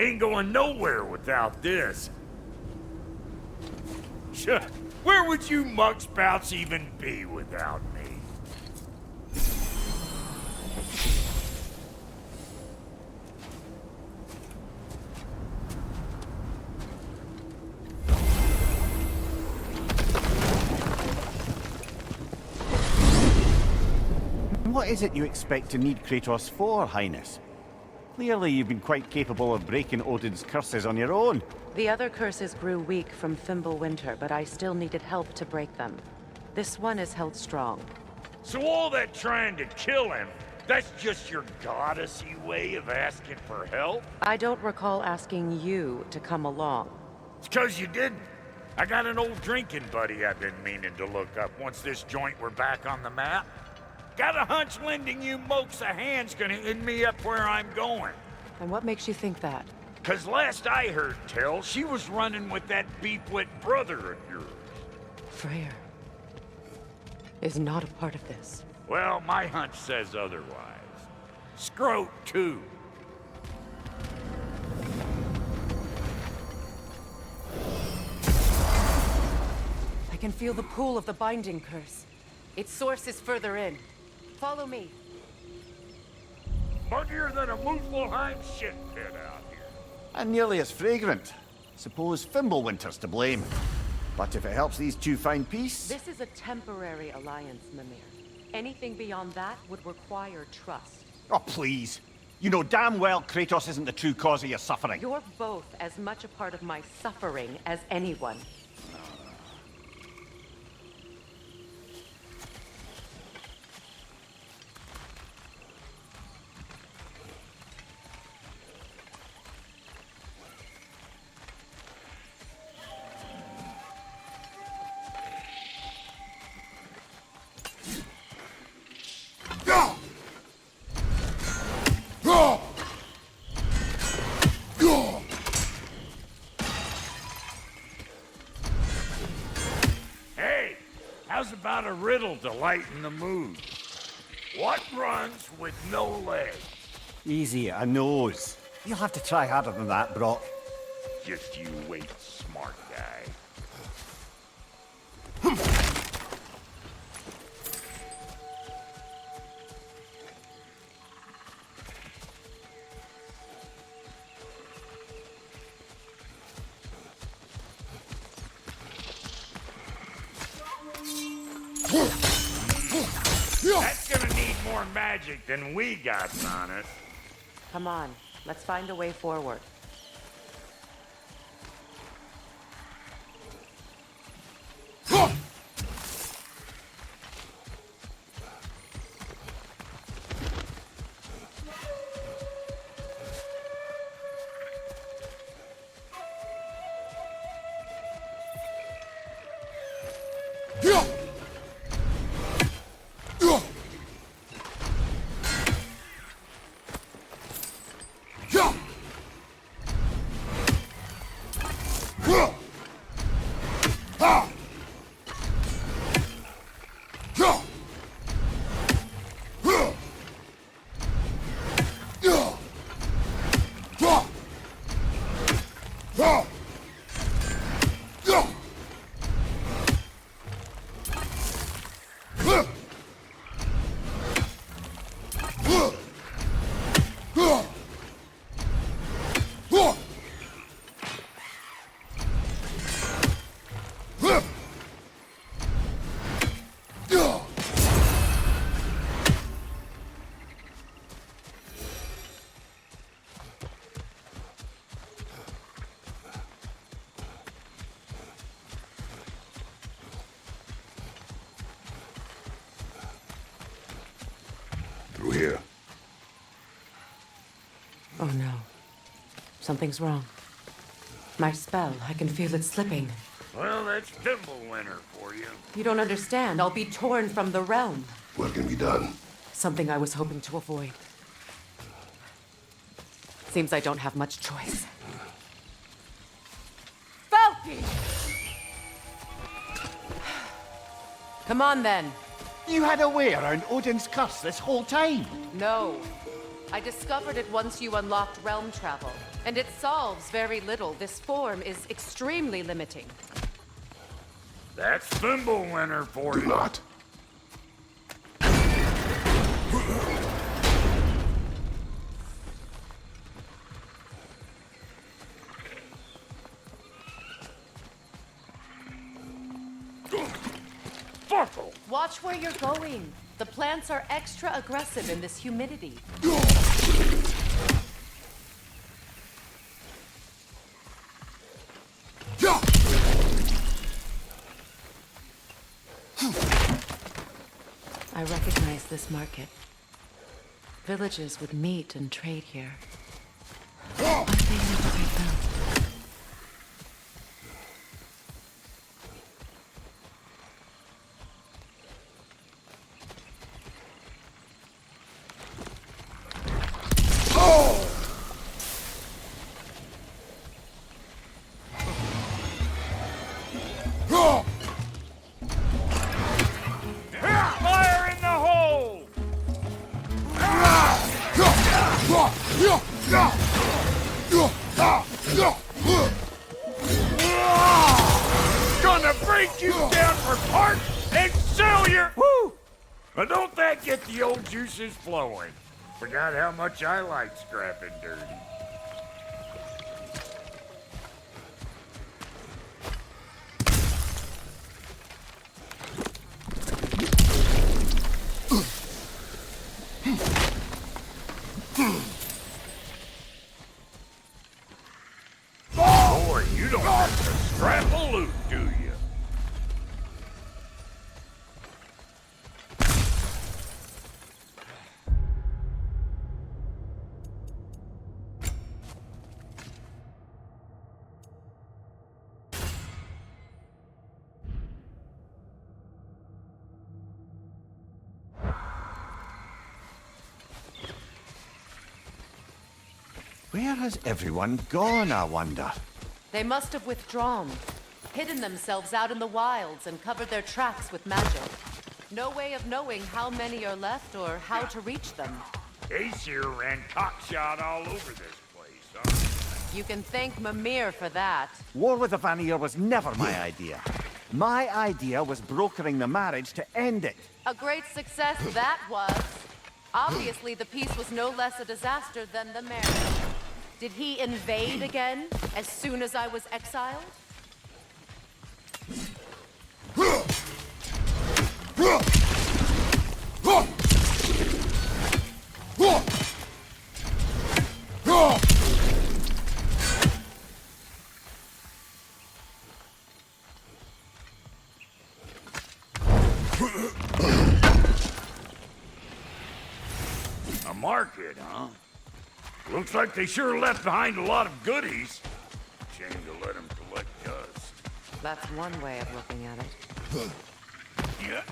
Ain't going nowhere without this. Where would you muckspouts even be without me? What is it you expect to need Kratos for, Highness? Clearly you've been quite capable of breaking Odin's curses on your own. The other curses grew weak from Fimbulwinter, but I still needed help to break them. This one is held strong. So all that trying to kill him, that's just your goddessy way of asking for help? I don't recall asking you to come along. It's 'cause you didn't. I got an old drinking buddy I've been meaning to look up once this joint were back on the map. Got a hunch lending you mokes a hand's gonna end me up where I'm going. And what makes you think that? 'Cause last I heard tell, she was running with that beefwit brother of yours. Freyr is not a part of this. Well, my hunch says otherwise. Scrote, too. I can feel the pull of the binding curse. Its source is further in. Follow me. Muggier than a Muspelheim shit pit out here. And nearly as fragrant. Suppose Fimbulwinter's to blame. But if it helps these two find peace... This is a temporary alliance, Mimir. Anything beyond that would require trust. Oh, please. You know damn well Kratos isn't the true cause of your suffering. You're both as much a part of my suffering as anyone. Hey, how's about a riddle to lighten the mood? What runs with no legs? Easy, a nose. You'll have to try harder than that, Brock. Just you wait, smart guy. That's gonna need more magic than we got on it. Come on, let's find a way forward. Through here. Oh no. Something's wrong. My spell, I can feel it slipping. Well, that's Fimbulwinter for you. You don't understand. I'll be torn from the realm. What can be done? Something I was hoping to avoid. Seems I don't have much choice. Falky! Come on then. You had a way around Odin's curse this whole time. No. I discovered it once you unlocked realm travel, and it solves very little. This form is extremely limiting. That's Thimble Winner for Do you. not. Buckle! Watch where you're going. The plants are extra aggressive in this humidity. I recognize this market. Villages would meet and trade here. What they never rebuilt. Fire in the hole! Gonna break you down for parts and sell your... Woo! But don't that get the old juices flowing? Forgot how much I like scrapping dirty. Boy, you don't have to scrap a loot, do you? Where has everyone gone, I wonder? They must have withdrawn, hidden themselves out in the wilds and covered their tracks with magic. No way of knowing how many are left or how to reach them. Aesir ran cockshot all over this place, huh? You can thank Mimir for that. War with the Vanir was never my idea. My idea was brokering the marriage to end it. A great success that was. Obviously, the peace was no less a disaster than the marriage. Did he invade again as soon as I was exiled? A market, huh? Looks like they sure left behind a lot of goodies. Shame to let them collect dust. That's one way of looking at it. Yeah.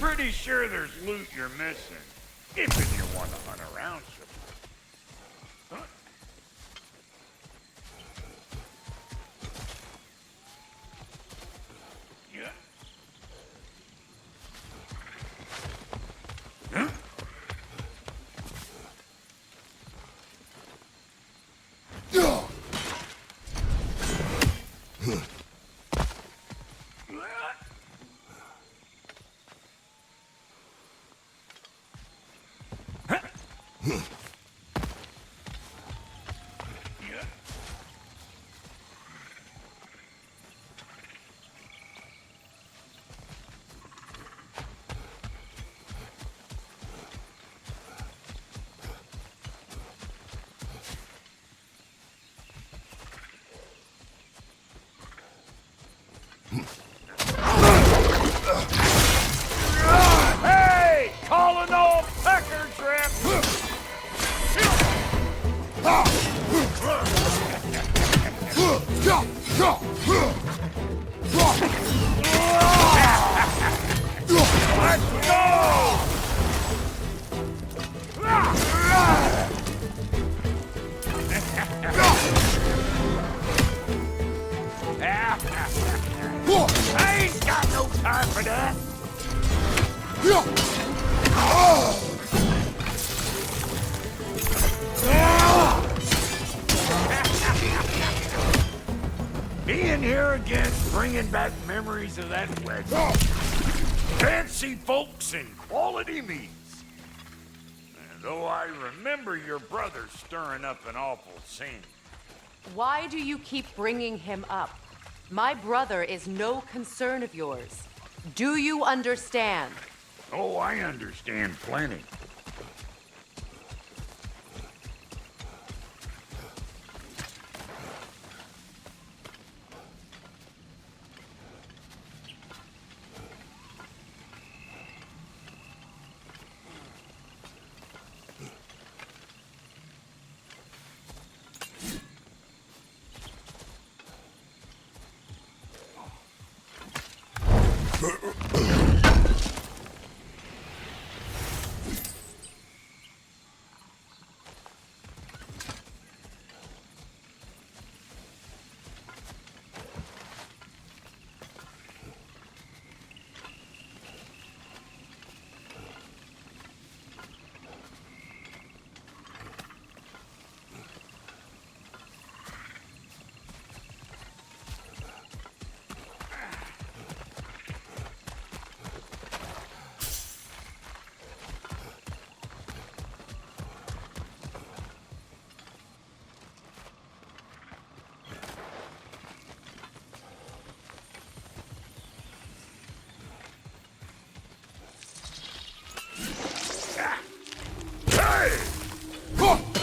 Pretty sure there's loot you're missing. If you want to hunt around some. Huh? Yeah. Huh? Hey! Calling all pecker trap! Let's go! for that? Being here again, bringing back memories of that wedding. Fancy folks and quality meats. And though I remember your brother stirring up an awful scene. Why do you keep bringing him up? My brother is no concern of yours. Do you understand? Oh, I understand plenty.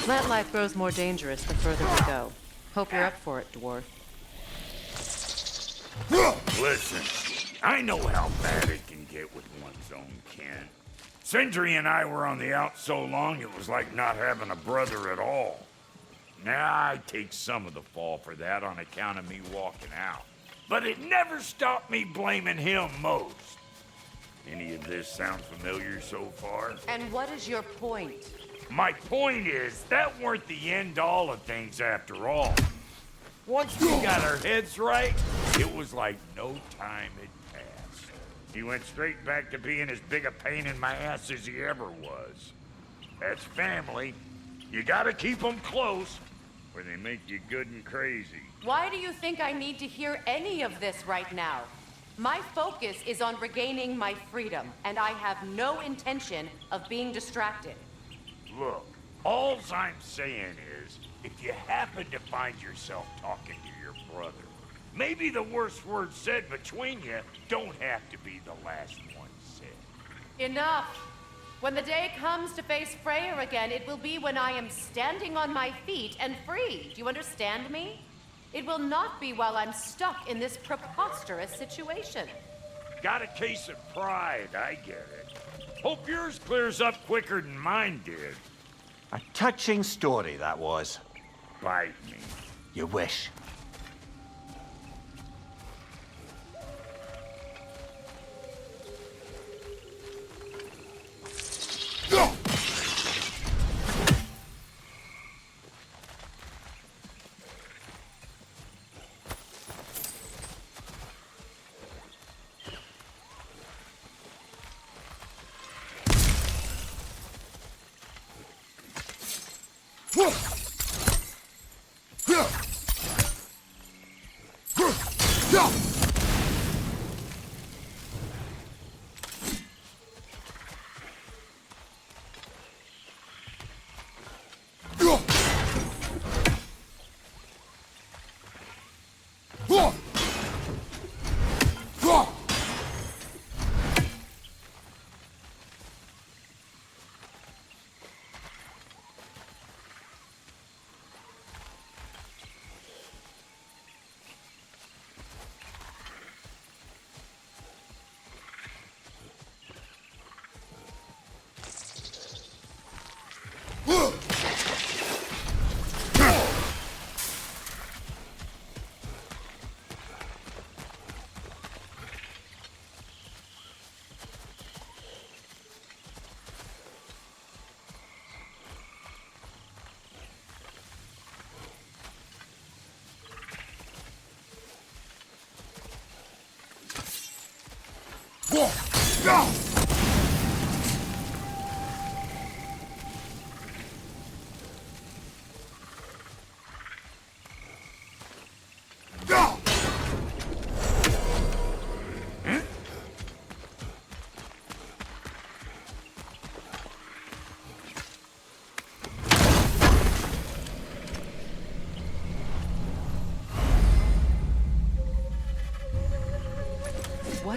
Plant life grows more dangerous the further we go. Hope you're up for it, dwarf. Listen, I know how bad it can get with one's own kin. Sindri and I were on the out so long it was like not having a brother at all. Now I take some of the fall for that on account of me walking out. But it never stopped me blaming him most. Any of this sound familiar so far? And what is your point? My point is, that weren't the end-all of things after all. Once we got our heads right, it was like no time had passed. He went straight back to being as big a pain in my ass as he ever was. That's family. You gotta keep them close, or they make you good and crazy. Why do you think I need to hear any of this right now? My focus is on regaining my freedom, and I have no intention of being distracted. Look, all I'm saying is, if you happen to find yourself talking to your brother, maybe the worst words said between you don't have to be the last one said. Enough! When the day comes to face Freyr again, it will be when I am standing on my feet and free. Do you understand me? It will not be while I'm stuck in this preposterous situation. Got a case of pride, I get it. Hope yours clears up quicker than mine did. A touching story, that was. Bite me. You wish.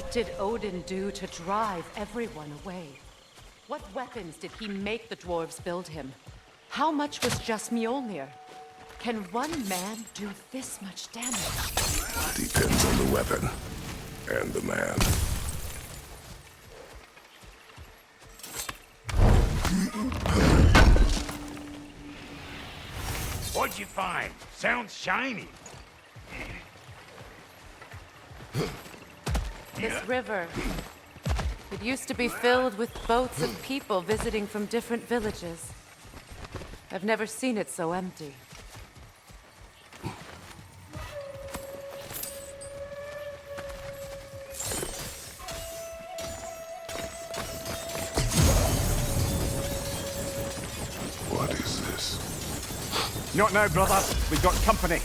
What did Odin do to drive everyone away? What weapons did he make the dwarves build him? How much was just Mjolnir? Can one man do this much damage? Depends on the weapon and the man. What'd you find? Sounds shiny. This river. It used to be filled with boats of people visiting from different villages. I've never seen it so empty. What is this? Not now, brother. We've got company.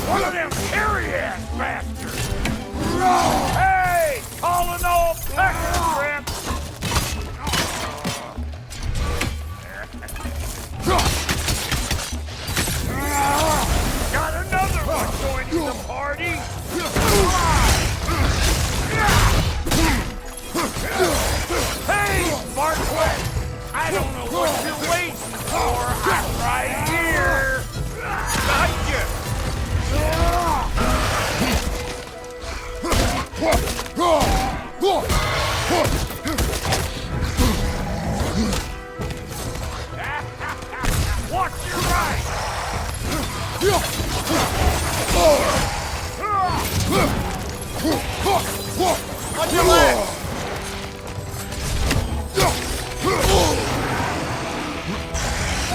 One of them hairy-ass bastards! Hey! Calling all pecker grips! Got another one joining the party! Hey, Bartlett! I don't know what you're waiting for. I'm right here! Gotcha! Watch your right! On your left!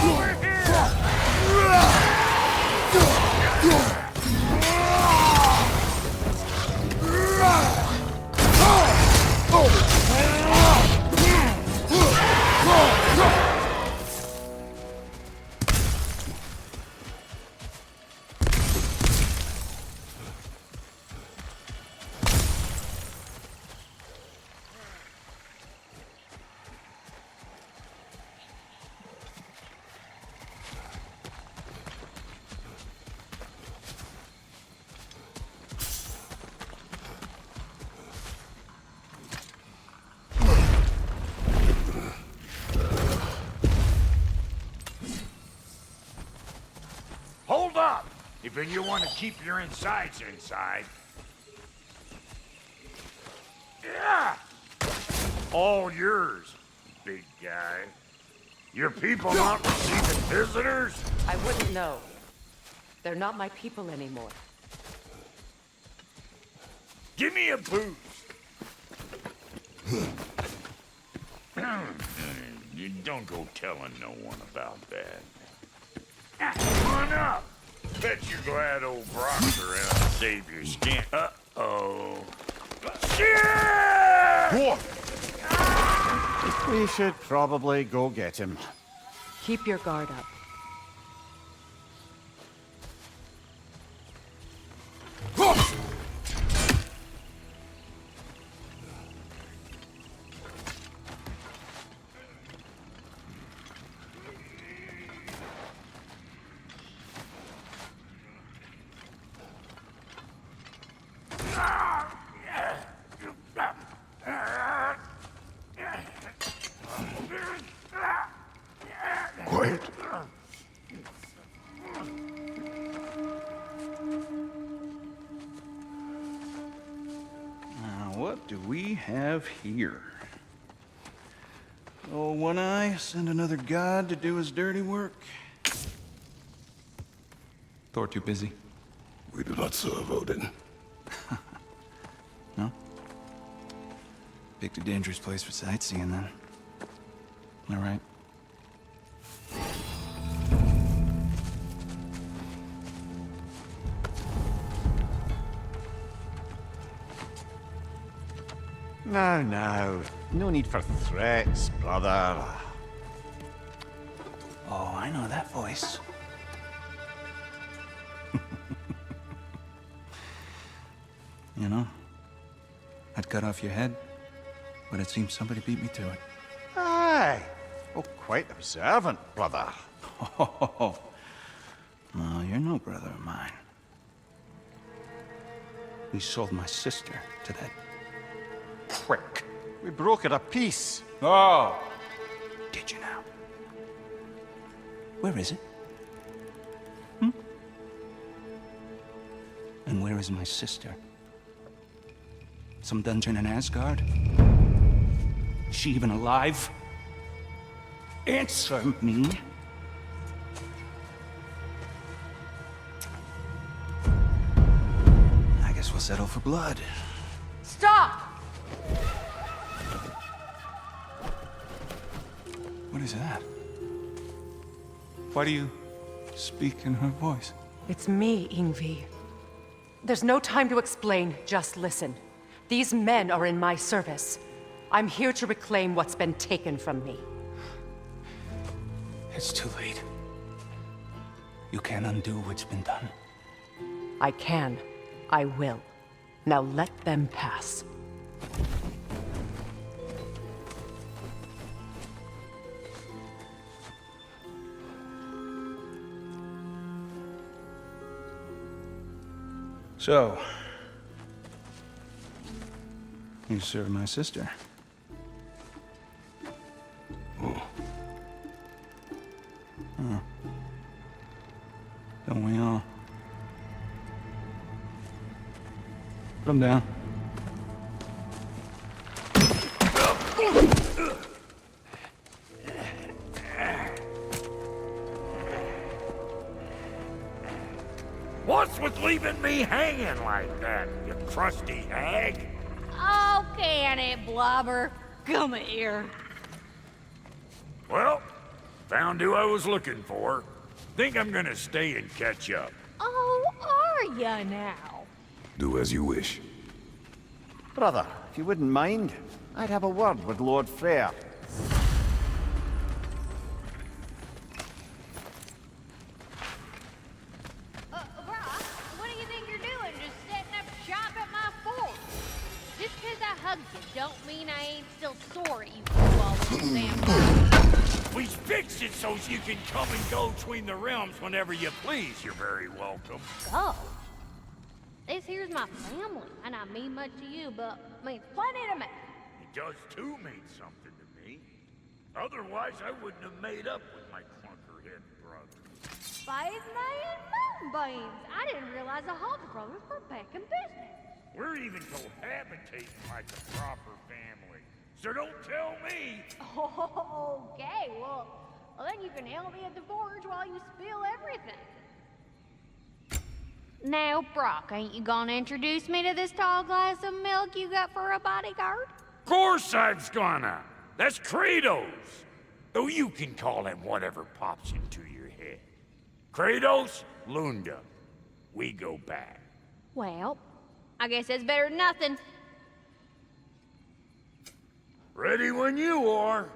Over here! Hold up! If you want to keep your insides inside. Yeah! All yours, big guy. Your people not receiving visitors? I wouldn't know. They're not my people anymore. Give me a boost. You don't go telling no one about that. Come on up. Bet you're glad old Brock's around to save your skin. Uh-oh. Shit! We should probably go get him. Keep your guard up. Quiet. Now, what do we have here? Oh, One Eye, send another god to do his dirty work. Thor too busy? We do not serve Odin. No? Picked a dangerous place for sightseeing, then. All right. Now. No need for threats, brother. Oh, I know that voice. You know, I'd cut off your head, but it seems somebody beat me to it. Aye. Oh, quite observant, brother. Oh, well, you're no brother of mine. We sold my sister to that prick. We brokered a peace. Oh! Did you now? Where is it? And where is my sister? Some dungeon in Asgard? Is she even alive? Answer me. I guess we'll settle for blood. Stop! What is that? Why do you speak in her voice? It's me, Ingvi. There's no time to explain, just listen. These men are in my service. I'm here to reclaim what's been taken from me. It's too late. You can't undo what's been done. I can. I will. Now let them pass. So, you served my sister. Huh. Don't we all? Put him down. What's with leaving me hanging like that, you crusty hag? Oh, can it, Blobber? Come here. Well, found who I was looking for. Think I'm gonna stay and catch up. Oh, are ya now? Do as you wish. Brother, if you wouldn't mind, I'd have a word with Lord Freyr. Brock, what do you think you're doing? Just setting up shop at my fort? Just 'cause I hugged you don't mean I ain't still sore at you all with the damn We fixed it so you can come and go between the realms whenever you please. You're very welcome. go. This here's my family, and I mean much to you, but means plenty to me. It does too mean something to me. Otherwise, I wouldn't have made up with my clunkerhead brother. Spider-Man moonbeams. I didn't realize the Hulk brothers were back in business. We're even cohabitating like a proper family. So don't tell me. Okay, well, then you can help me at the forge while you spill everything. Now, Brock, ain't you gonna introduce me to this tall glass of milk you got for a bodyguard? Of course I was gonna. That's Kratos. Though you can call him whatever pops into your head. Kratos, Lunda. We go back. Well, I guess that's better than nothing. Ready when you are.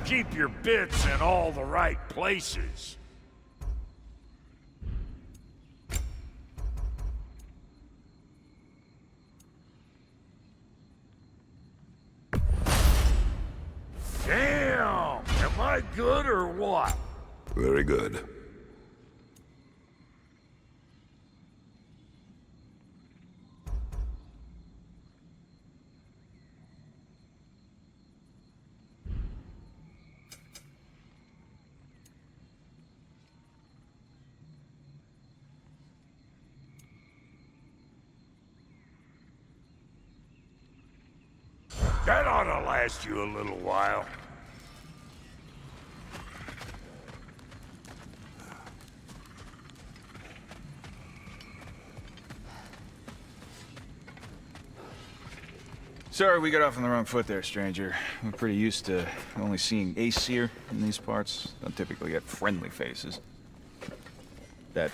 keep your bits in all the right places. Damn! Am I good or what? Very good. That ought to last you a little while. Sorry we got off on the wrong foot there, stranger. We're pretty used to only seeing Aesir in these parts. Don't typically get friendly faces. That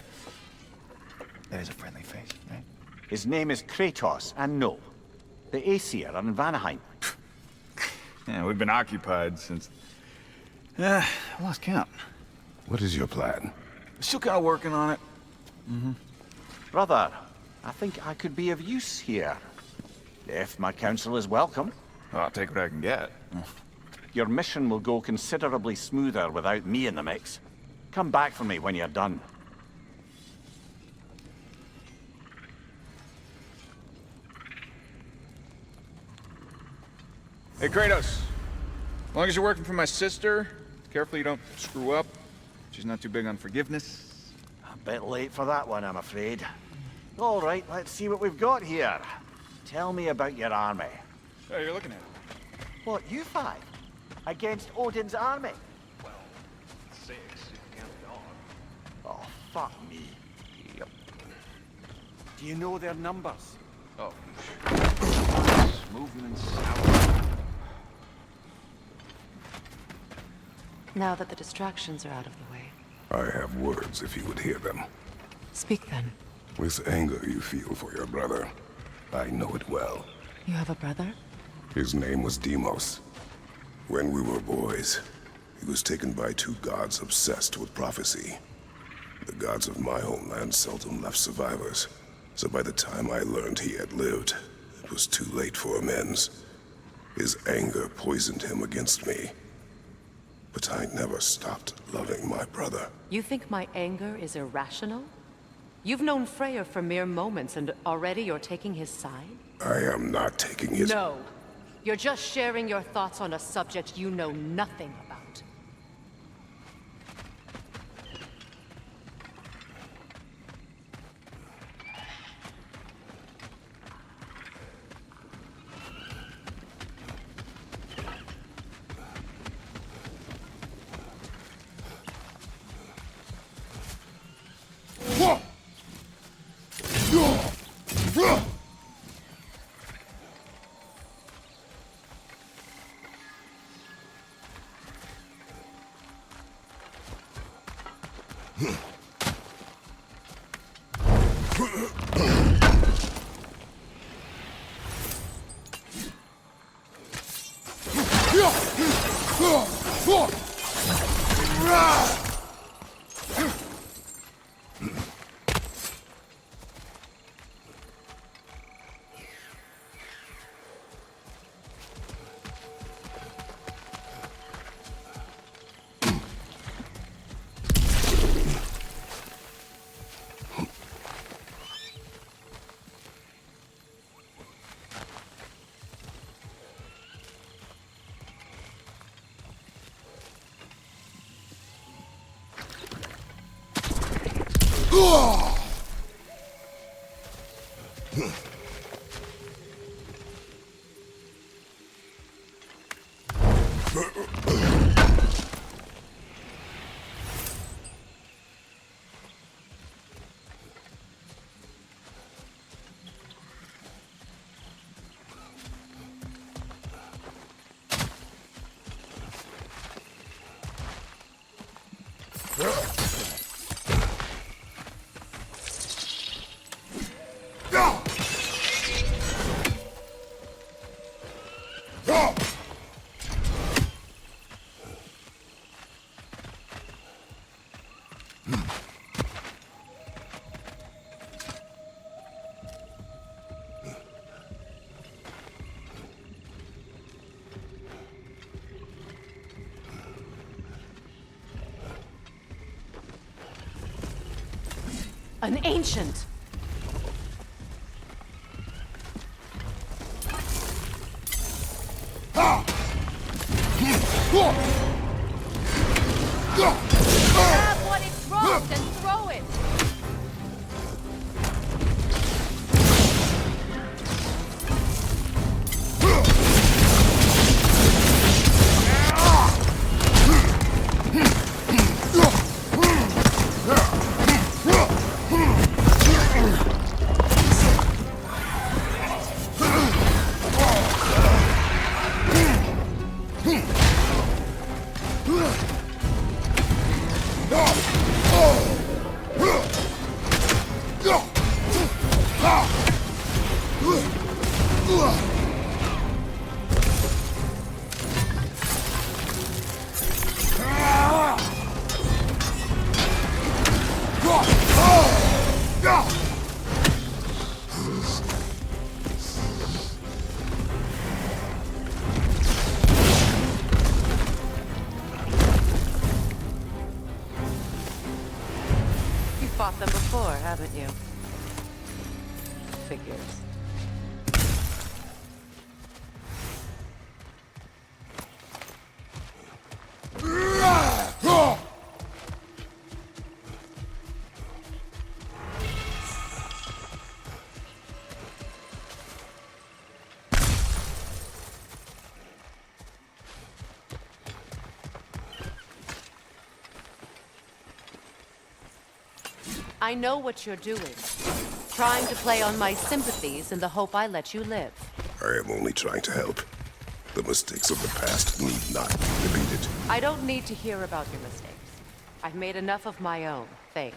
is a friendly face, right? His name is Kratos, and no, the Aesir are in Vanaheim. Yeah, we've been occupied since... I lost count. What is your plan? Still kind of working on it. Brother, I think I could be of use here. If my counsel is welcome. Oh, I'll take what I can get. Your mission will go considerably smoother without me in the mix. Come back for me when you're done. Hey, Kratos. As long as you're working for my sister, careful you don't screw up. She's not too big on forgiveness. A bit late for that one, I'm afraid. All right, let's see what we've got here. Tell me about your army. Oh, you're looking at it. What, you five? Against Odin's army? Well, 6 if you count the dog. Oh, fuck me. Yep. Do you know their numbers? Oh, sure. Movements out. Now that the distractions are out of the way. I have words if you would hear them. Speak then. This anger you feel for your brother, I know it well. You have a brother? His name was Deimos. When we were boys, he was taken by 2 gods obsessed with prophecy. The gods of my homeland seldom left survivors, so by the time I learned he had lived, it was too late for amends. His anger poisoned him against me. But I never stopped loving my brother. You think my anger is irrational? You've known Freyr for mere moments, and already you're taking his side? I am not taking his... No. You're just sharing your thoughts on a subject you know nothing about. An ancient. Grab what it dropped and throw it! Fought them before, haven't you? Figures. I know what you're doing. Trying to play on my sympathies in the hope I let you live. I am only trying to help. The mistakes of the past need not be repeated. I don't need to hear about your mistakes. I've made enough of my own, thanks.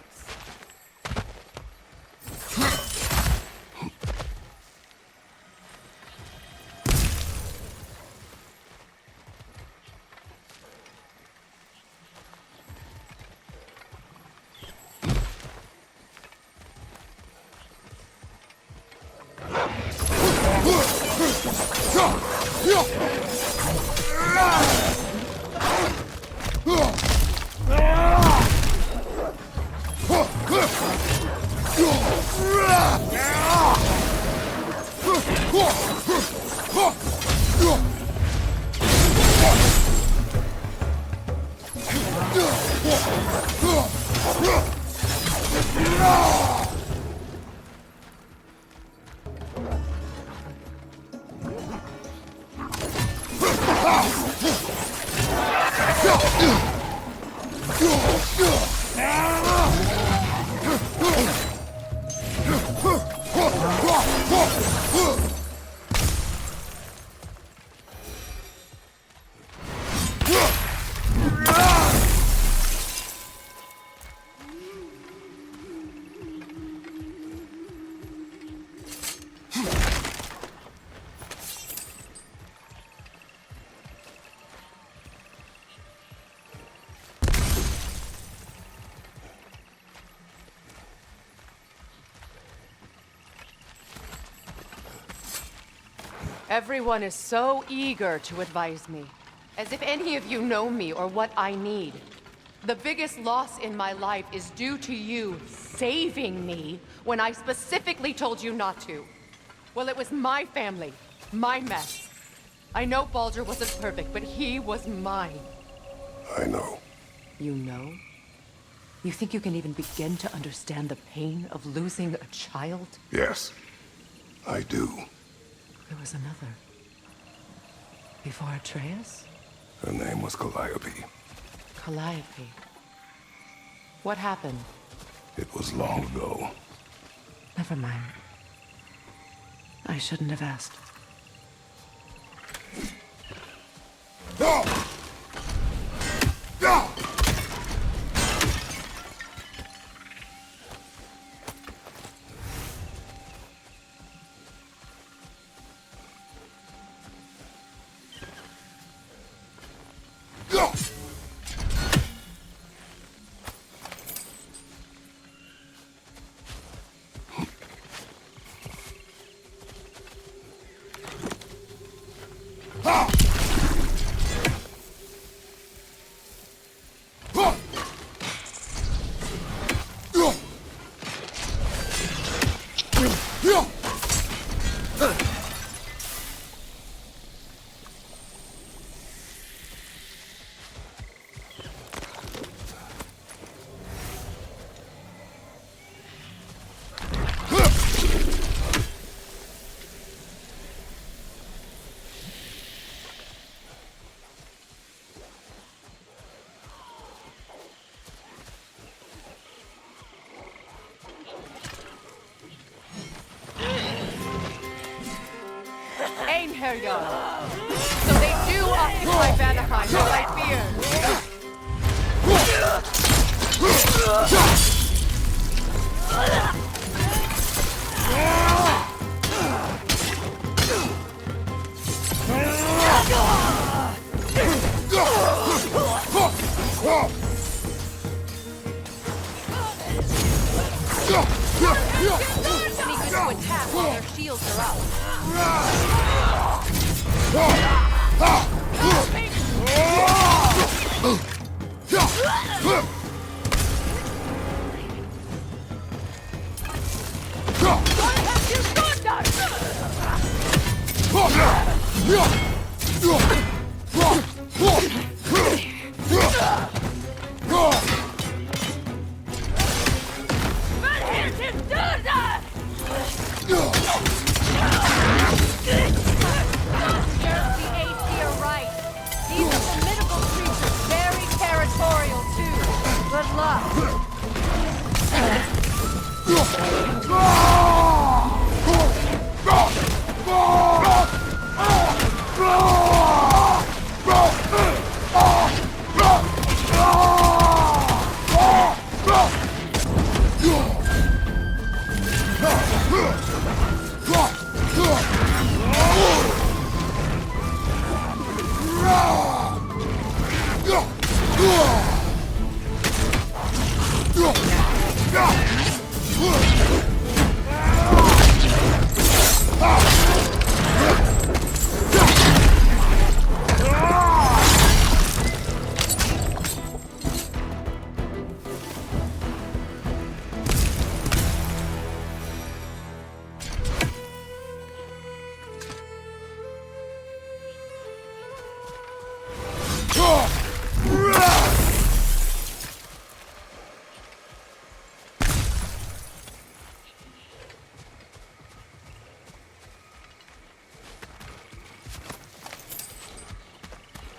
Everyone is so eager to advise me, as if any of you know me or what I need. The biggest loss in my life is due to you saving me when I specifically told you not to. Well, it was my family, my mess. I know Baldur wasn't perfect, but he was mine. I know. You know? You think you can even begin to understand the pain of losing a child? Yes, I do. There was another. Before Atreus? Her name was Calliope. Calliope. What happened? It was long ago. Never mind. I shouldn't have asked. Einherjar. So they do occupy Vanaheim, as I feared. Sneakers to attack while their shields are up.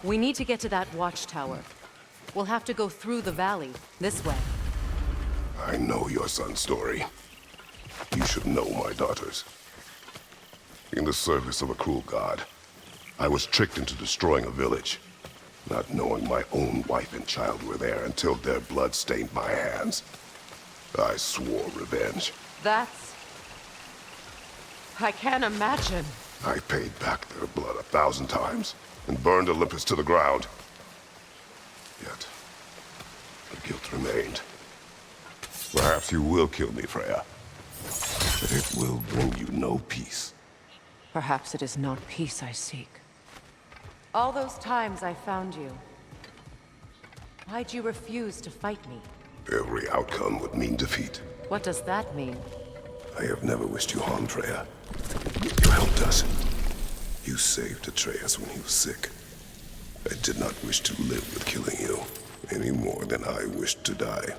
We need to get to that watchtower. We'll have to go through the valley, this way. I know your son's story. You should know my daughter's. In the service of a cruel god, I was tricked into destroying a village, not knowing my own wife and child were there until their blood stained my hands. I swore revenge. That's... I can't imagine. I paid back their blood 1,000 times and burned Olympus to the ground. Yet, the guilt remained. Perhaps you will kill me, Freya, but it will bring you no peace. Perhaps it is not peace I seek. All those times I found you, why'd you refuse to fight me? Every outcome would mean defeat. What does that mean? I have never wished you harm, Freya. You helped us. You saved Atreus when he was sick. I did not wish to live with killing you, any more than I wished to die.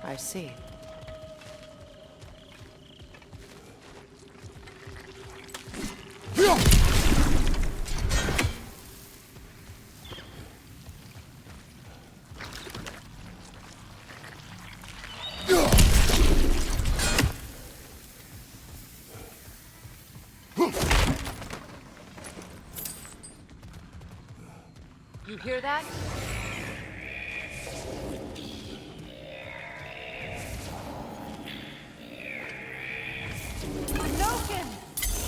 I see. You hear that? Noken!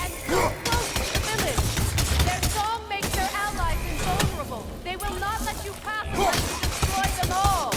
And so close to the village! Their song makes their allies invulnerable. They will not let you pass unless you destroy them all!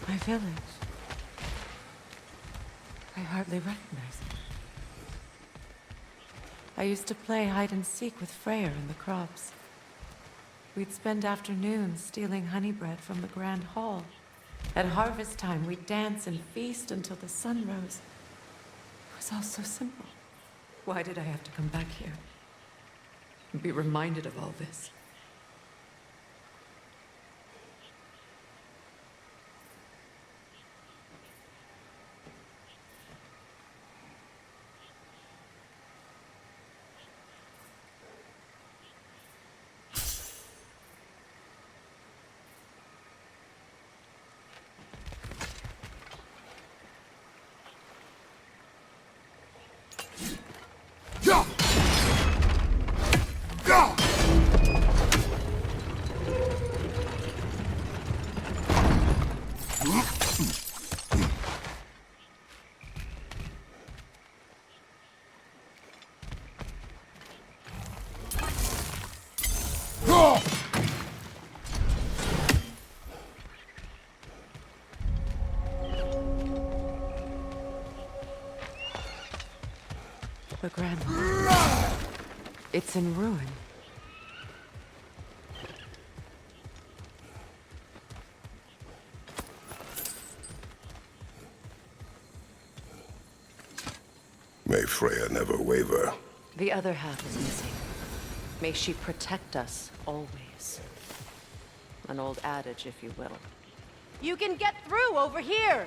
My village. I hardly recognize it. I used to play hide and seek with Freyr in the crops. We'd spend afternoons stealing honey bread from the Grand Hall. At harvest time, we'd dance and feast until the sun rose. It was all so simple. Why did I have to come back here? And be reminded of all this? The Grand Hall. It's in ruin. May Freya never waver. The other half is missing. May she protect us always. An old adage, if you will. You can get through over here!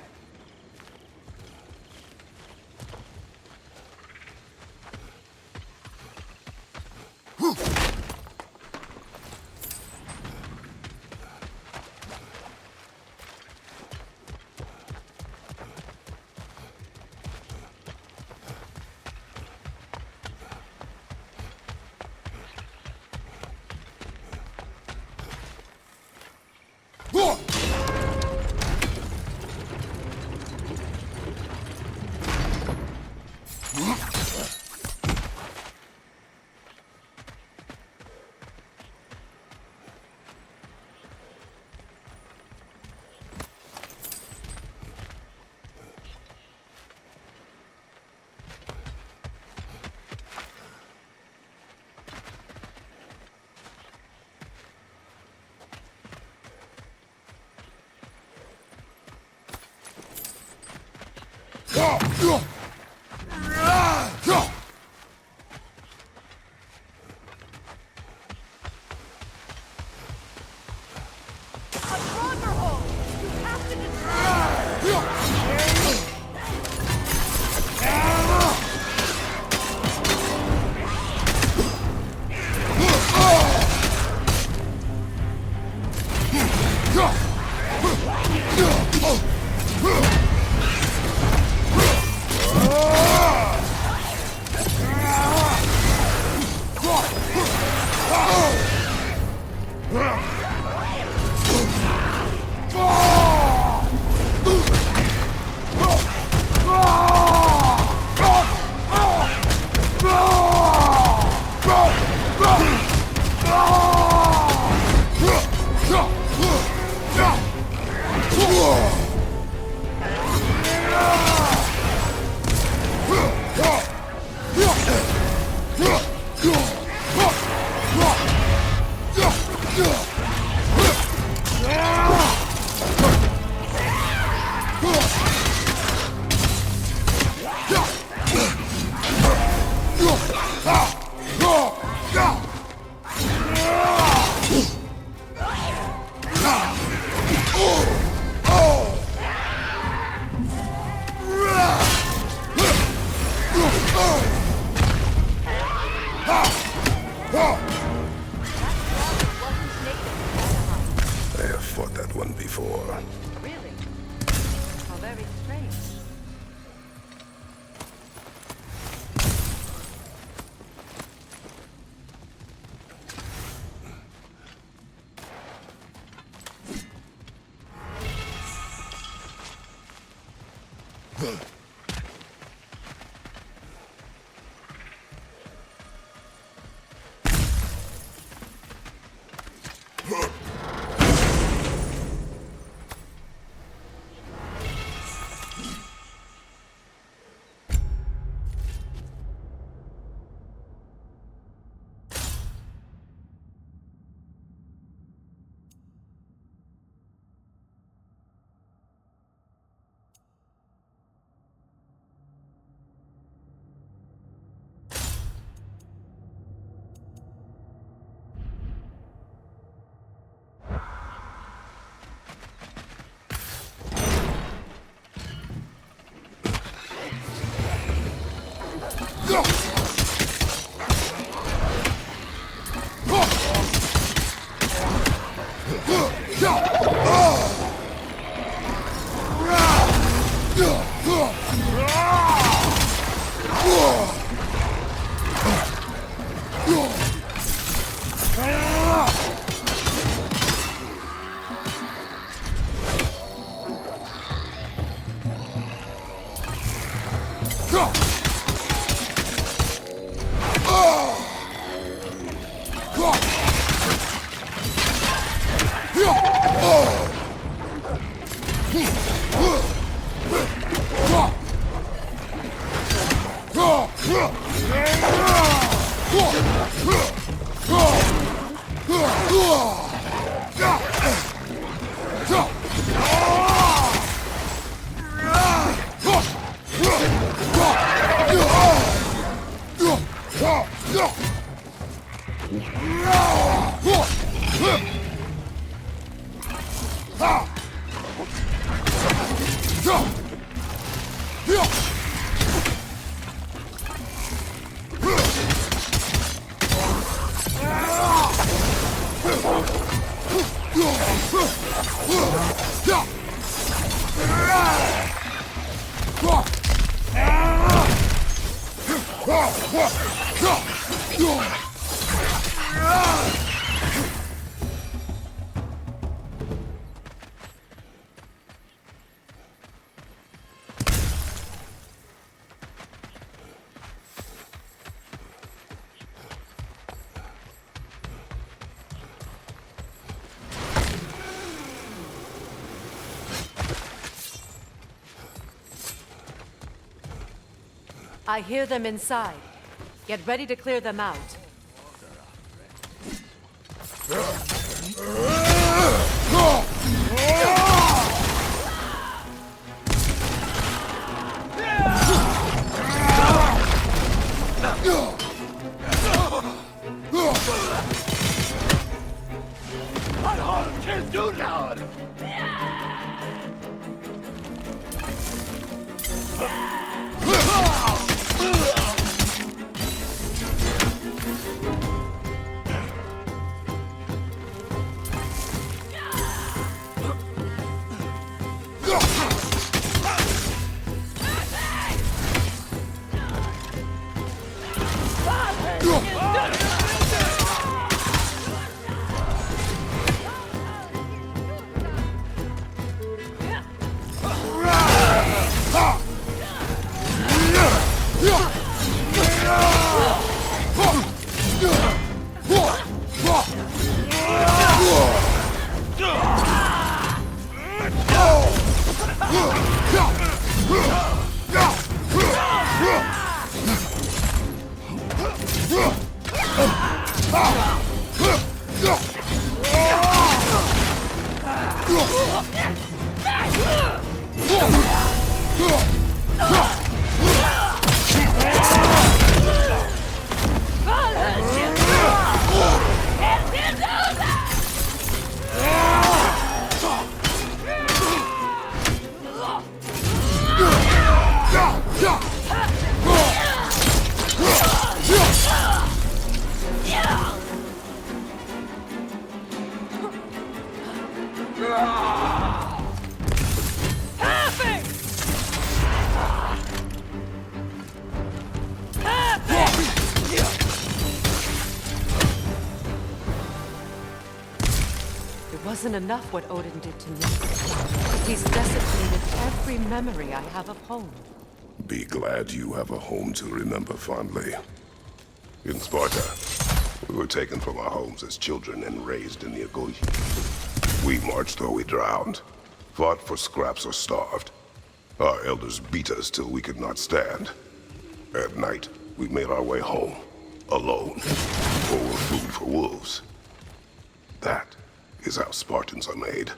I hear them inside. Get ready to clear them out. Wasn't enough what Odin did to me. He's desecrated every memory I have of home. Be glad you have a home to remember fondly. In Sparta, we were taken from our homes as children and raised in the Agoi. We marched or we drowned, fought for scraps or starved. Our elders beat us till we could not stand. At night, we made our way home, alone, or were food for wolves. That is how Spartans are made.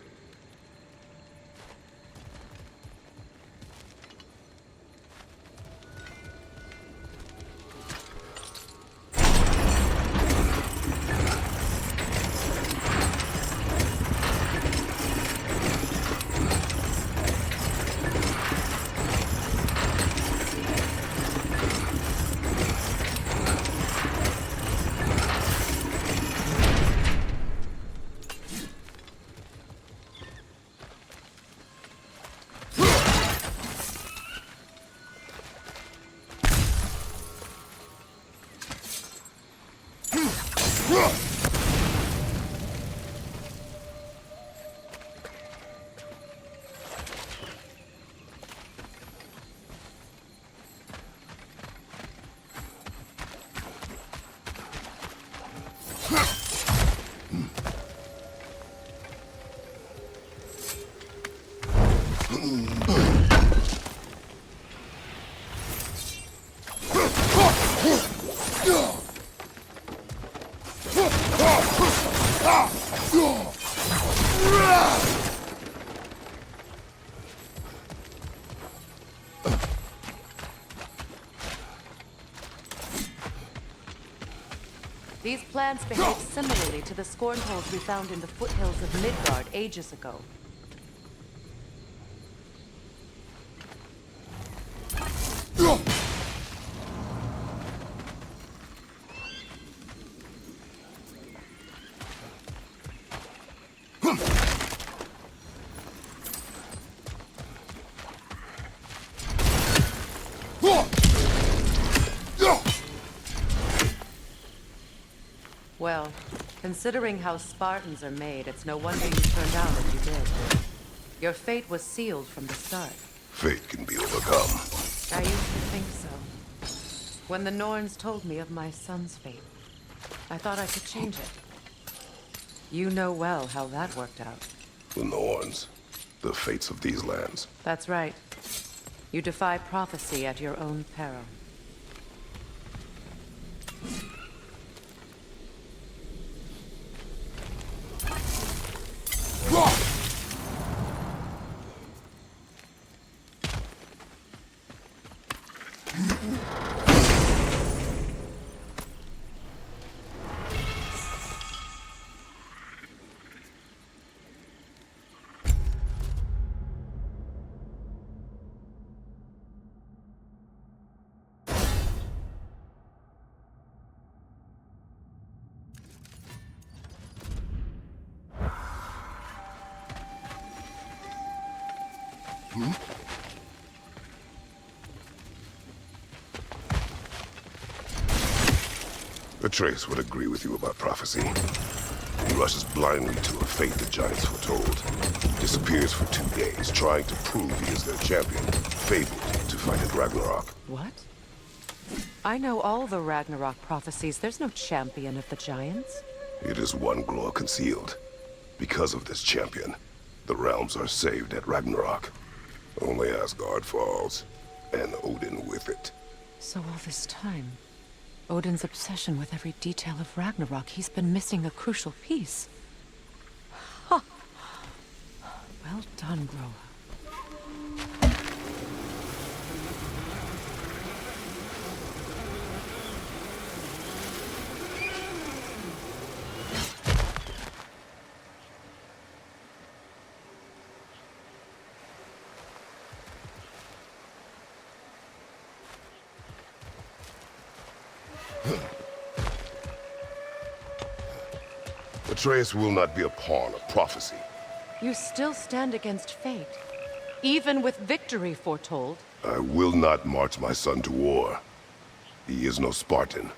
These plants behave similarly to the scorn holes we found in the foothills of Midgard ages ago. Well, considering how Spartans are made, it's no wonder you turned out as you did. Your fate was sealed from the start. Fate can be overcome. I used to think so. When the Norns told me of my son's fate, I thought I could change it. You know well how that worked out. The Norns. The fates of these lands. That's right. You defy prophecy at your own peril. Atreus would agree with you about prophecy. He rushes blindly to a fate the giants foretold. Disappears for 2 days, trying to prove he is their champion. Fabled to fight at Ragnarok. What? I know all the Ragnarok prophecies. There's no champion of the giants. It is one glow concealed. Because of this champion, the realms are saved at Ragnarok. Only Asgard falls, and Odin with it. So all this time, Odin's obsession with every detail of Ragnarok, he's been missing a crucial piece. Huh. Well done, Groa. Atreus will not be a pawn of prophecy. You still stand against fate, even with victory foretold. I will not march my son to war. He is no Spartan.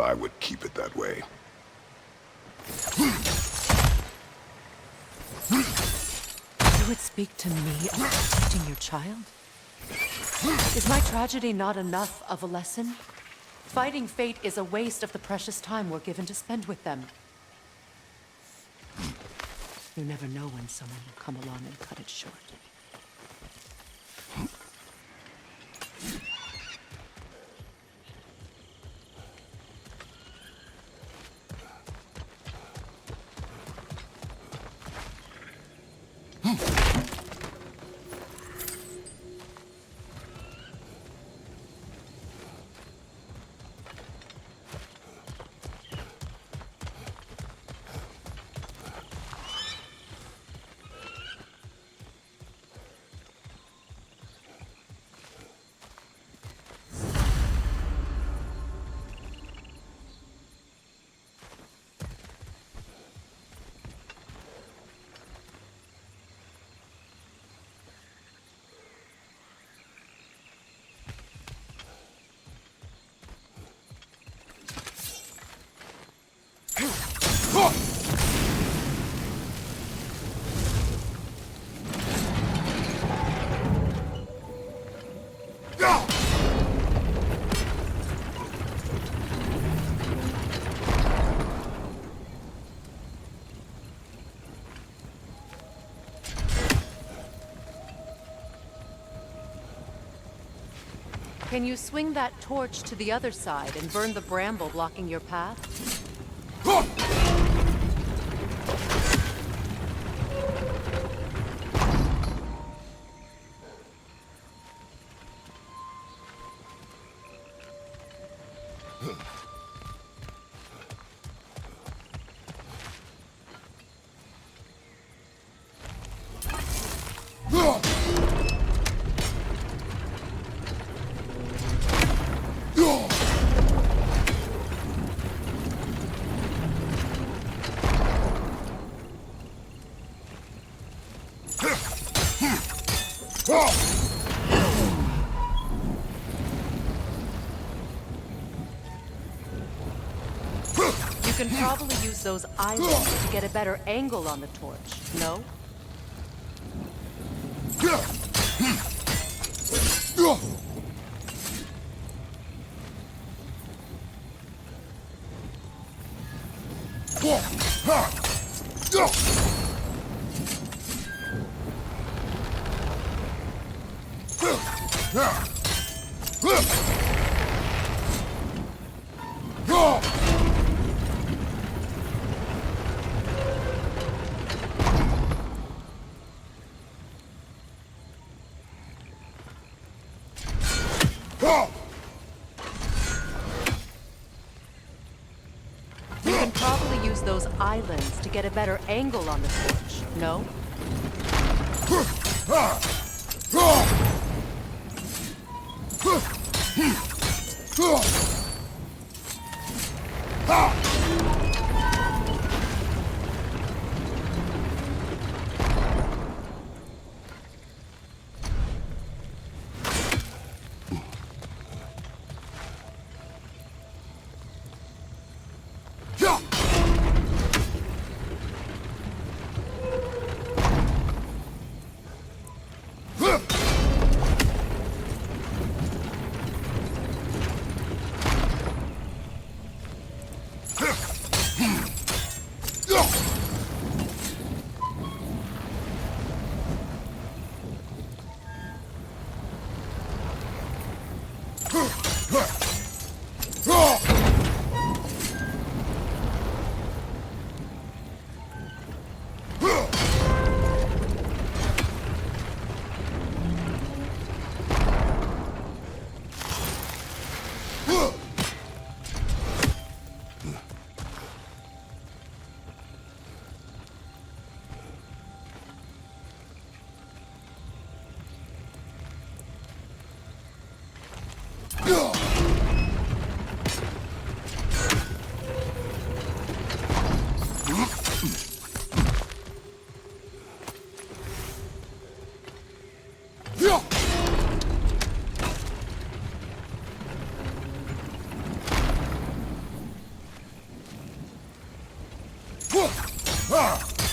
I would keep it that way. You would speak to me about protecting your child? Is my tragedy not enough of a lesson? Fighting fate is a waste of the precious time we're given to spend with them. You never know when someone will come along and cut it short. Can you swing that torch to the other side and burn the bramble blocking your path? You can probably use those islands to get a better angle on the torch, no? You can probably use those islands to get a better angle on the torch, no?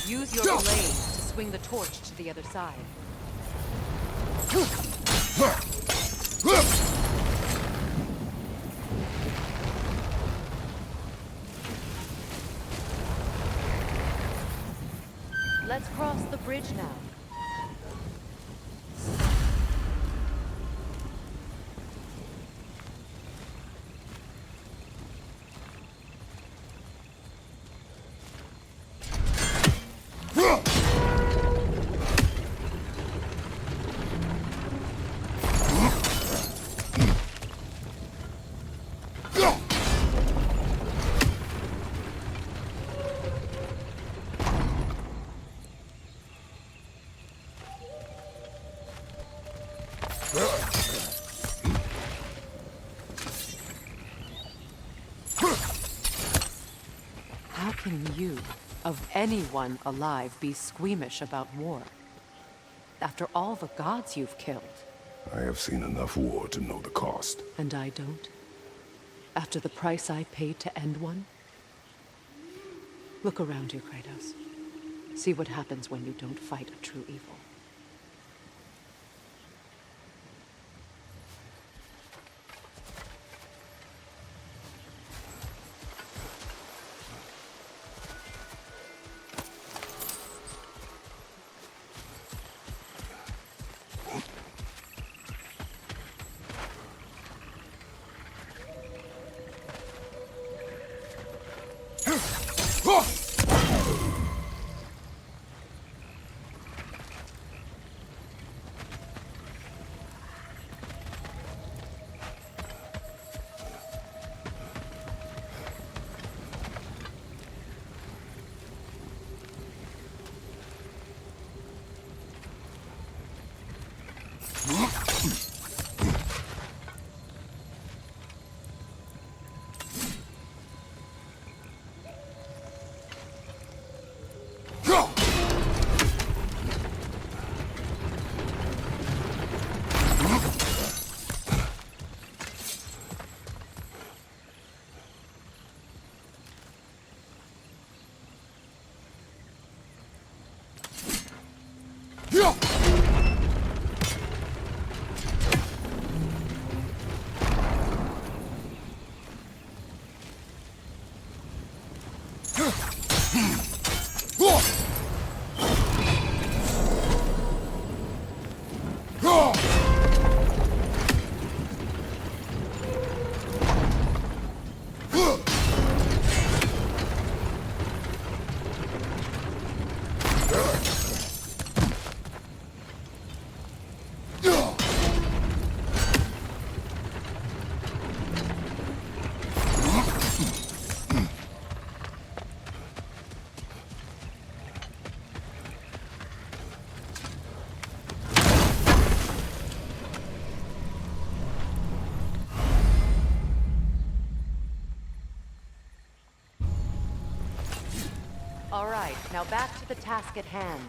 Use your blade to swing the torch to the other side. Let's cross the bridge now. How can you, of anyone alive, be squeamish about war? After all the gods you've killed. I have seen enough war to know the cost. And I don't? After the price I paid to end one? Look around you, Kratos. See what happens when you don't fight a true evil. All right, now back to the task at hand.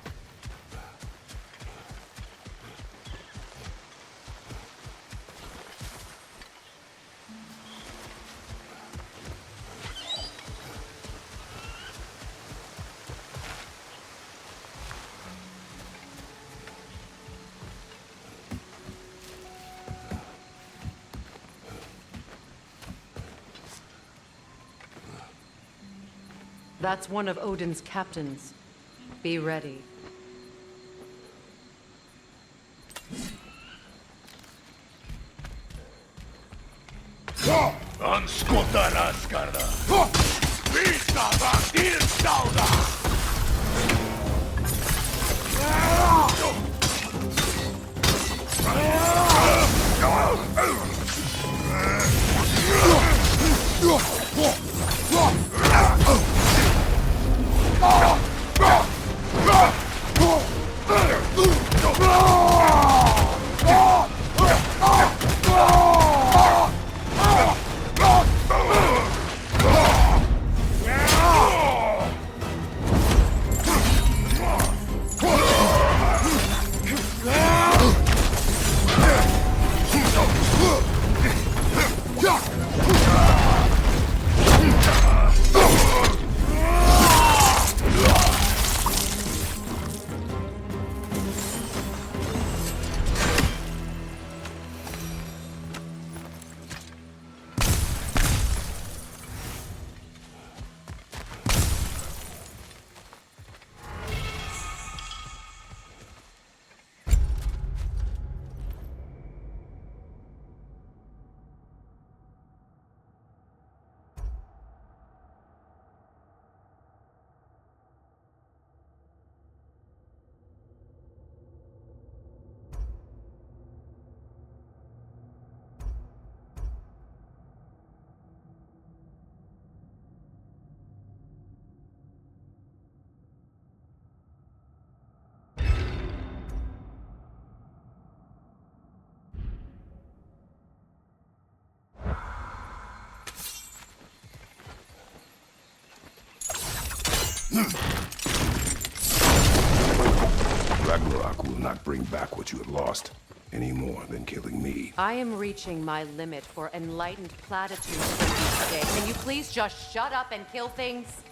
That's one of Odin's captains. Be ready. Anskutan Asgarda! Vista vaktin sauda! Ragnarok will not bring back what you have lost, any more than killing me. I am reaching my limit for enlightened platitudes today. Can you please just shut up and kill things?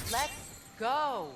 Let's go!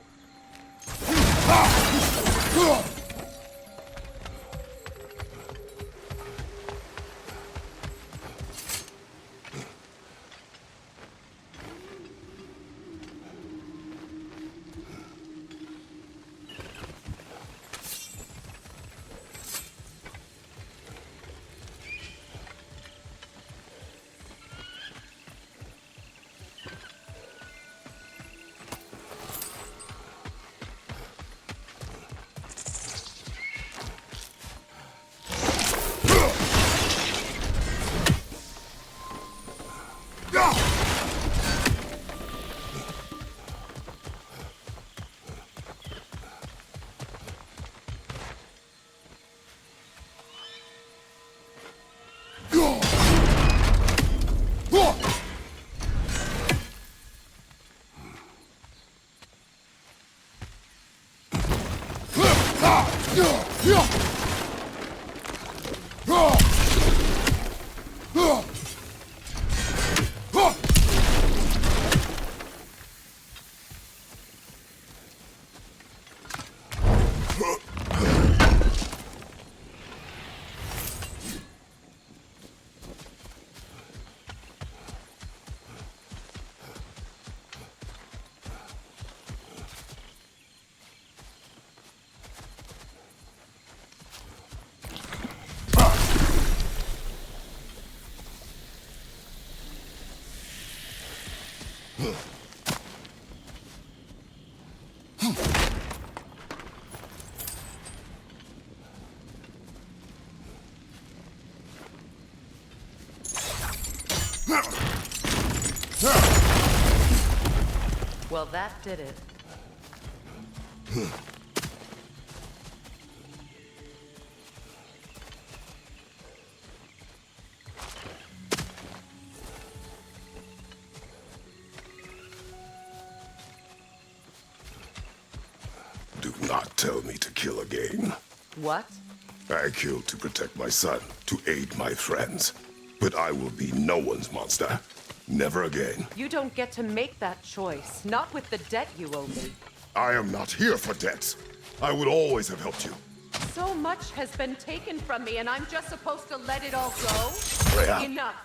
Well, that did it. Do not tell me to kill again. What? I killed to protect my son, to aid my friends. But I will be no one's monster. Never again. You don't get to make that choice. Not with the debt you owe me. I am not here for debts. I would always have helped you. So much has been taken from me, and I'm just supposed to let it all go? Freya. Enough.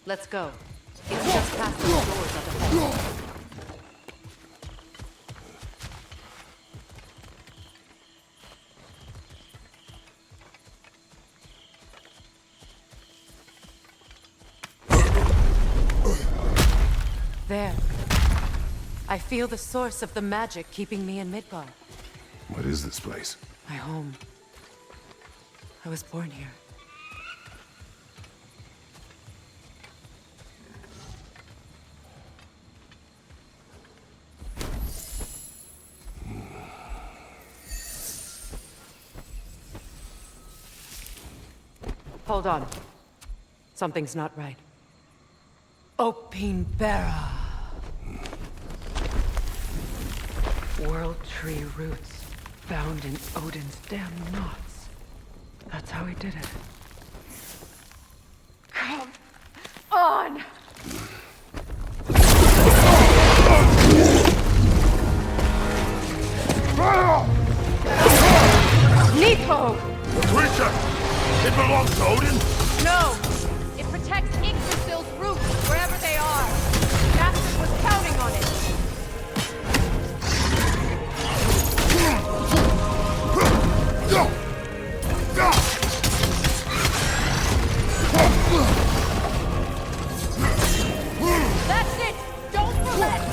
Let's go. It's just past the doors up ahead. There. I feel the source of the magic keeping me in Midgard. What is this place? My home. I was born here. Hold on. Something's not right. Opinbera. World tree roots found in Odin's damn knots. That's how he did it. Come on! Nico! The creature! It belongs to Odin? No! It protects Yggdrasil's roots wherever they are. The bastard was counting on it. That's it! Don't relent!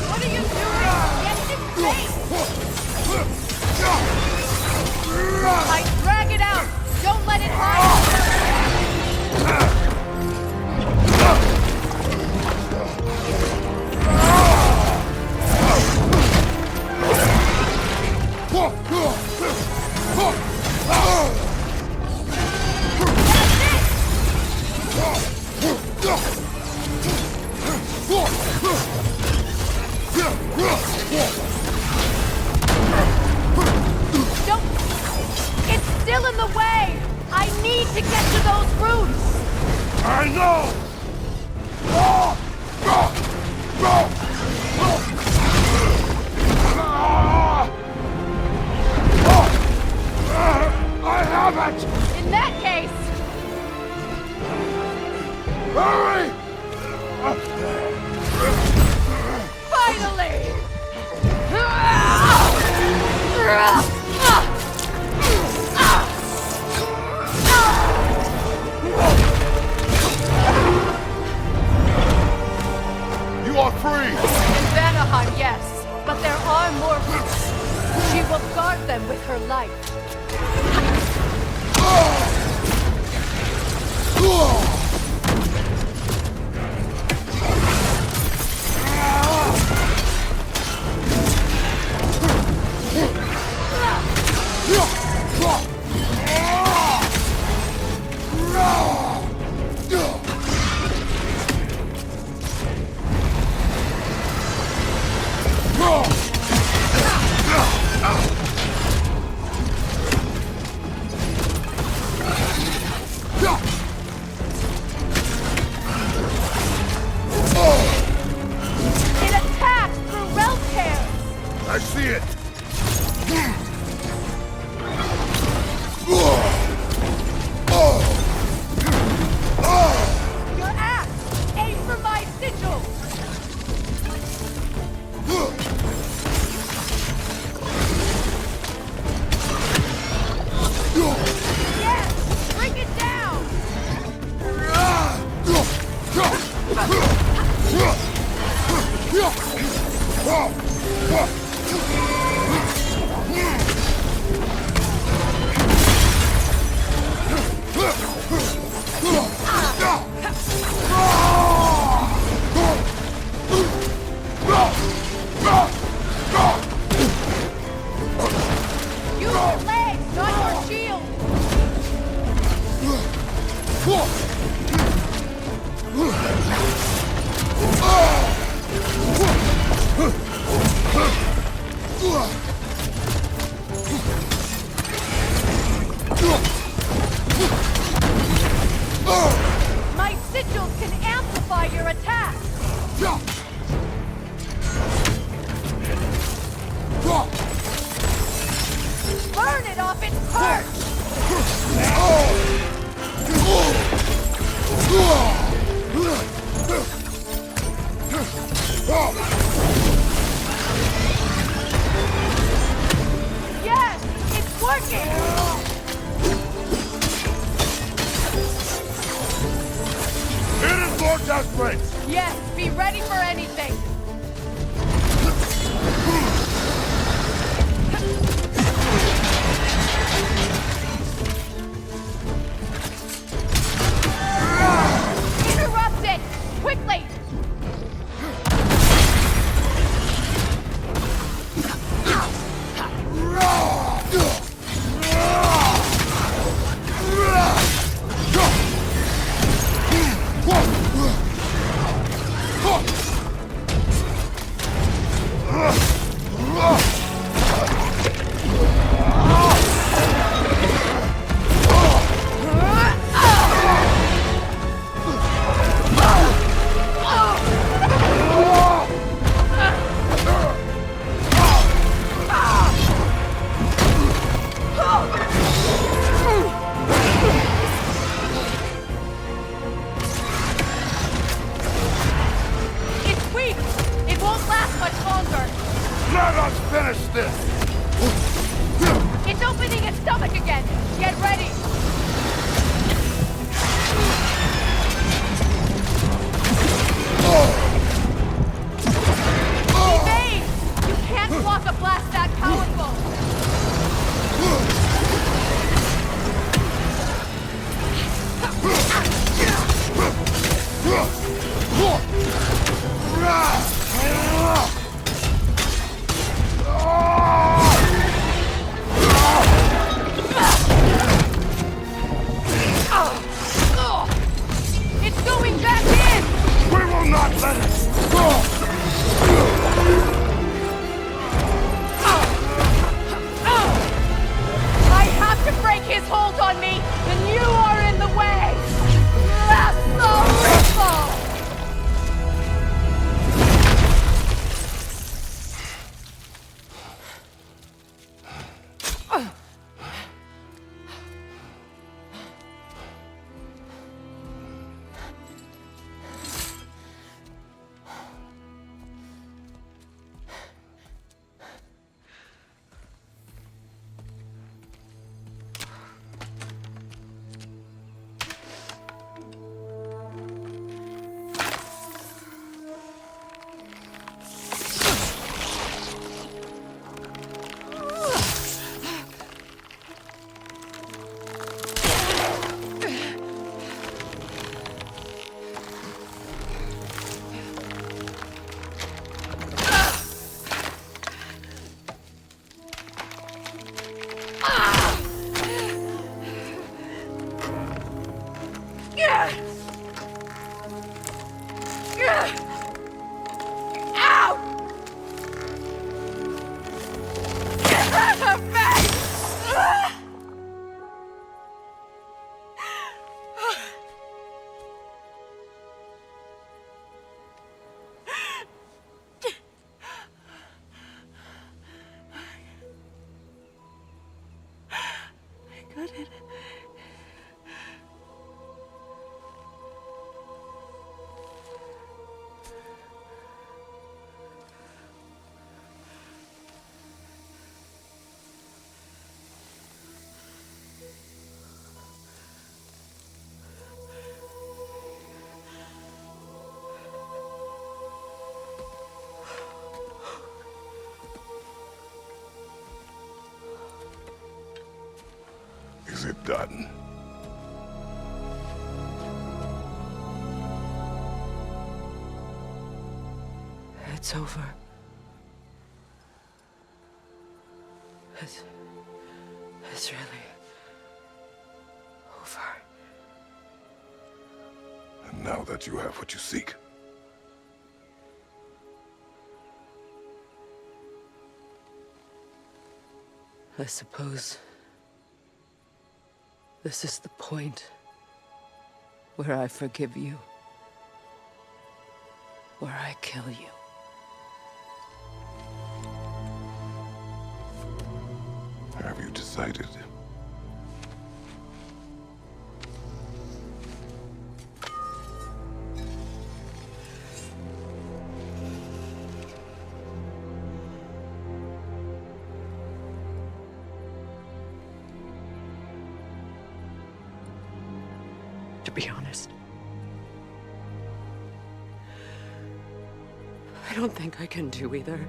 What are you doing? Get in place! I drag it out! Don't let it hide! get to those roots! I know! I have it! In that case, Hurry! finally! You are free! In Vanaheim, yes, but there are more roots. She will guard them with her life. It attacks through realm tears! I see it! Your axe! Aim for my sigil! Yes! Bring it down! Use your legs, not your shield! My sigils can amplify your attack! Burn it off its perch! Yes! It's working! It is more desperate! Yes, be ready for anything! Interrupt it! Quickly! It's weak! It won't last much longer! Let us finish this! It's opening its stomach again! Get ready! Evade! You can't block a blast that powerful! It's going back in! We will not let it! I have to break his hold on me, and you are in the Is it done? It's over. It's really over. And now that you have what you seek, I suppose this is the point where I forgive you, where I kill you. have you decided? To be honest, I don't think I can do either.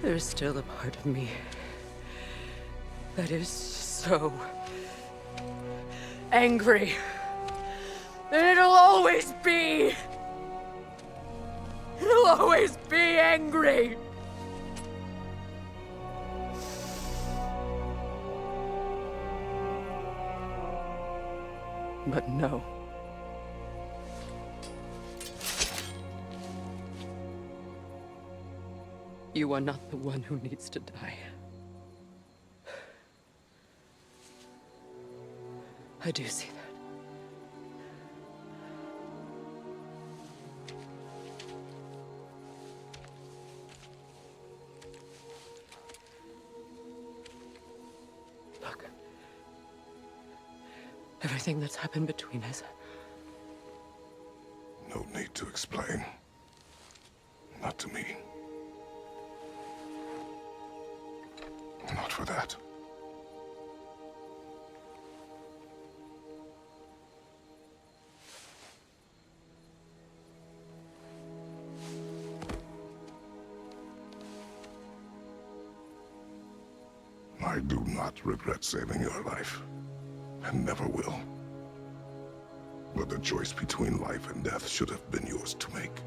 There's still a part of me that is so angry that it'll always be. It'll always be angry. But no. You are not the one who needs to die. I do see that. Look. Everything that's happened between us. No need to explain. Not to me. Not for that. I do not regret saving your life, and never will. But the choice between life and death should have been yours to make.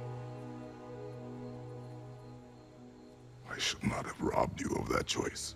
I should not have robbed you of that choice.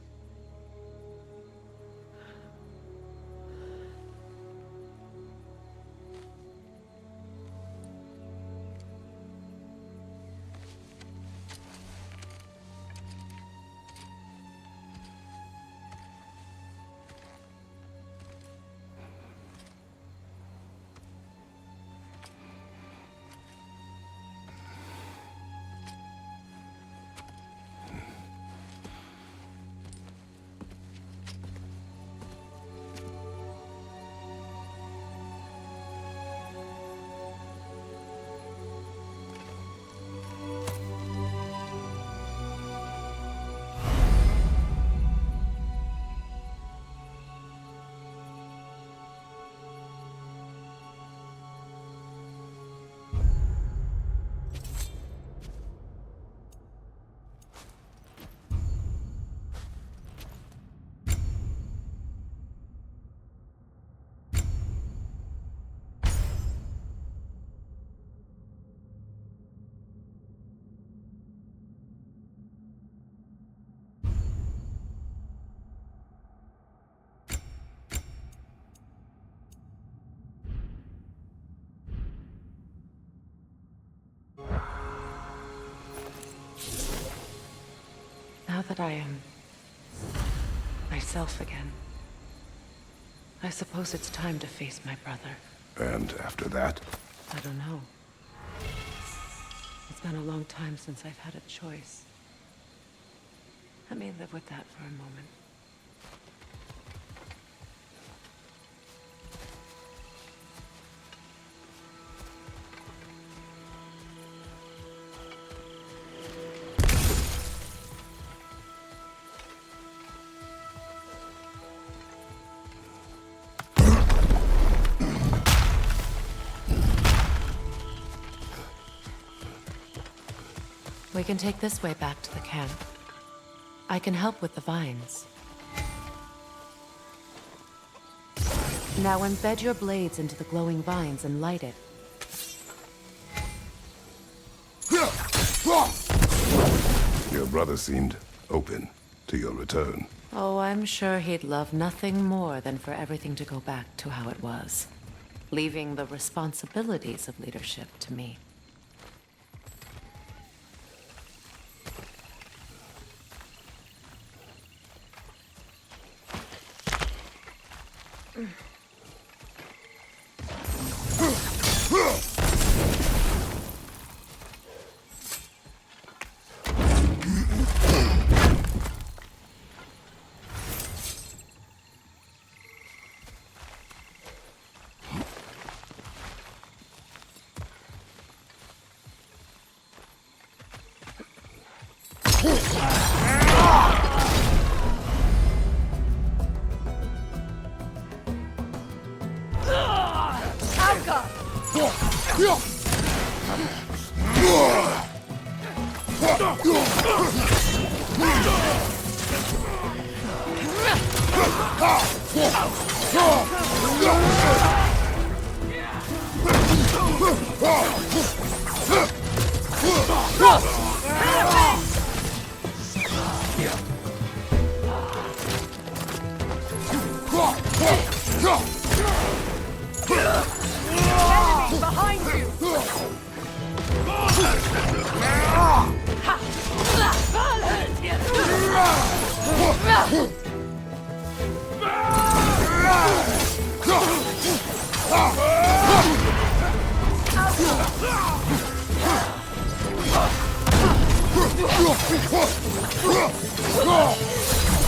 that I am myself again, I suppose it's time to face my brother. And after that? I don't know. It's been a long time since I've had a choice. Let me live with that for a moment. We can take this way back to the camp. I can help with the vines. Now embed your blades into the glowing vines and light it. Your brother seemed open to your return. Oh, I'm sure he'd love nothing more than for everything to go back to how it was, leaving the responsibilities of leadership to me.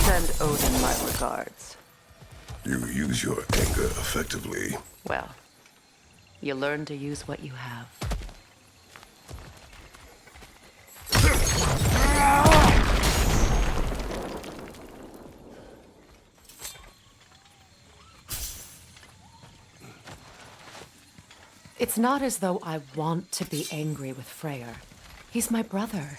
Send Odin my regards. You use your anger effectively. Well, you learn to use what you have. It's not as though I want to be angry with Freyr. He's my brother.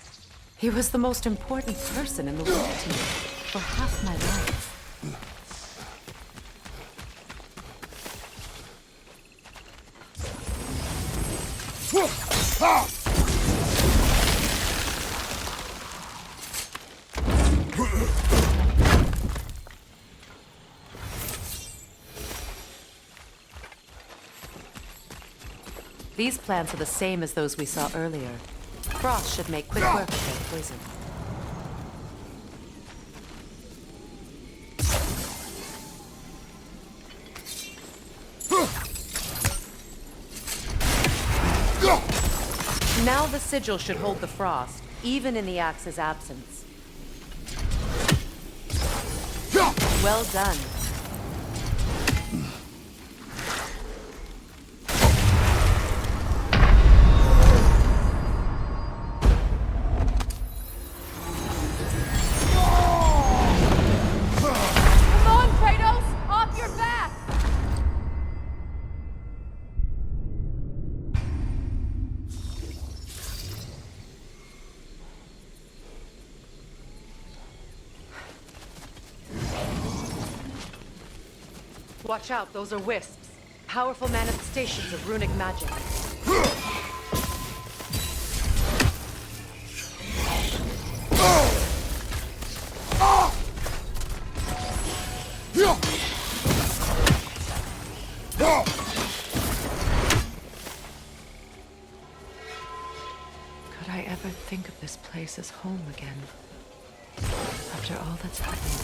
He was the most important person in the world to me for half my life. These plants are the same as those we saw earlier. Frost should make quick work of their poison. Now the sigil should hold the frost, even in the axe's absence. Well done. Come on, Kratos! Off your back! Watch out, those are wisps. Powerful manifestations of runic magic. Could I ever think of this place as home again? after all that's happened.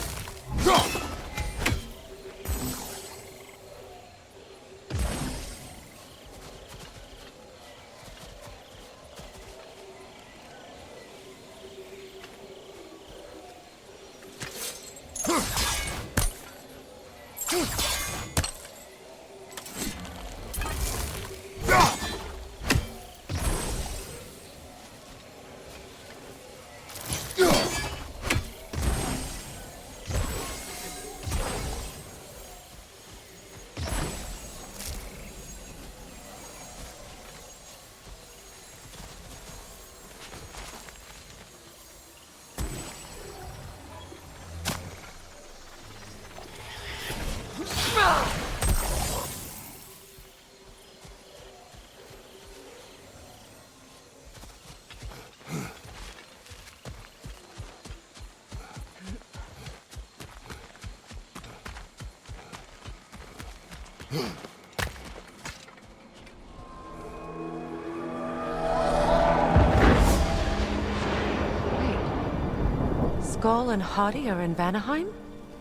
Skull and Hati are in Vanaheim?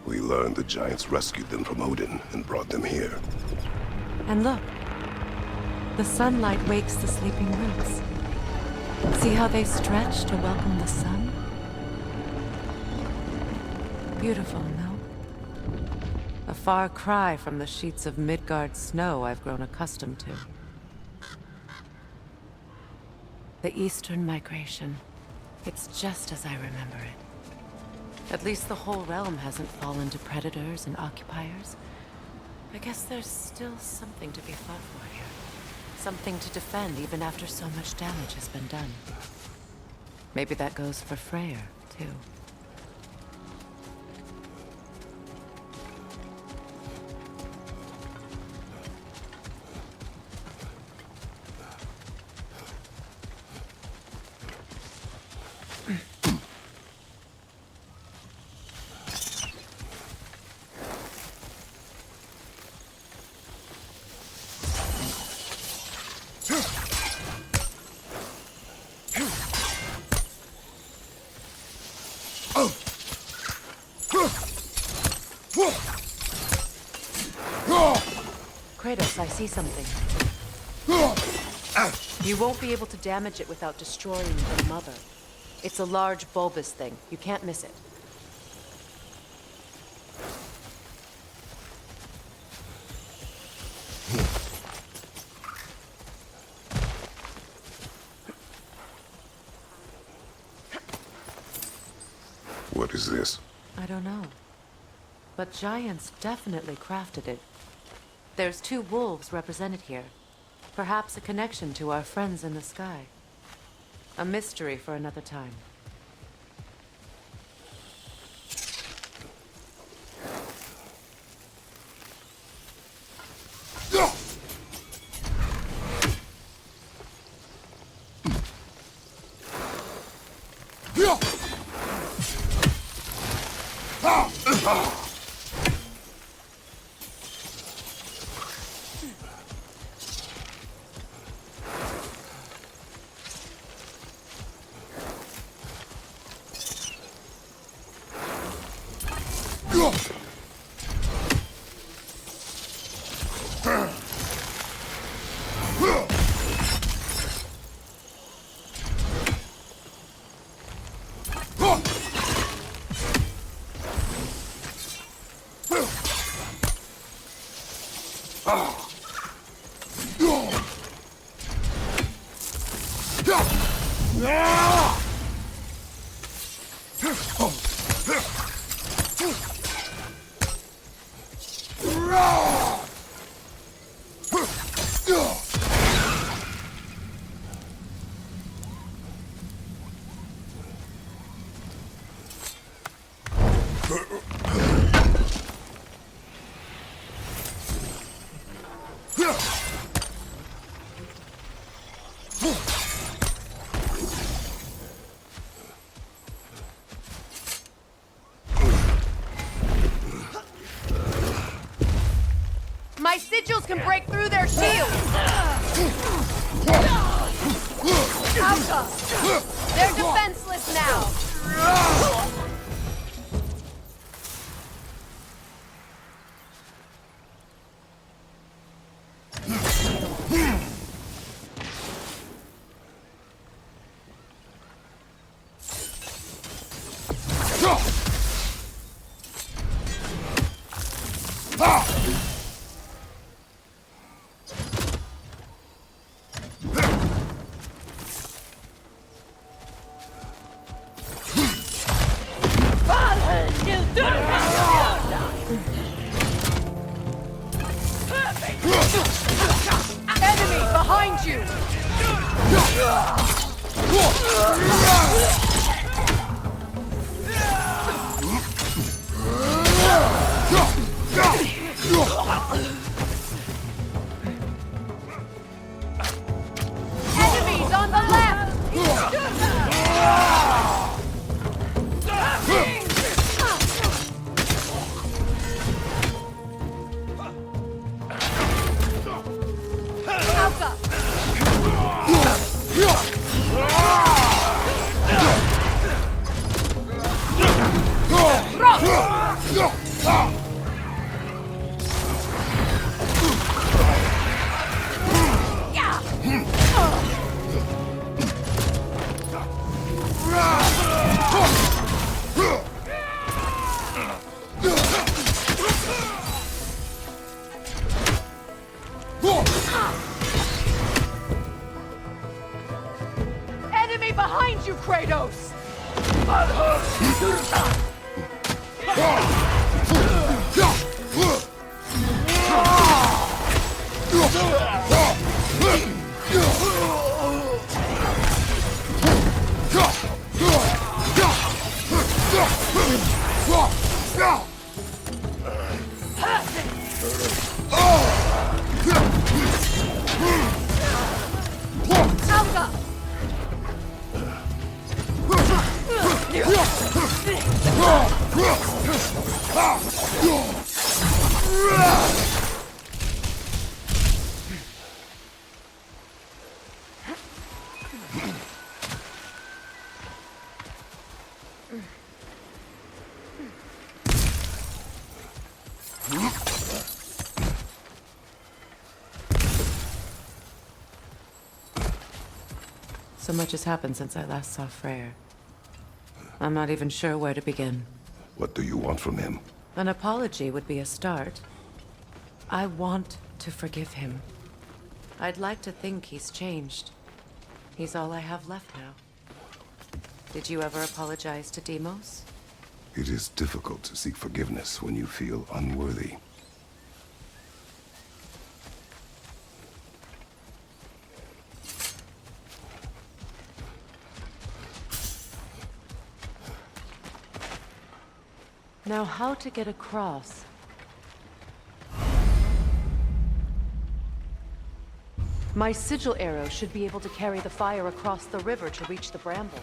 We learned the giants rescued them from Odin and brought them here. And look, the sunlight wakes the sleeping roots. See how they stretch to welcome the sun? Beautiful, no? A far cry from the sheets of Midgard snow I've grown accustomed to. The Eastern Migration. It's just as I remember it. At least the whole realm hasn't fallen to predators and occupiers. I guess there's still something to be fought for here. Something to defend even after so much damage has been done. Maybe that goes for Freyr, too. Kratos, I see something. You won't be able to damage it without destroying the mother. It's a large bulbous thing. You can't miss it. What is this? I don't know. But giants definitely crafted it. There's 2 wolves represented here. Perhaps a connection to our friends in the sky. A mystery for another time. My sigils can break through their shields! Outcast! They're defenseless now! Enemies on the left! Alpha! Enemy behind you, Kratos! Alpha! So much has happened since I last saw Freyr. I'm not even sure where to begin. What do you want from him? An apology would be a start. I want to forgive him. I'd like to think he's changed. He's all I have left now. Did you ever apologize to Deimos? It is difficult to seek forgiveness when you feel unworthy. Now, how to get across? My sigil arrow should be able to carry the fire across the river to reach the bramble.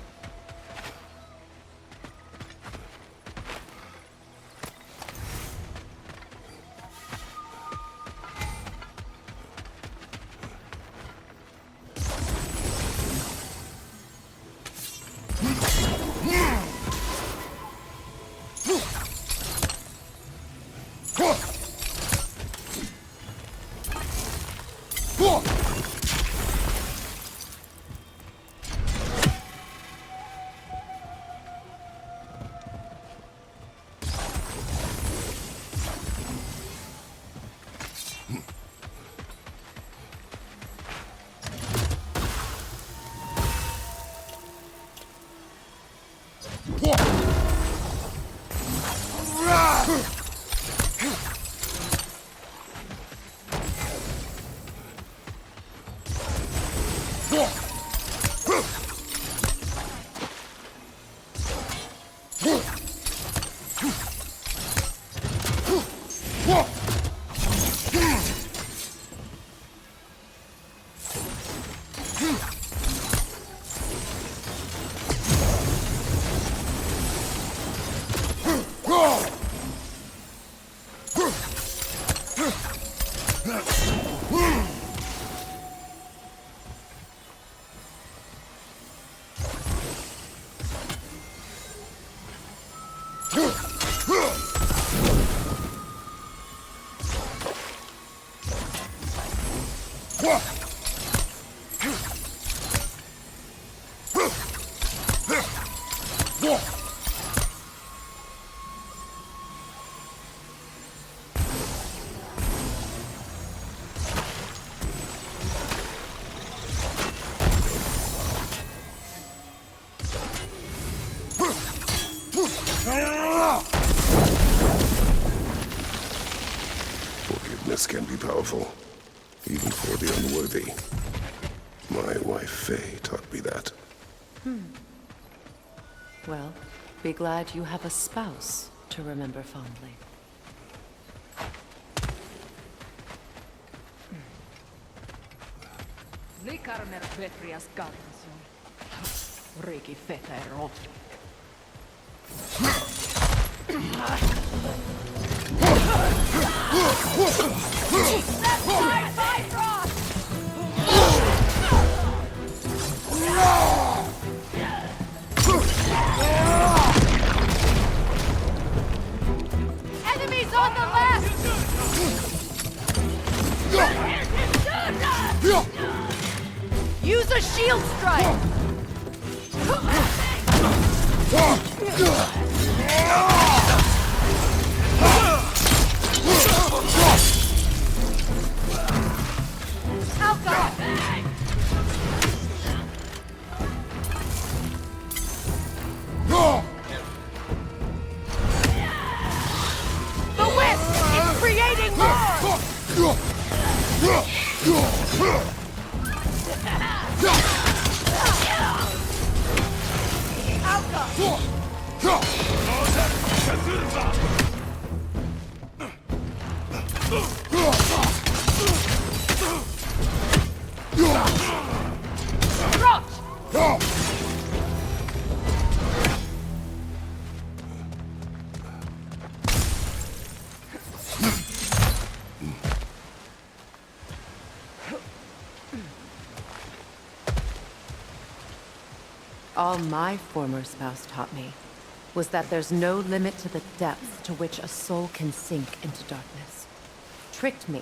Forgiveness can be powerful, even for the unworthy. My wife, Faye, taught me that. Well, be glad you have a spouse to remember fondly. Likarmer petri Asgardian. Riki fetero. Enemies on the left! Use a shield strike! The wisp is creating more! All my former spouse taught me was that there's no limit to the depths to which a soul can sink into darkness. Tricked me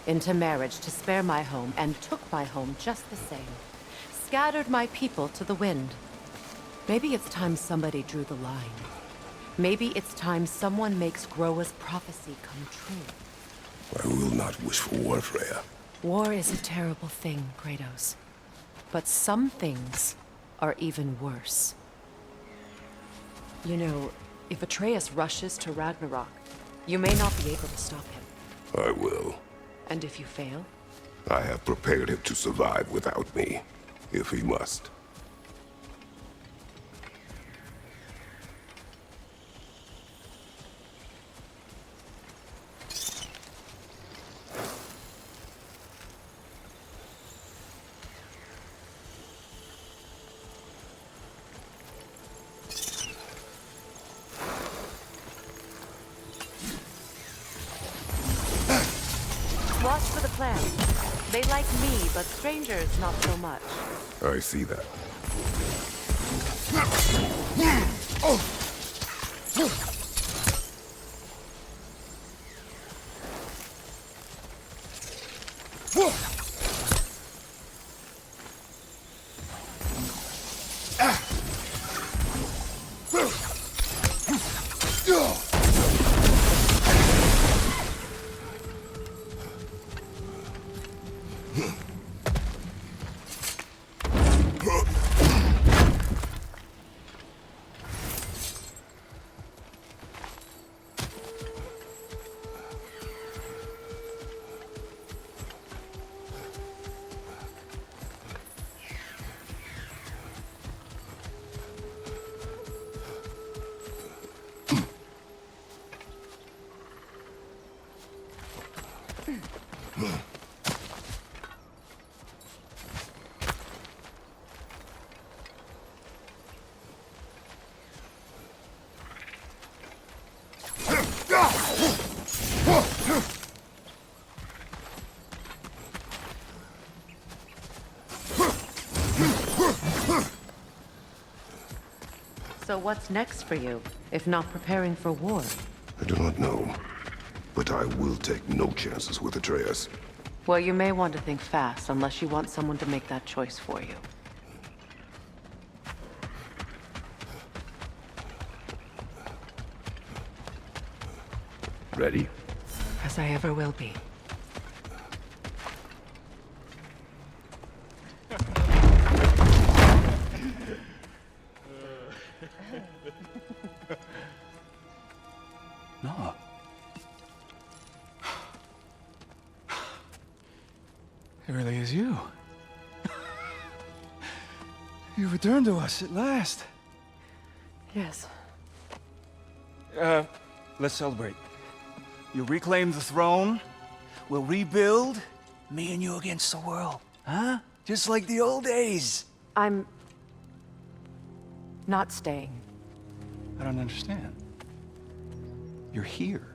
into marriage to spare my home and took my home just the same. Scattered my people to the wind. Maybe it's time somebody drew the line. Maybe it's time someone makes Groa's prophecy come true. I will not wish for war, Freya. War is a terrible thing, Kratos. But some things are even worse. You know, if Atreus rushes to Ragnarok, you may not be able to stop him. I will. And if you fail? I have prepared him to survive without me, if he must. Watch for the plants. They like me, but strangers not so much. I see that. So what's next for you, if not preparing for war? I do not know, but I will take no chances with Atreus. Well, you may want to think fast, unless you want someone to make that choice for you. Ready? As I ever will be. No. It really is you. You returned to us at last. Yes. Let's celebrate. You reclaim the throne. We'll rebuild. Me and you against the world. Huh? Just like the old days. I'm not staying. I don't understand. You're here.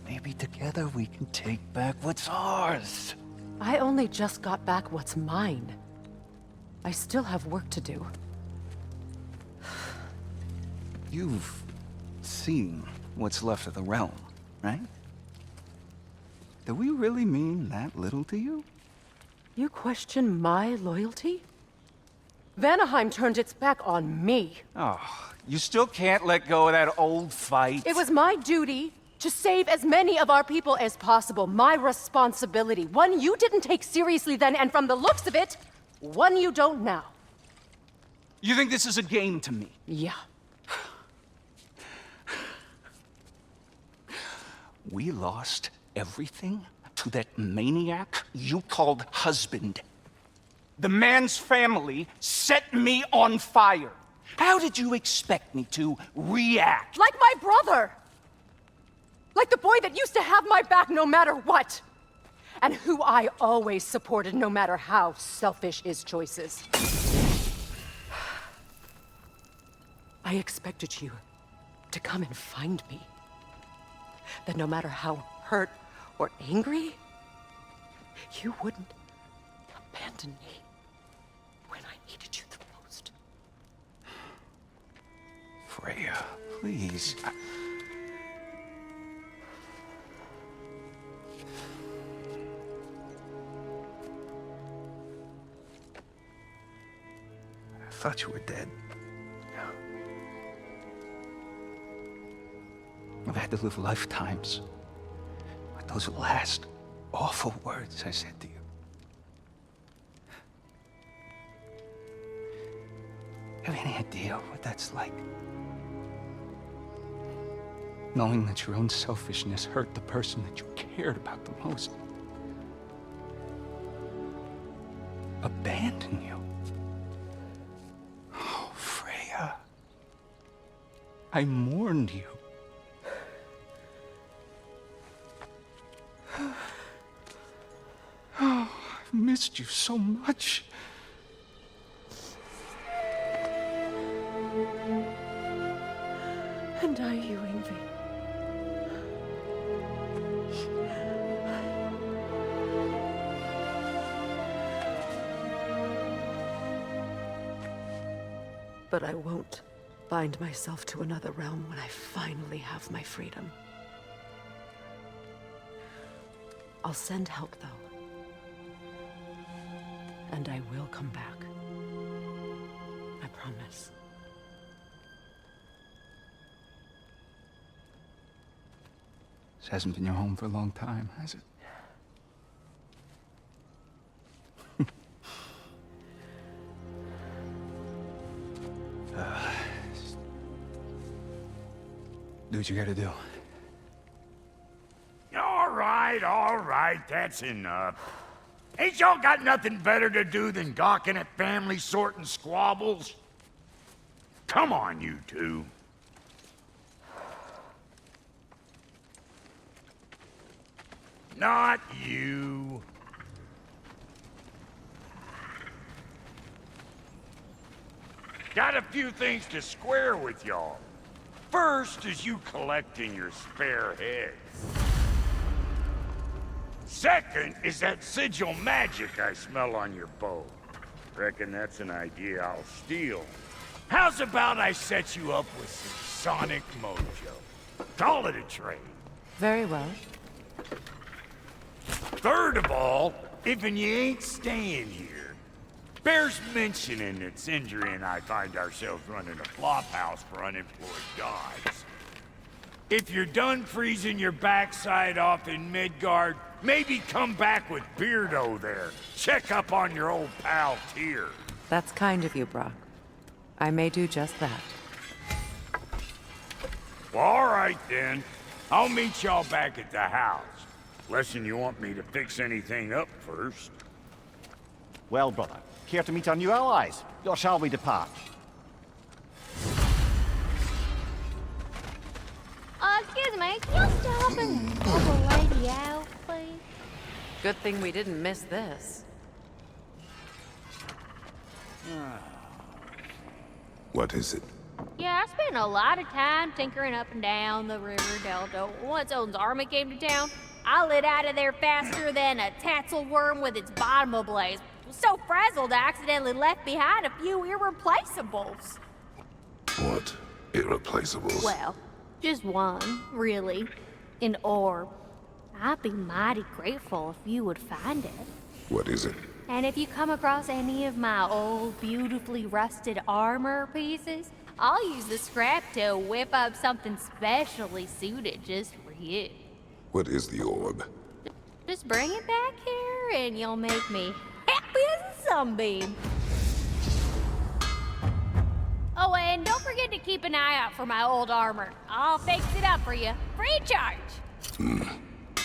Maybe together we can take back what's ours. I only just got back what's mine. I still have work to do. You've seen what's left of the realm, right? Do we really mean that little to you? You question my loyalty? Vanaheim turned its back on me. Oh, you still can't let go of that old fight. It was my duty to save as many of our people as possible. My responsibility. One you didn't take seriously then, and from the looks of it, one you don't now. You think this is a game to me? Yeah. We lost everything to that maniac you called husband. The man's family set me on fire. How did you expect me to react? Like my brother! Like the boy that used to have my back no matter what! And who I always supported no matter how selfish his choices. I expected you to come and find me. That no matter how hurt or angry, you wouldn't abandon me when I needed you the most. Freya, please. I thought you were dead. I've had to live lifetimes with those last awful words I said to you. Have any idea what that's like? Knowing that your own selfishness hurt the person that you cared about the most. Abandon you. Oh, Freya. I mourned you. Oh, I've missed you so much. And I you, Yngvi. But I won't bind myself to another realm when I finally have my freedom. I'll send help, though. And I will come back. I promise. This hasn't been your home for a long time, has it? Do what you gotta do. All right, that's enough. Ain't y'all got nothing better to do than gawking at family sorting squabbles? Come on, you two. Not you. Got a few things to square with y'all. First is you collecting your spare heads. Second is that sigil magic I smell on your bow. Reckon that's an idea I'll steal. How's about I set you up with some sonic mojo? Call it a trade. Very well. Third of all, if you ain't staying here, bears mentioning that Sindri and I find ourselves running a flop house for unemployed gods. If you're done freezing your backside off in Midgard, maybe come back with Beardo there. Check up on your old pal Tyr. That's kind of you, Brock. I may do just that. Well, all right then. I'll meet y'all back at the house. Unless you want me to fix anything up first. Well, brother, care to meet our new allies? Or shall we depart? Excuse me, can you stop and help a lady out, please? Good thing we didn't miss this. What is it? Yeah, I spent a lot of time tinkering up and down the river delta. Once Odin's army came to town, I lit out of there faster than a tassel worm with its bottom ablaze. Was so frazzled I accidentally left behind a few irreplaceables. What? Irreplaceables? Well, just one, really. An orb. I'd be mighty grateful if you would find it. What is it? And if you come across any of my old, beautifully rusted armor pieces, I'll use the scrap to whip up something specially suited just for you. What is the orb? Just bring it back here and you'll make me happy as a sunbeam. Oh, and don't forget to keep an eye out for my old armor. I'll fix it up for you, free of charge.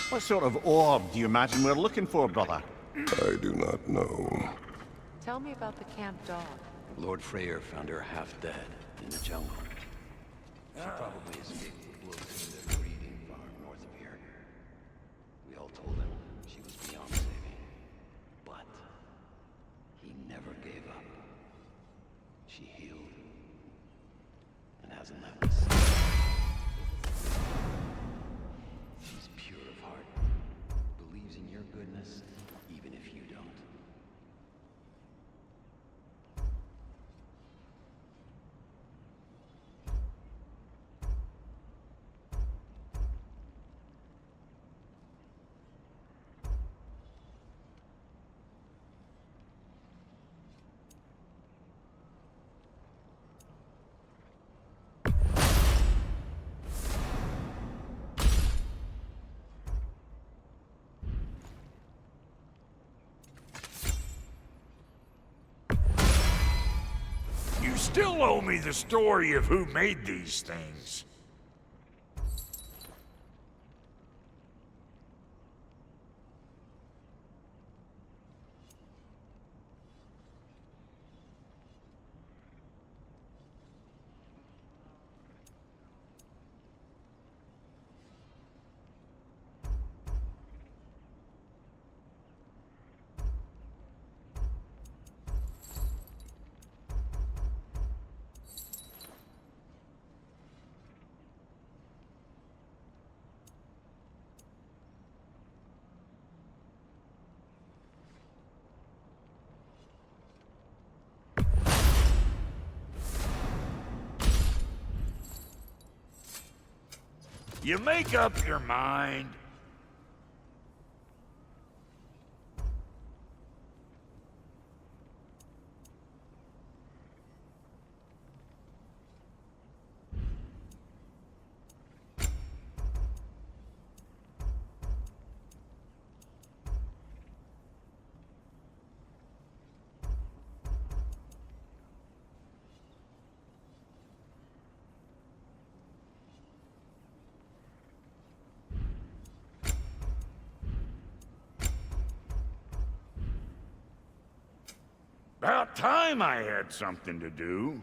What sort of orb do you imagine we're looking for, brother? I do not know. Tell me about the camp dog. Lord Freyr found her half dead in the jungle. She probably escaped the blows from the breeding farm north of here. We all told him she was beyond saving. But he never gave up. She healed and hasn't left us. She's pure of heart, believes in your goodness, even if you don't. You still owe me the story of who made these things. You make up your mind. About time I had something to do.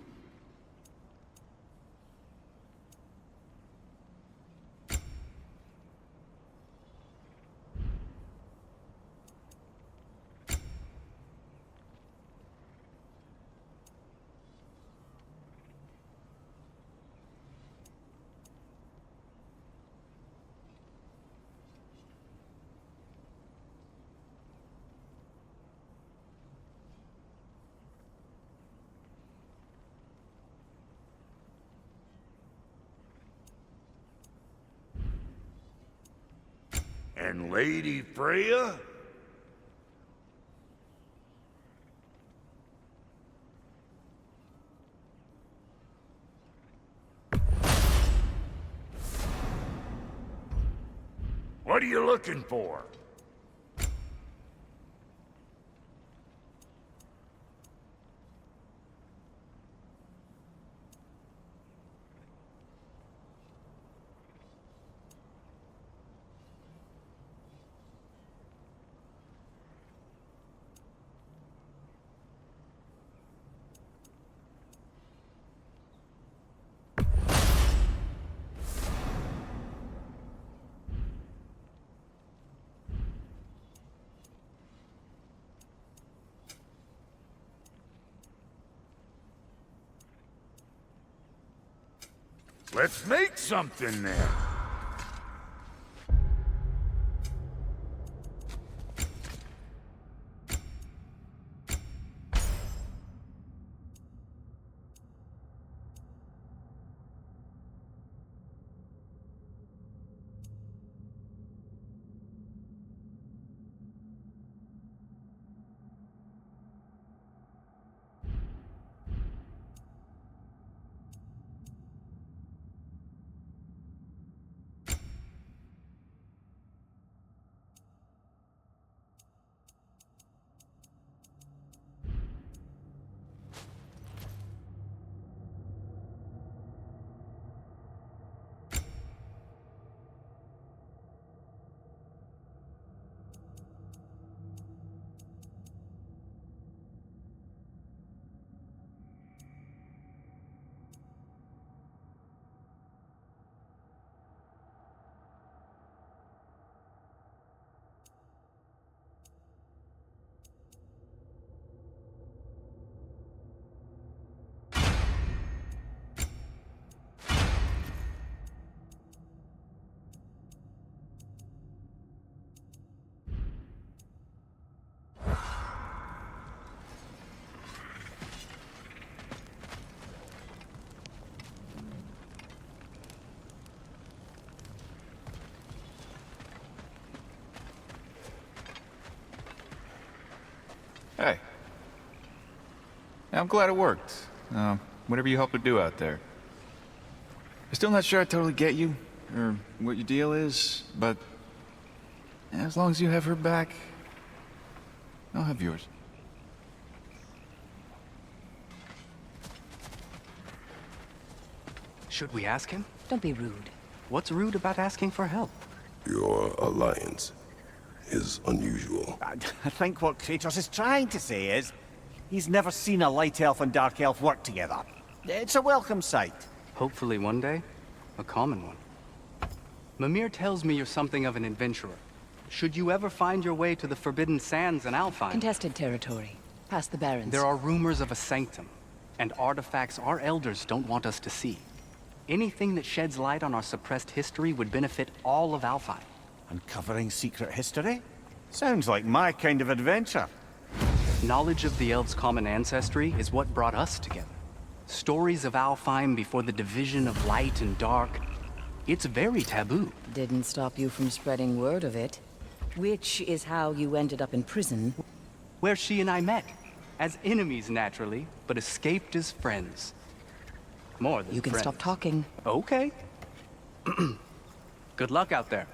And Lady Freya? What are you looking for? Let's make something then. Hey. I'm glad it worked. Whatever you helped her do out there. I'm still not sure I totally get you, or what your deal is, but as long as you have her back, I'll have yours. Should we ask him? Don't be rude. What's rude about asking for help? Your alliance is unusual. I think what Kratos is trying to say is, he's never seen a light elf and dark elf work together. It's a welcome sight. Hopefully one day, a common one. Mimir tells me you're something of an adventurer. Should you ever find your way to the Forbidden Sands in Alfheim... Contested territory. Past the Barrens. There are rumors of a sanctum, and artifacts our elders don't want us to see. Anything that sheds light on our suppressed history would benefit all of Alfheim. Uncovering secret history? Sounds like my kind of adventure. Knowledge of the elves' common ancestry is what brought us together. Stories of Alfheim before the division of light and dark. It's very taboo. Didn't stop you from spreading word of it. Which is how you ended up in prison. Where she and I met. As enemies, naturally, but escaped as friends. More than You can friends. stop talking. Okay. Good luck out there.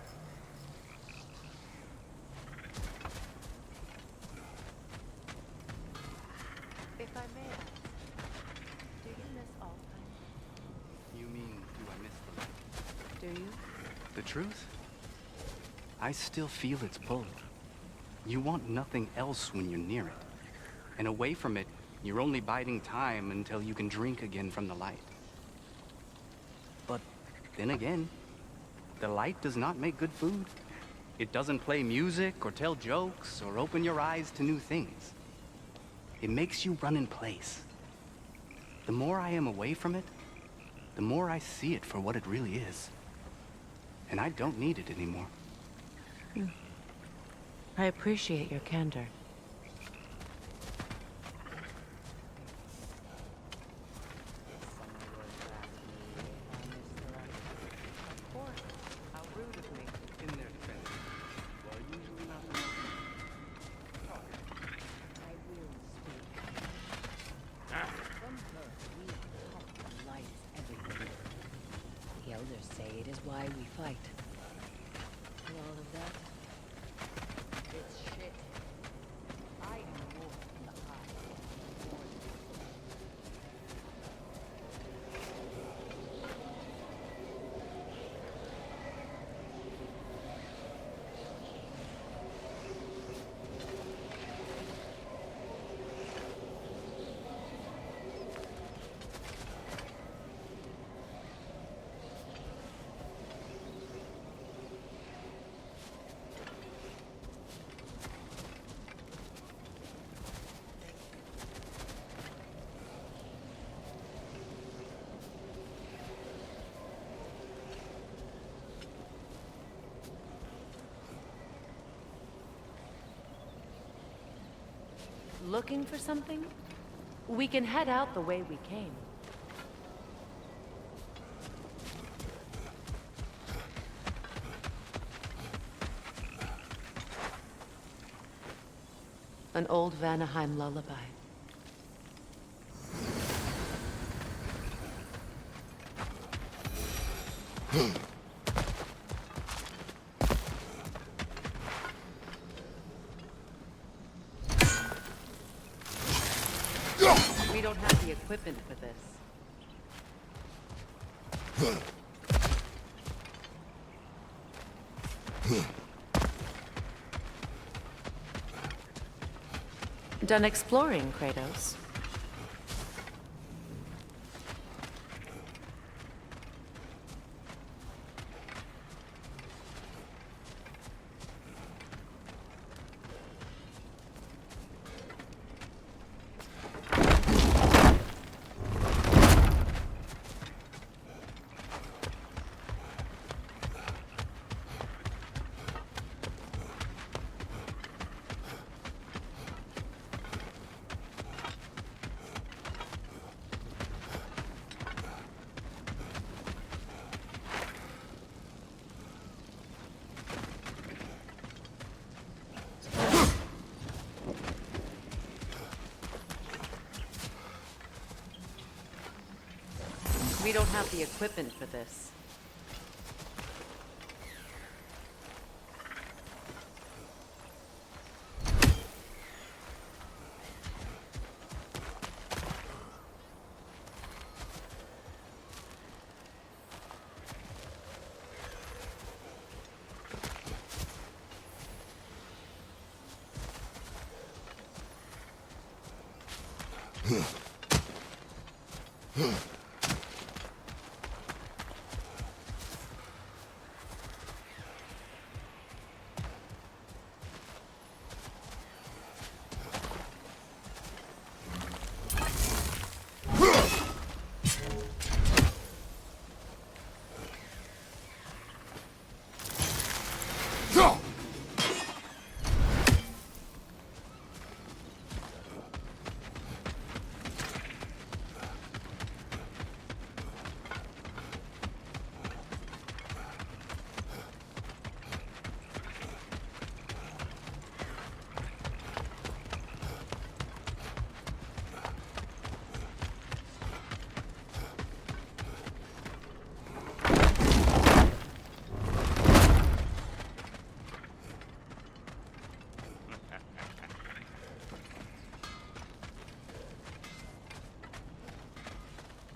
If I may ask, do you miss Alfheim? You mean, do I miss the light? Do you? The truth? I still feel its pull. You want nothing else when you're near it. And away from it, you're only biding time until you can drink again from the light. But then again, the light does not make good food. It doesn't play music or tell jokes or open your eyes to new things. It makes you run in place. The more I am away from it, the more I see it for what it really is. And I don't need it anymore. I appreciate your candor. How rude of me. In their defense. Well, usually not the most. I will speak. From her, we have the light everywhere. The elders say it is why we fight. For all of that, it's shit. I am more than the eye. More than Looking for something? We can head out the way we came. An old Vanaheim lullaby. We don't have the equipment for this. Done exploring, Kratos? We don't have the equipment for this.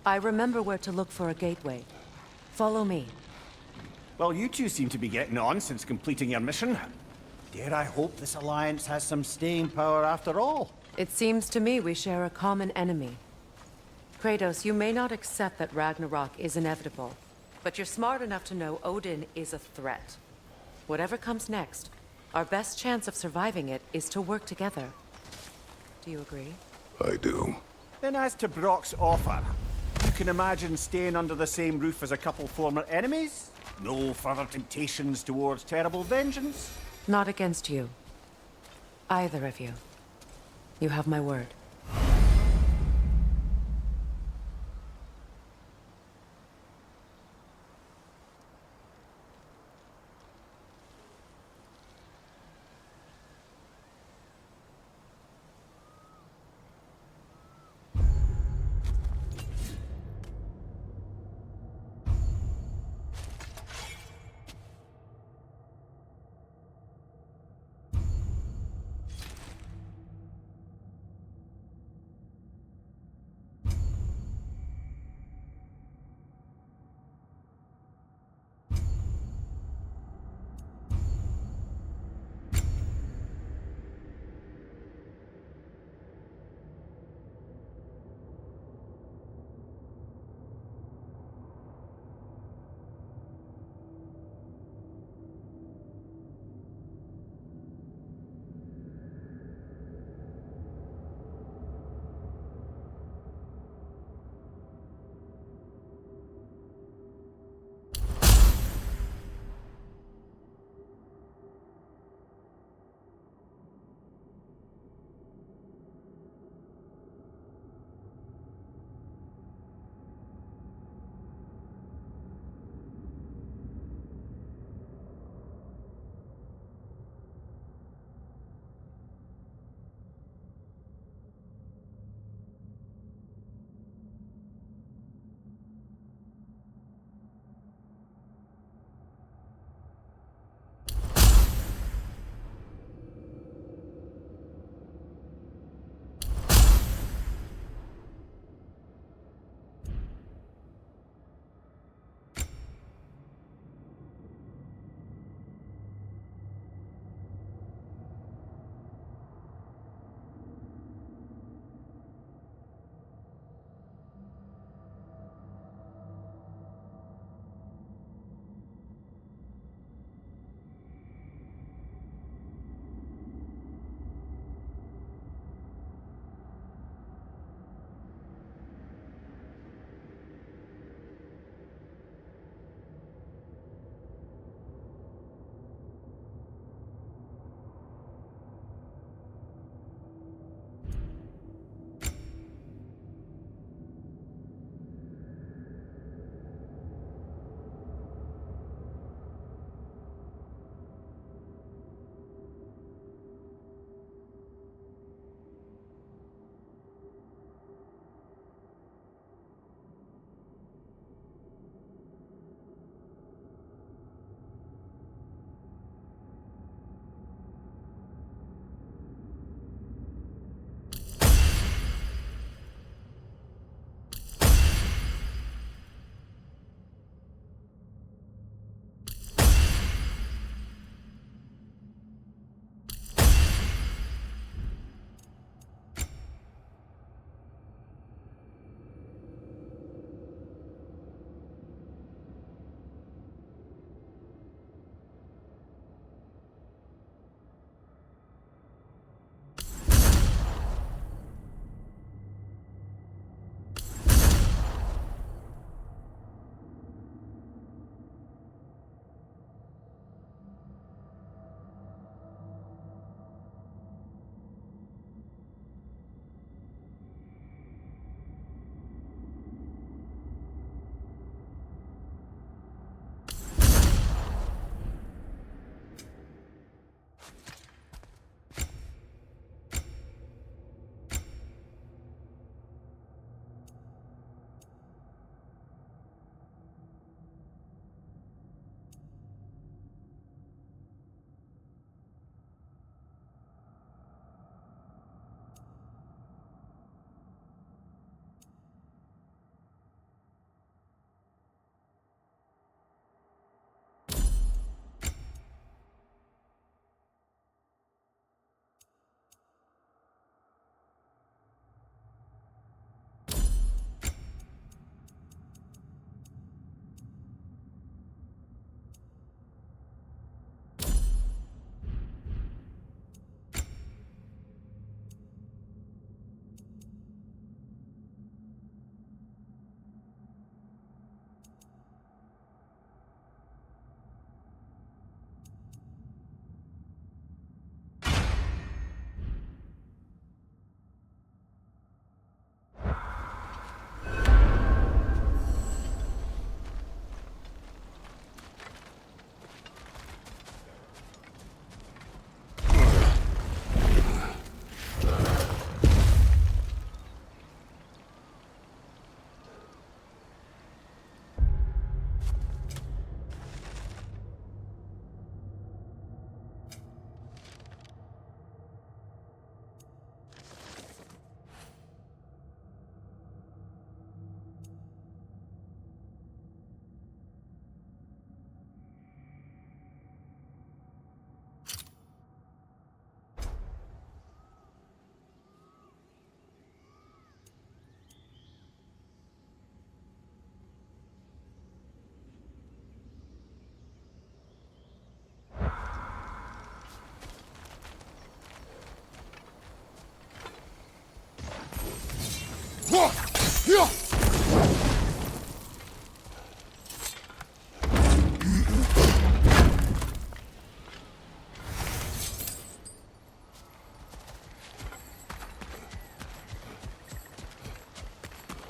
I remember where to look for a gateway. Follow me. Well, you two seem to be getting on since completing your mission. Dare I hope this alliance has some staying power after all? It seems to me we share a common enemy. Kratos, you may not accept that Ragnarok is inevitable, but you're smart enough to know Odin is a threat. Whatever comes next, our best chance of surviving it is to work together. Do you agree? I do. Then as to Brock's offer, you can imagine staying under the same roof as a couple former enemies? No further temptations towards terrible vengeance? Not against you. Either of you. You have my word.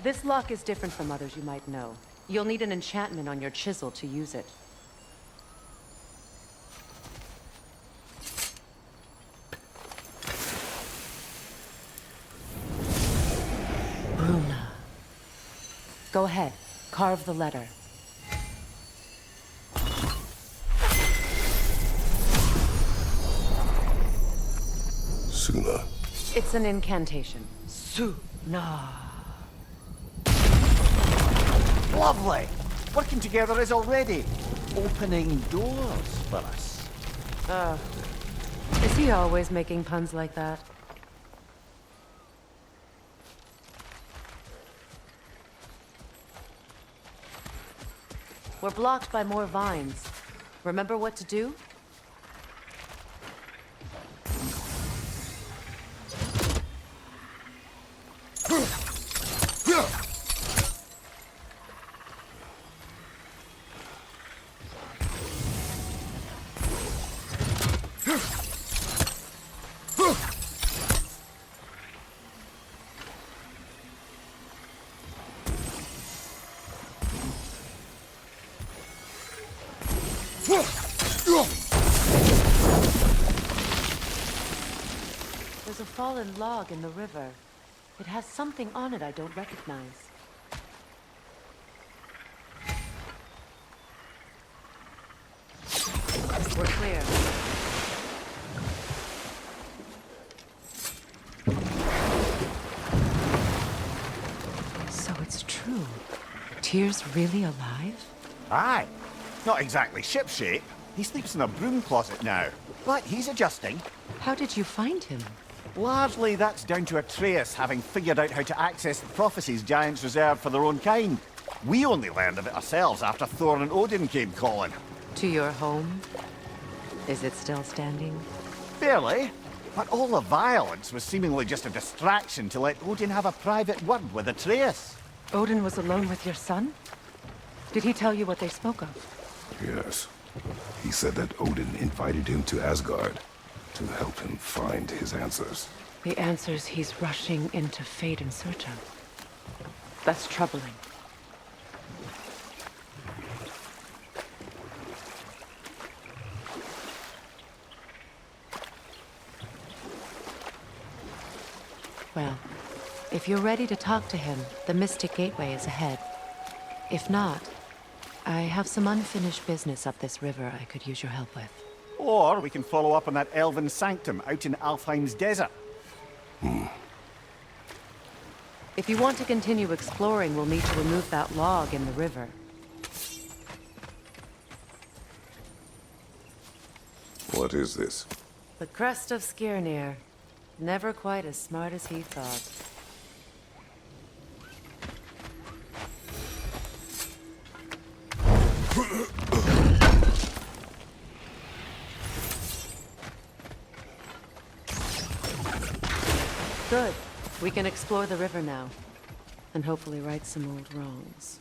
This lock is different from others you might know. You'll need an enchantment on your chisel to use it. Bruna. Go ahead. Carve the letter. Suna. It's an incantation. Suna. Lovely! Working together is already opening doors for us. Is he always making puns like that? We're blocked by more vines. Remember what to do? There's a fallen log in the river. It has something on it I don't recognize. We're clear. So it's true. Tyr's really alive? Aye. Not exactly shipshape. He sleeps in a broom closet now. But he's adjusting. How did you find him? Largely that's down to Atreus having figured out how to access the prophecies giants reserved for their own kind. We only learned of it ourselves after Thor and Odin came calling. To your home? Is it still standing? Barely. But all the violence was seemingly just a distraction to let Odin have a private word with Atreus. Odin was alone with your son? Did he tell you what they spoke of? Yes. He said that Odin invited him to Asgard to help him find his answers. The answers he's rushing into fate in search of. That's troubling. Well, if you're ready to talk to him, the Mystic Gateway is ahead. If not, I have some unfinished business up this river I could use your help with. Or we can follow up on that elven sanctum out in Alfheim's desert. If you want to continue exploring, we'll need to remove that log in the river. What is this? The crest of Skirnir. Never quite as smart as he thought. Good. We can explore the river now. And hopefully right some old wrongs.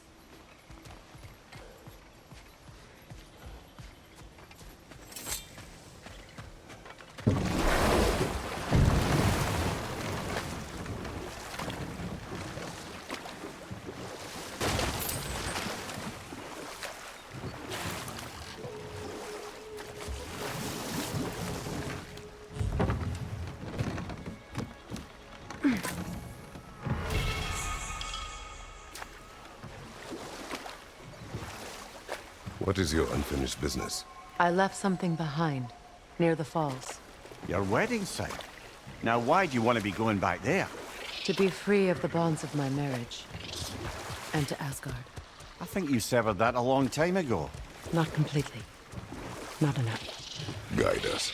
What is your unfinished business? I left something behind, near the falls. Your wedding site. Now why do you want to be going back there? To be free of the bonds of my marriage. And to Asgard. I think you severed that a long time ago. Not completely. Not enough. Guide us.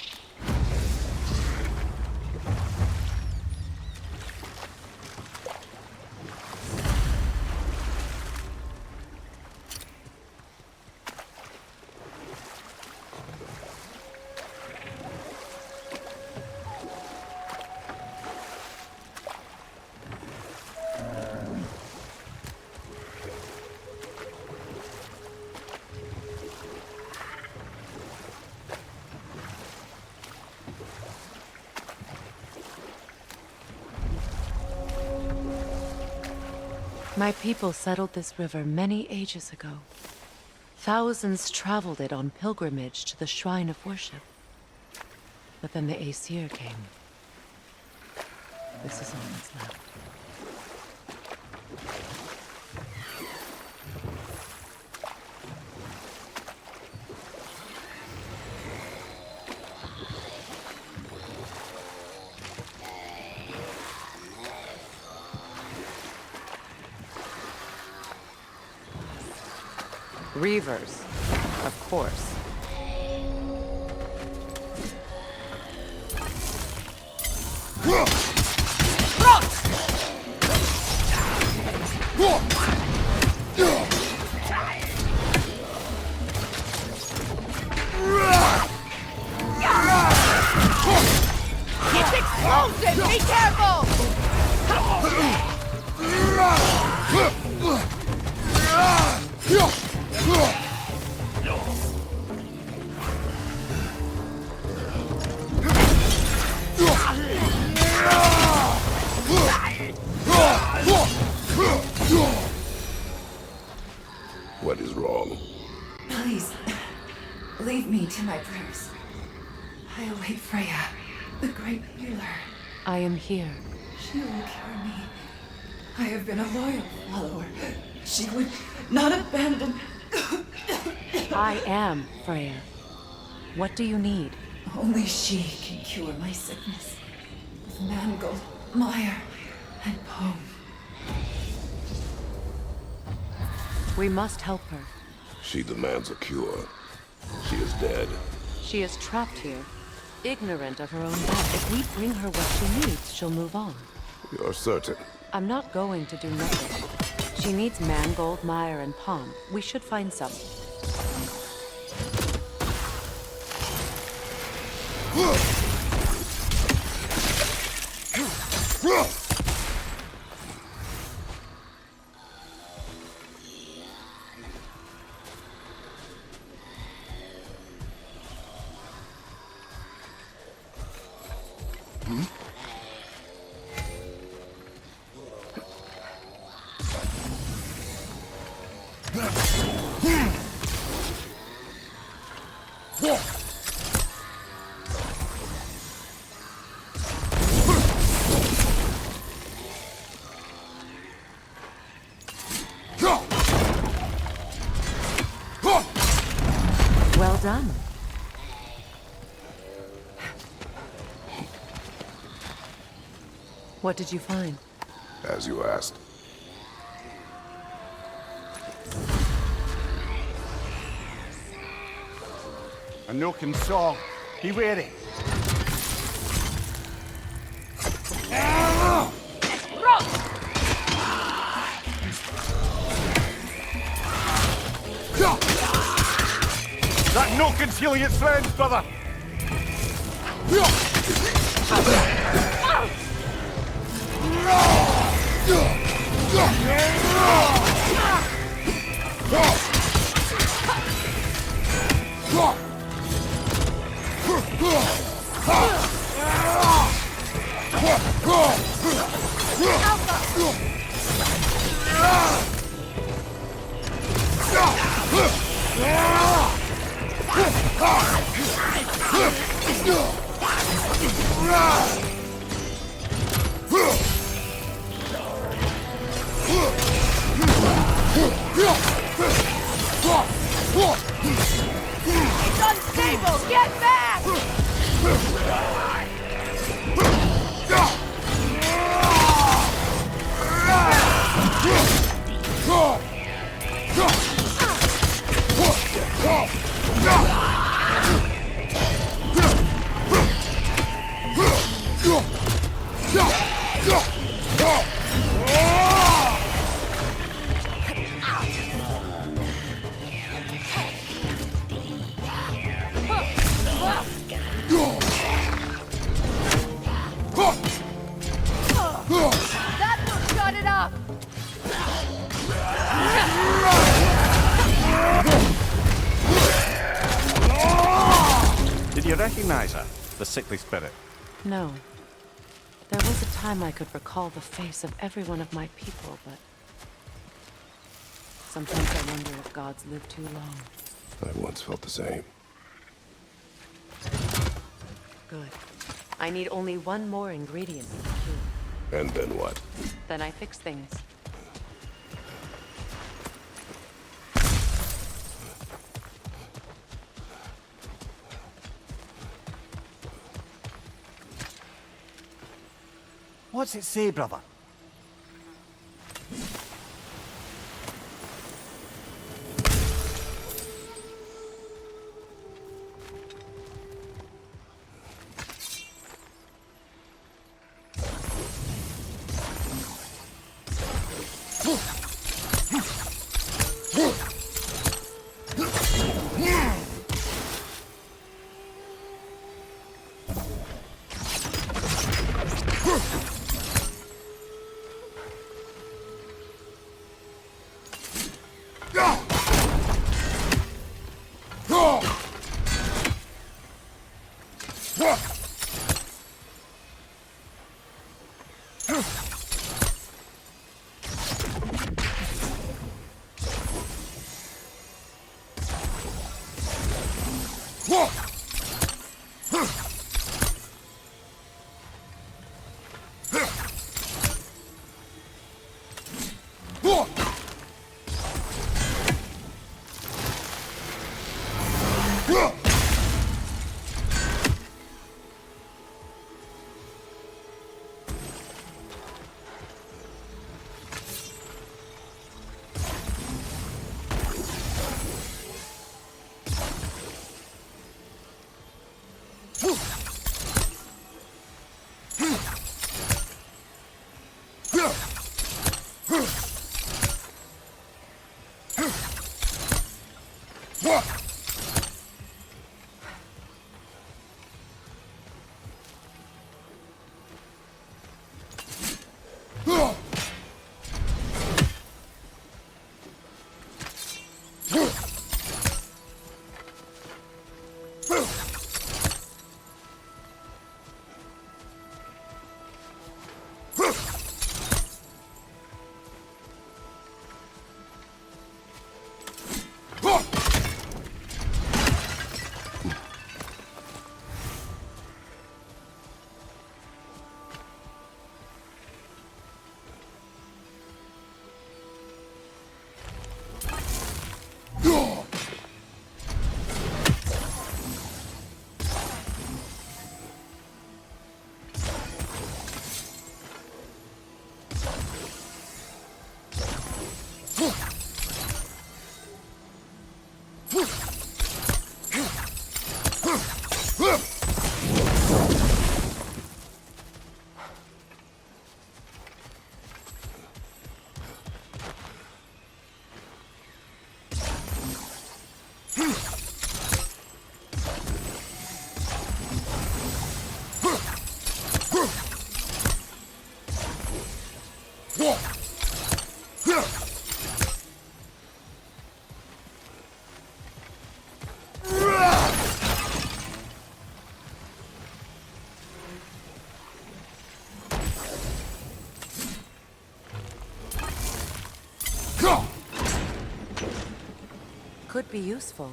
My people settled this river many ages ago. Thousands traveled it on pilgrimage to the shrine of worship. But then the Aesir came. This is all that's left. Reavers, of course. It's explosive! Be careful! What is wrong? Please, leave me to my prayers. I await Freya, the great healer. I am here. She will cure me. I have been a loyal follower. She would not abandon. I am Freya. What do you need? Only she can cure my sickness. With mangold, mire, and poem. We must help her. She demands a cure. She is dead. She is trapped here, ignorant of her own death. If we bring her what she needs, she'll move on. You're certain? I'm not going to do nothing. She needs mangold, mire, and palm. We should find some. Well done. What did you find? As you asked. A Noken saw. Be wary. That Noken's healing its friends, brother! It's unstable! Get back! That will shut it up! Did you recognize her? The sickly spirit? No. There was a time I could recall the face of every one of my people, but Sometimes I wonder if gods live too long. I once felt the same. Good. I need only one more ingredient for the cure. And then what? Then I fix things. What's it say, brother? Could be useful.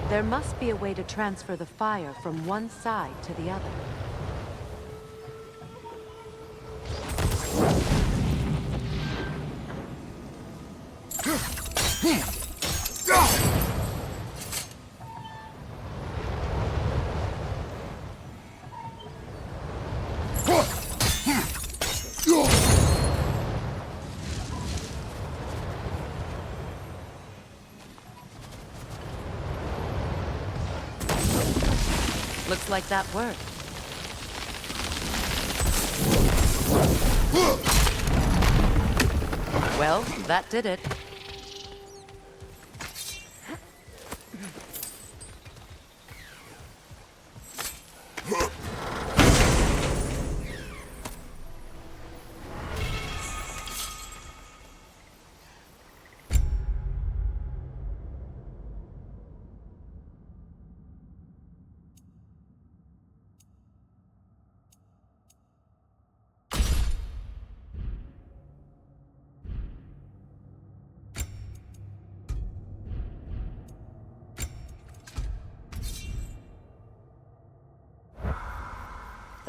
There must be a way to transfer the fire from one side to the other. Looks like that worked. Well, that did it.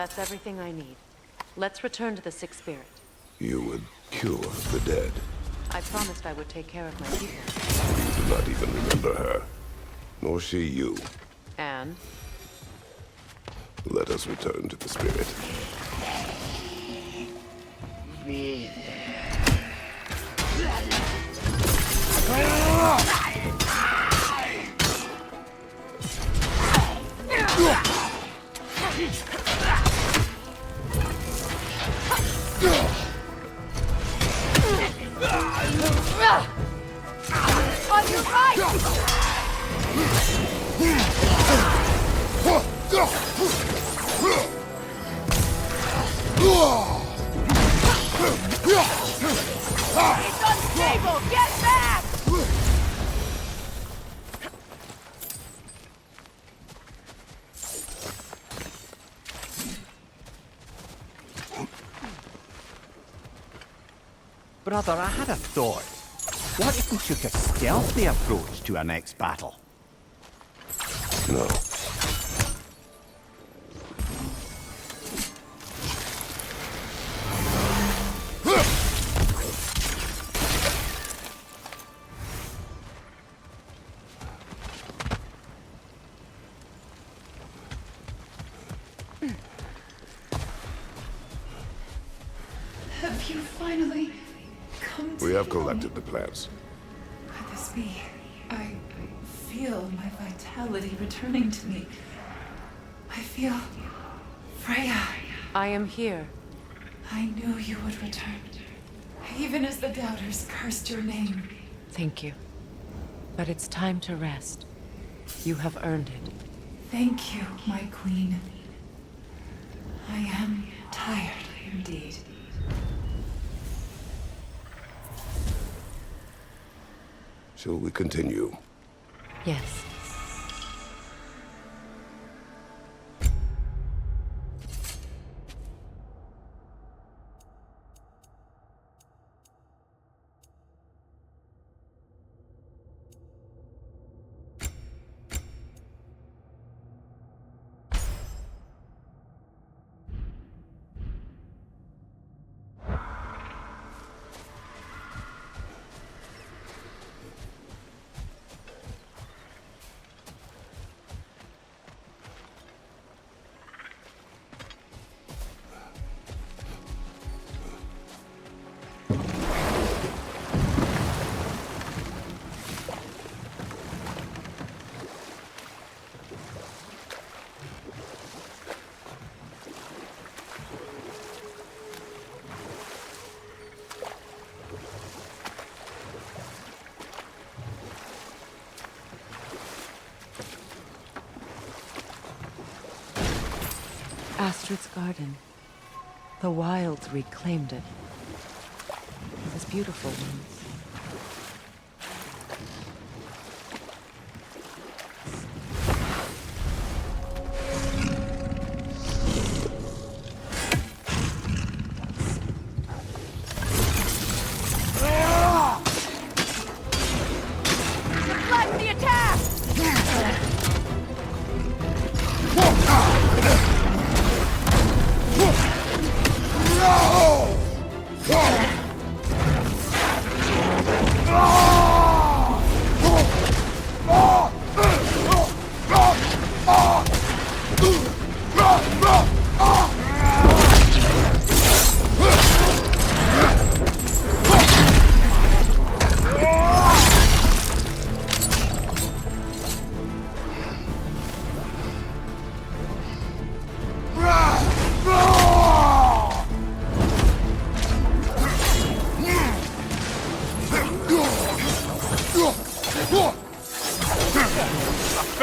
That's everything I need. Let's return to the Sixth Spirit. You would cure the dead. I promised I would take care of my people. You do not even remember her, nor she you. And? Let us return to the spirit. Be On your right! It's unstable! Get back! Brother, I had a thought. What if we took a stealthy approach to our next battle? No. Have you finally come to We have collected the plans. Could this be? I feel my vitality returning to me. I feel Freya. I am here. I knew you would return, even as the doubters cursed your name. Thank you. But it's time to rest. You have earned it. Thank you, my queen. I am tired indeed. Shall we continue? Yes. Astrid's garden. The wilds reclaimed it. It was beautiful once. Deflect the attack!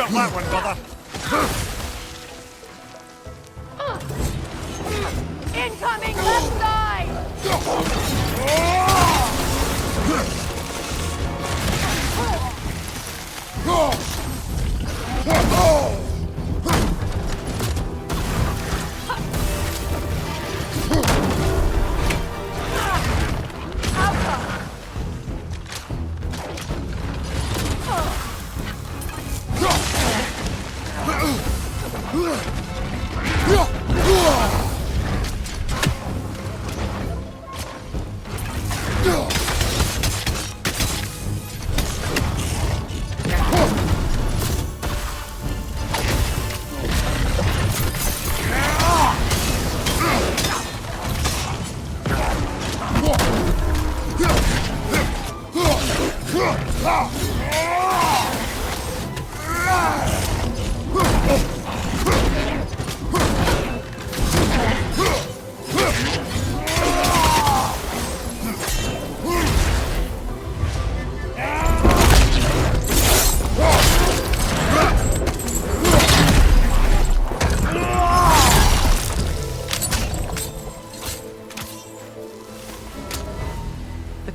Felt that one, brother. Incoming left side!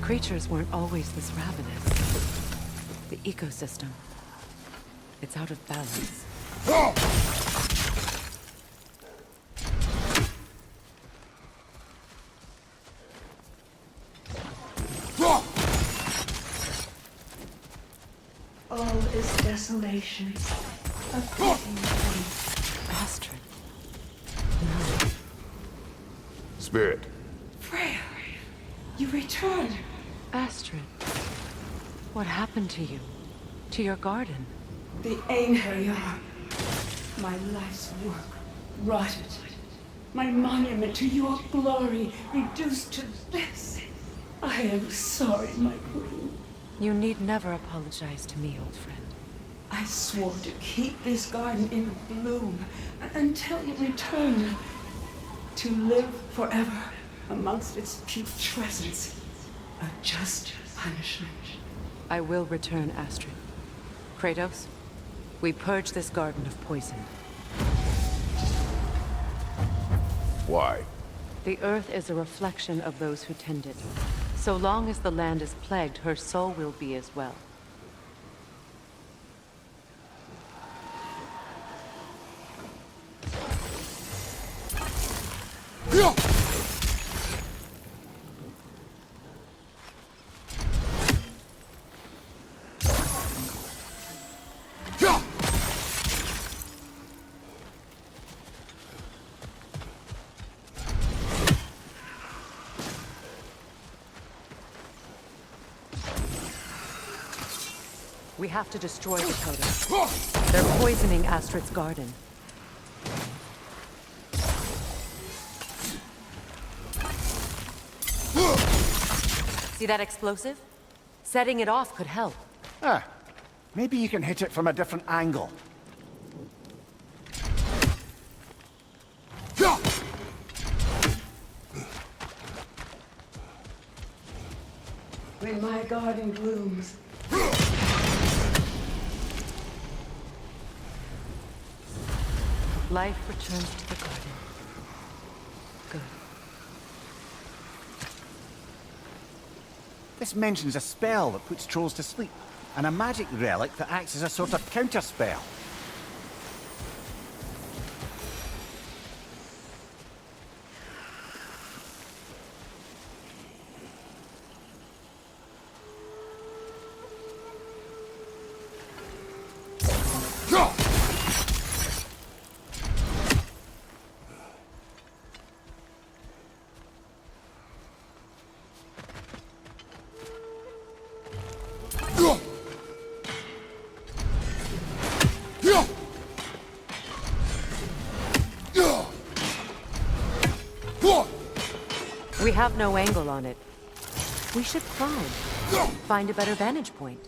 Creatures weren't always this ravenous. The ecosystem, it's out of balance. All is desolation. A fleeting place. Astrid. Spirit. Freya, you returned. Astrid, what happened to you? To your garden? The Einherjar. My life's work rotted. My monument to your glory reduced to this. I am sorry, my queen. You need never apologize to me, old friend. I swore to keep this garden in bloom until you returned. To live forever amongst its putrescence. A just punishment. I will return, Astrid. Kratos, we purge this garden of poison. Why? The earth is a reflection of those who tend it. So long as the land is plagued, her soul will be as well. We have to destroy the totem. They're poisoning Astrid's garden. See that explosive? Setting it off could help. Maybe you can hit it from a different angle. When my garden blooms, Life returns to the garden. Good. This mentions a spell that puts trolls to sleep, and a magic relic that acts as a sort of counterspell. We have no angle on it. We should climb. Find a better vantage point.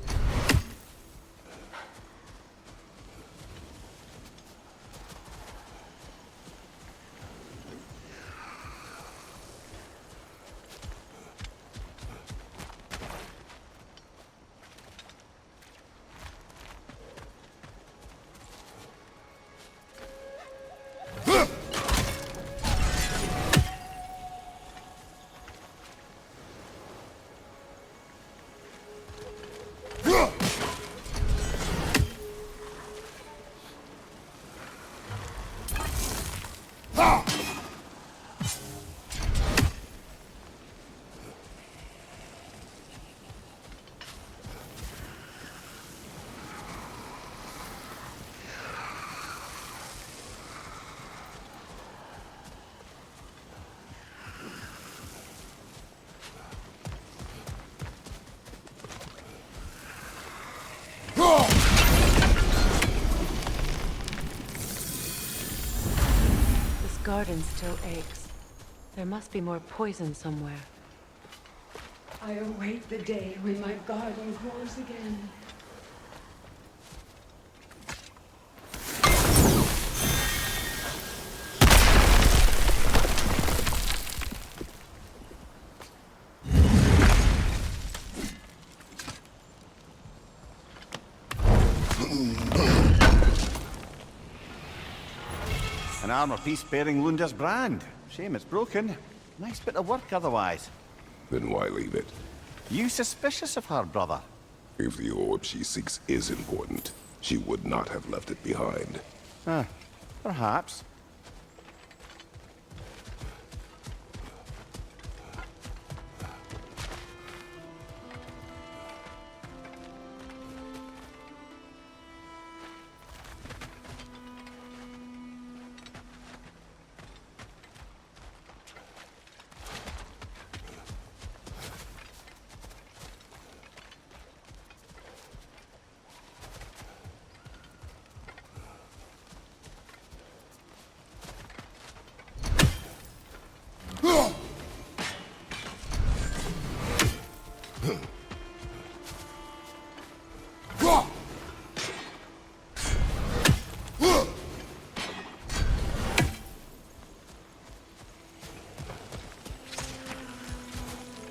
garden still aches. There must be more poison somewhere. I await the day when my garden grows again. An armor piece bearing Lunda's brand. Shame it's broken. Nice bit of work otherwise. Then why leave it? You suspicious of her, brother? If the orb she seeks is important, she would not have left it behind. Perhaps.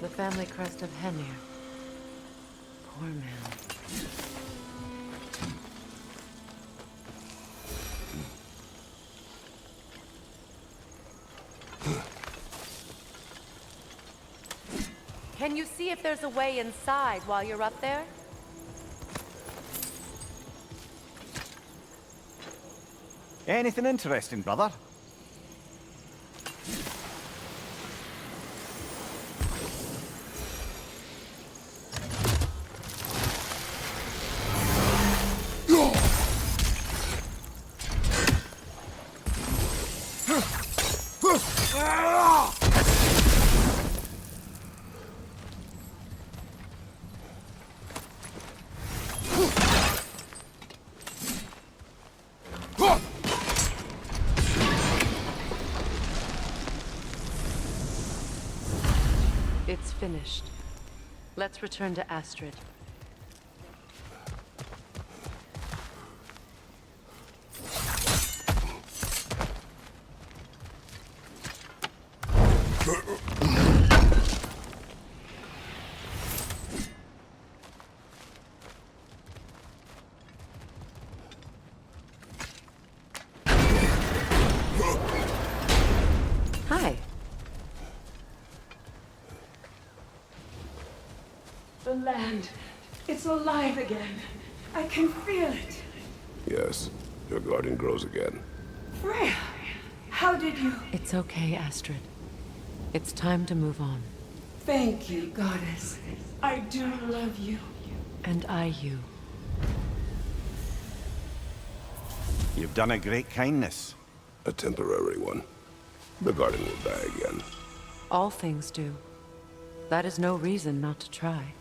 The family crest of Henir. Poor man. Can you see if there's a way inside while you're up there? Anything interesting, brother? It's finished. Let's return to Astrid. Hi. The land. It's alive again. I can feel it. Yes, your garden grows again. Freya, how did you... It's okay, Astrid. It's time to move on. Thank you, goddess. I do love you. And I you. You've done a great kindness. A temporary one. The garden will die again. All things do. That is no reason not to try.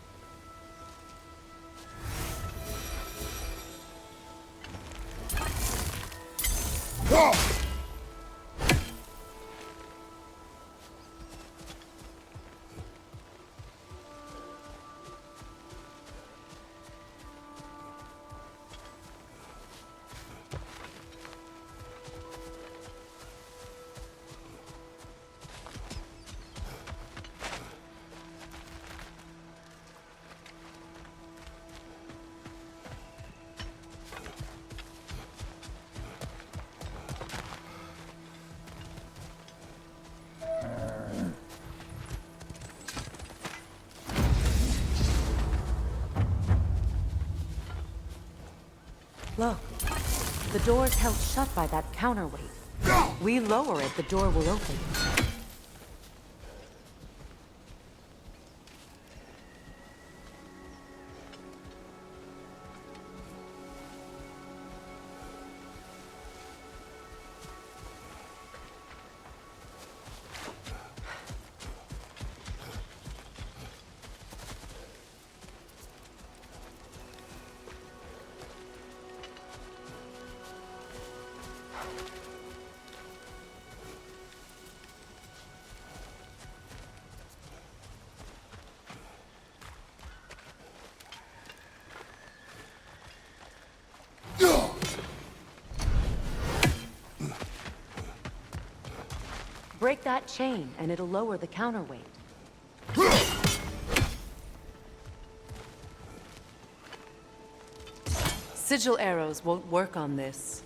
Look, the door's held shut by that counterweight. We lower it, the door will open. Break that chain, and it'll lower the counterweight. Sigil arrows won't work on this.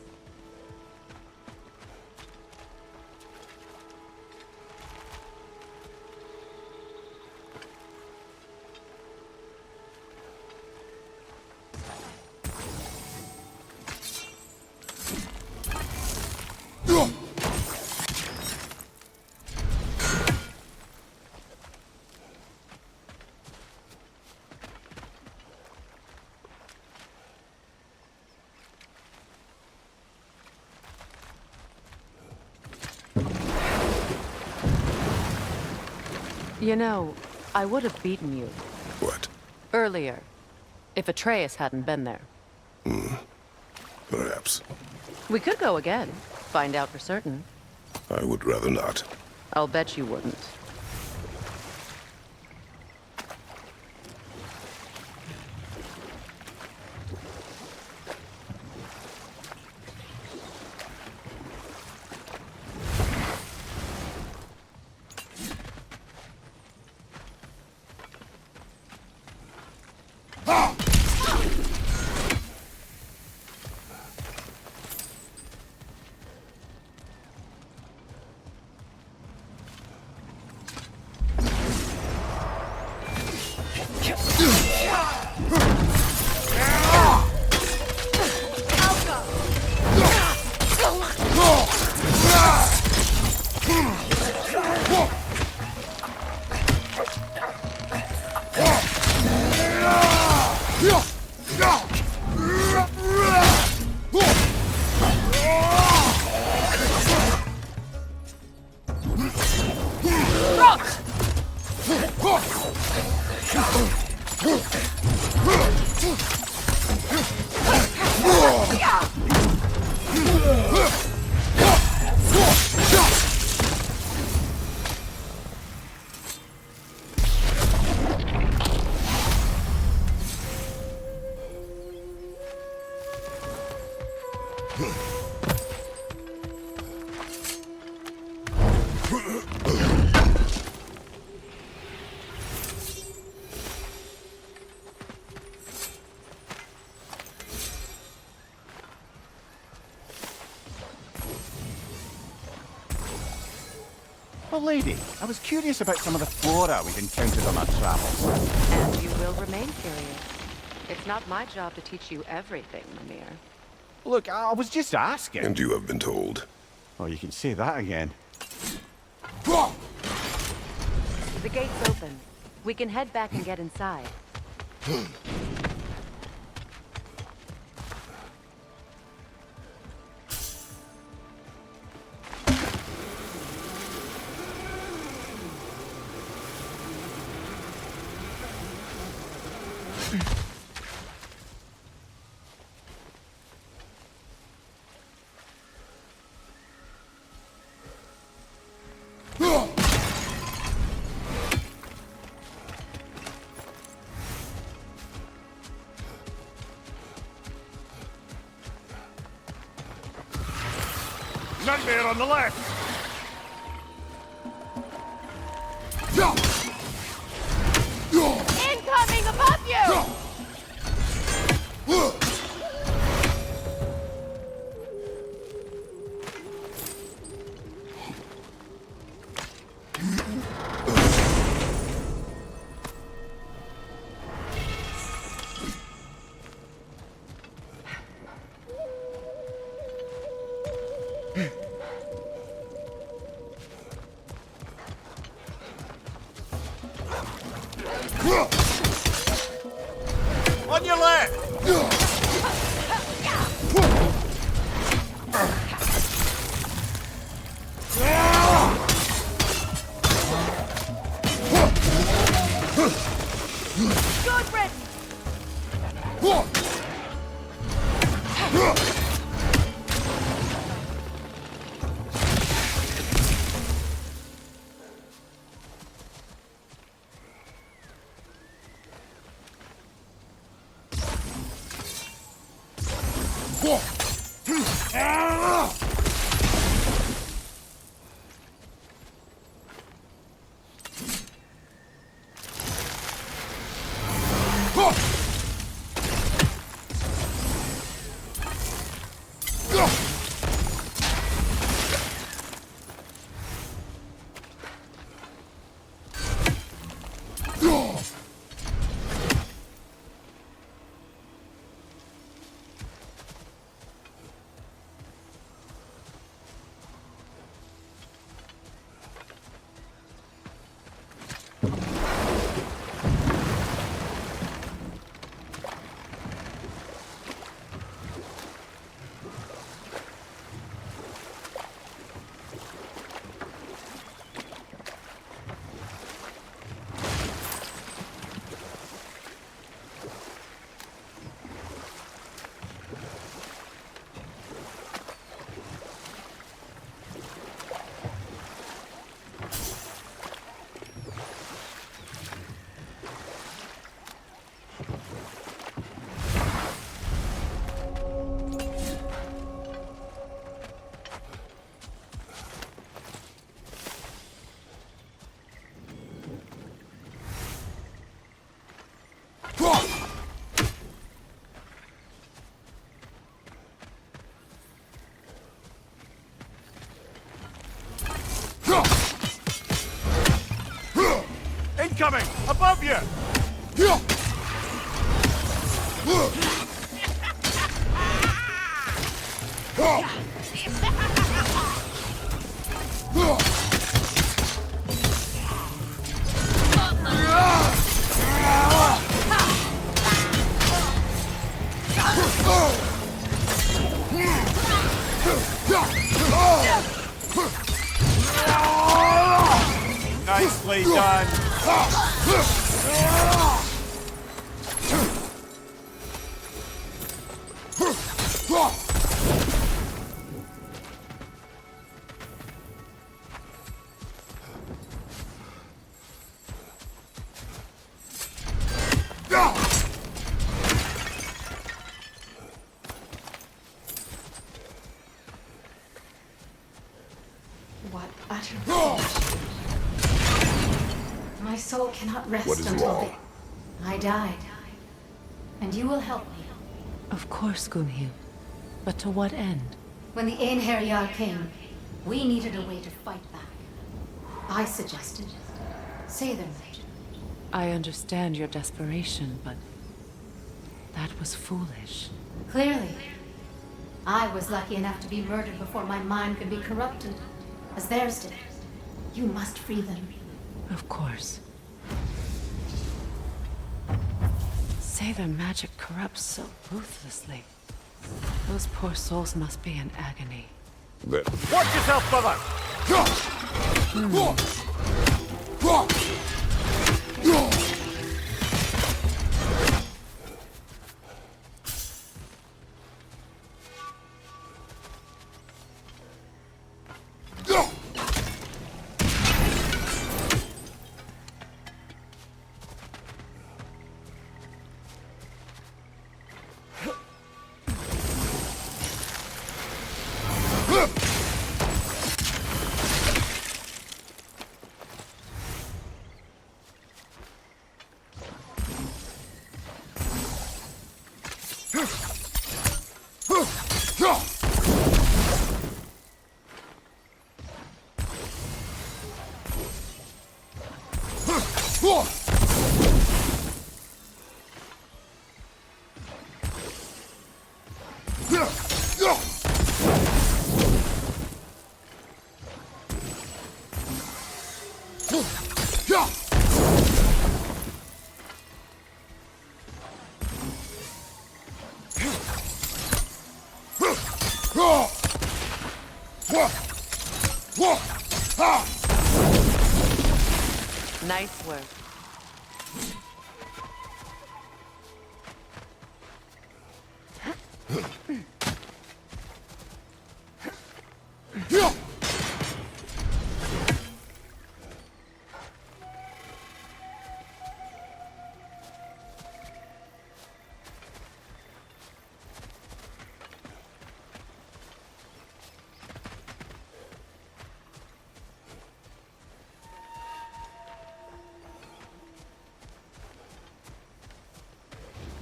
You know, I would have beaten you. What? Earlier. If Atreus hadn't been there. Perhaps. We could go again. Find out for certain. I would rather not. I'll bet you wouldn't. Well, lady, I was curious about some of the flora we've encountered on our travels. And you will remain curious. It's not my job to teach you everything, Mimir. Look, I was just asking. And you have been told. Oh, you can say that again. The gate's open. We can head back and get inside. Nightmare on the left! Incoming above you! On your left! Good riddance! here! Nicely done. What utter rubbish. My soul cannot rest What is until wrong? I died. And you will help me. Of course, Gunhild. But to what end? When the Einherjar came, we needed a way to fight back. I suggested say their magic. I understand your desperation, but that was foolish. Clearly. I was lucky enough to be murdered before my mind could be corrupted, as theirs did. You must free them. Of course. Say their magic corrupts so ruthlessly. Those poor souls must be in agony. Then Watch yourself, brother! Nice work.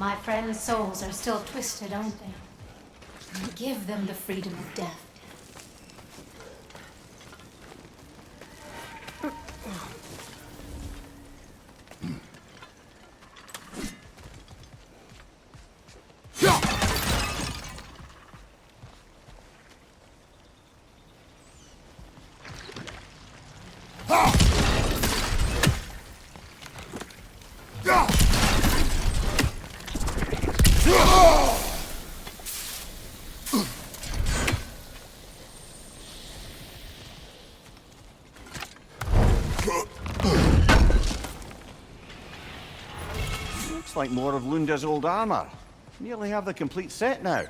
My friends' souls are still twisted, aren't they? Give them the freedom of death. Looks like more of Lunda's old armor. Nearly have the complete set now.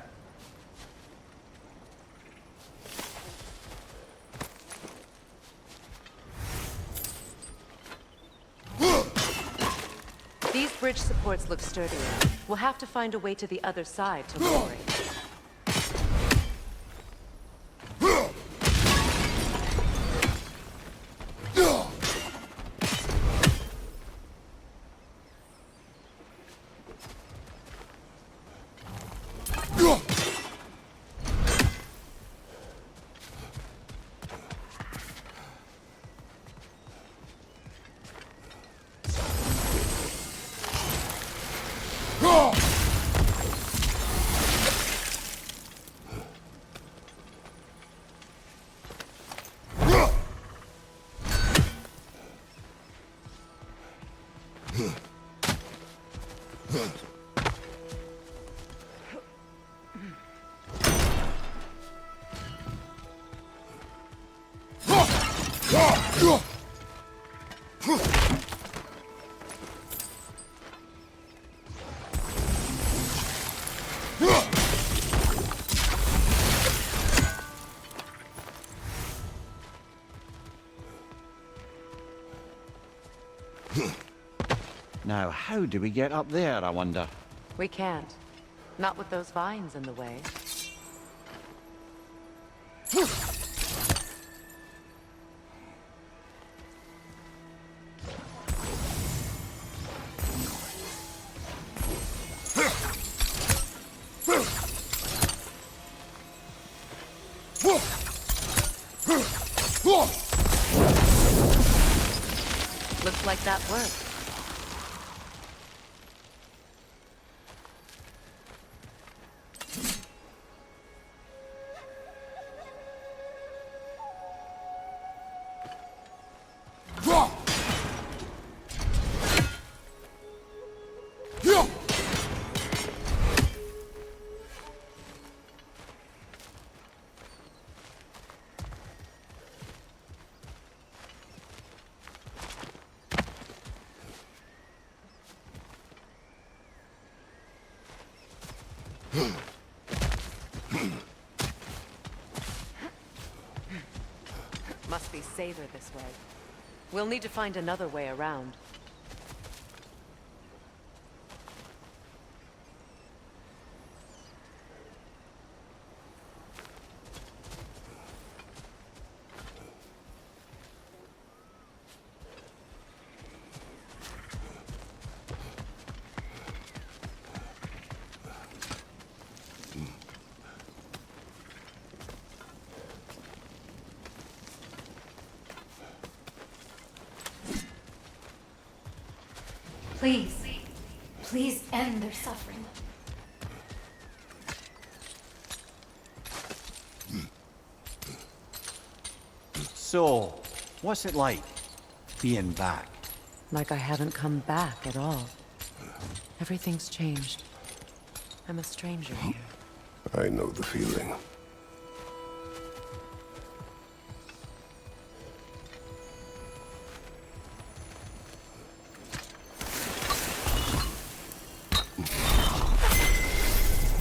These bridge supports look sturdier. We'll have to find a way to the other side to lower it. Now, how do we get up there, I wonder? We can't. Not with those vines in the way. Looks like that worked. Must be safer this way. We'll need to find another way around. Please, please end their suffering. So, what's it like, being back? Like I haven't come back at all. Everything's changed. I'm a stranger here. I know the feeling.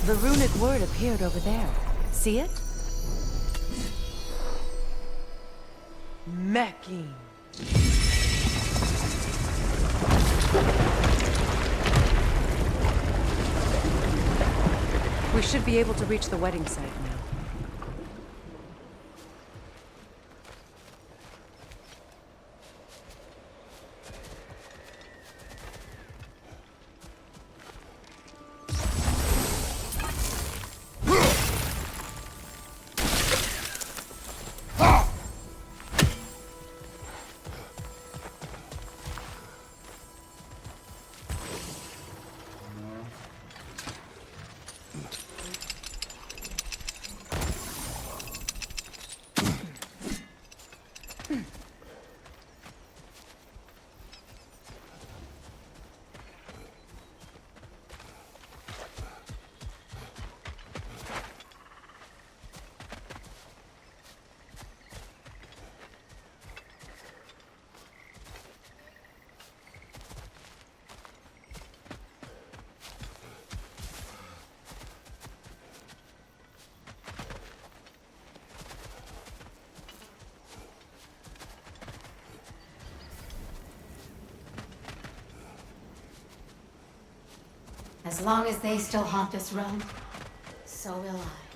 The runic word appeared over there. See it? Mekin. We should be able to reach the wedding site now. As long as they still haunt this realm, so will I.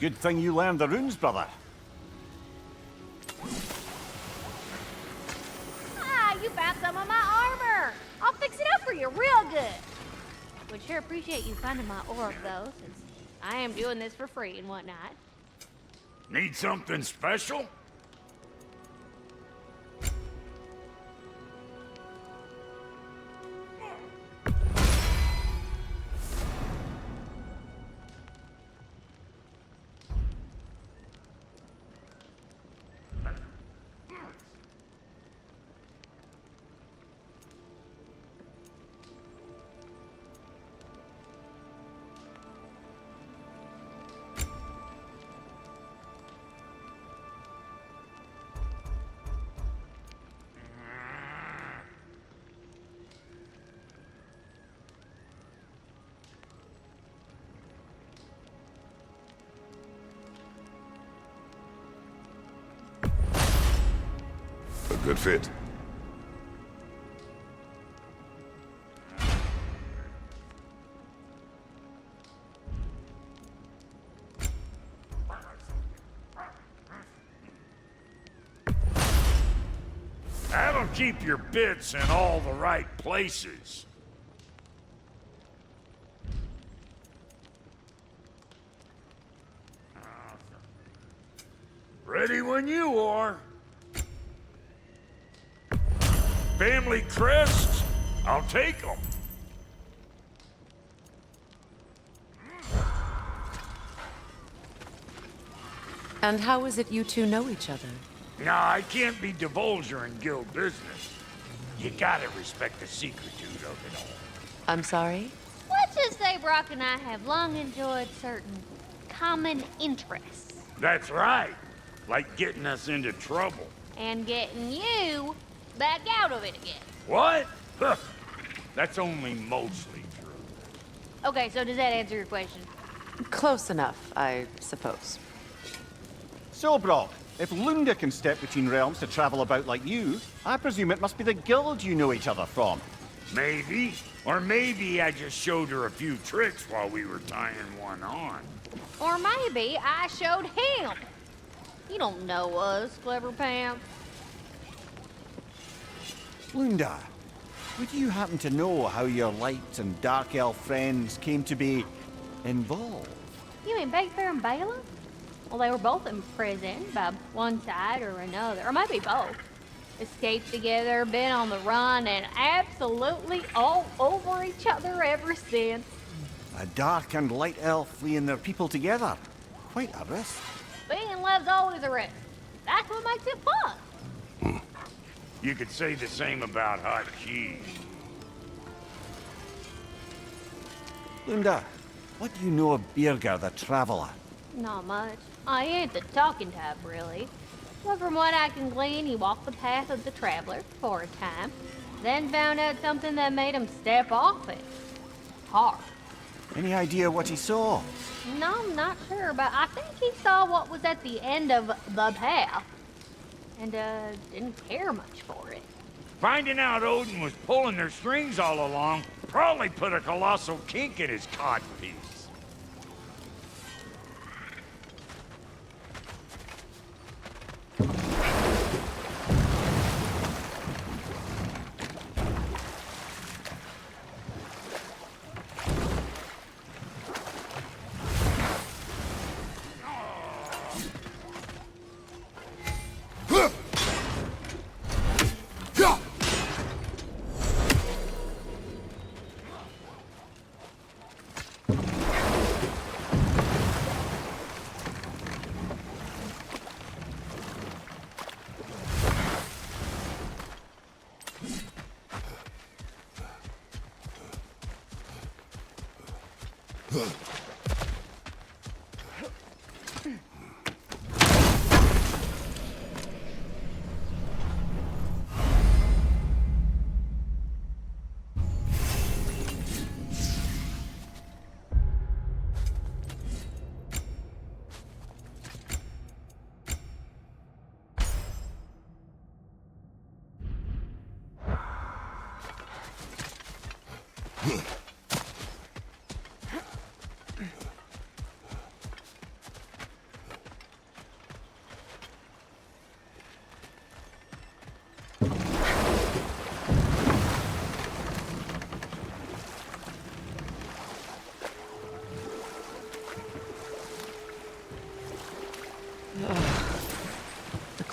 Good thing you learned the runes, brother. Ah, you found some of my armor. I'll fix it up for you real good. Would sure appreciate you finding my orb, though, since I am doing this for free and whatnot. Need something special? A good fit. That'll keep your bits in all the right places. Ready when you are. Family crests? I'll take them. And how is it you two know each other? Nah, I can't be divulger in guild business. You gotta respect the secretude of it all. I'm sorry? Let's just say Brock and I have long enjoyed certain common interests. That's right. Like getting us into trouble. And getting you back out of it again. What? Huh. That's only mostly true. Okay, so does that answer your question? Close enough, I suppose. So, Brock, if Lunda can step between realms to travel about like you, I presume it must be the guild you know each other from. Maybe. Or maybe I just showed her a few tricks while we were tying one on. Or maybe I showed him. You don't know us, Clever Pam. Lunda, would you happen to know how your light and dark elf friends came to be involved? You mean Baker and Bala? Well, they were both in prison by one side or another, or maybe both. Escaped together, been on the run, and absolutely all over each other ever since. A dark and light elf fleeing their people together. Quite a risk. Being in love's always a risk. That's what makes it fun. You could say the same about hot cheese. Lunda, what do you know of Birger the Traveler? Not much. I ain't the talking type, really. But from what I can glean, he walked the path of the traveler for a time, then found out something that made him step off it. Hard. Any idea what he saw? No, I'm not sure, but I think he saw what was at the end of the path. And, didn't care much for it. Finding out Odin was pulling their strings all along probably put a colossal kink in his codpiece.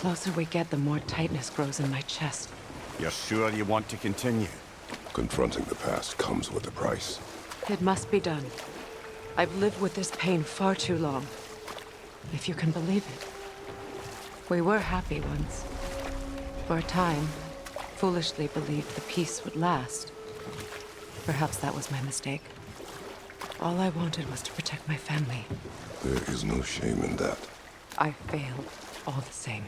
closer we get, the more tightness grows in my chest. You're sure you want to continue? Confronting the past comes with a price. It must be done. I've lived with this pain far too long. If you can believe it. We were happy once. For a time, foolishly believed the peace would last. Perhaps that was my mistake. All I wanted was to protect my family. There is no shame in that. I failed, all the same.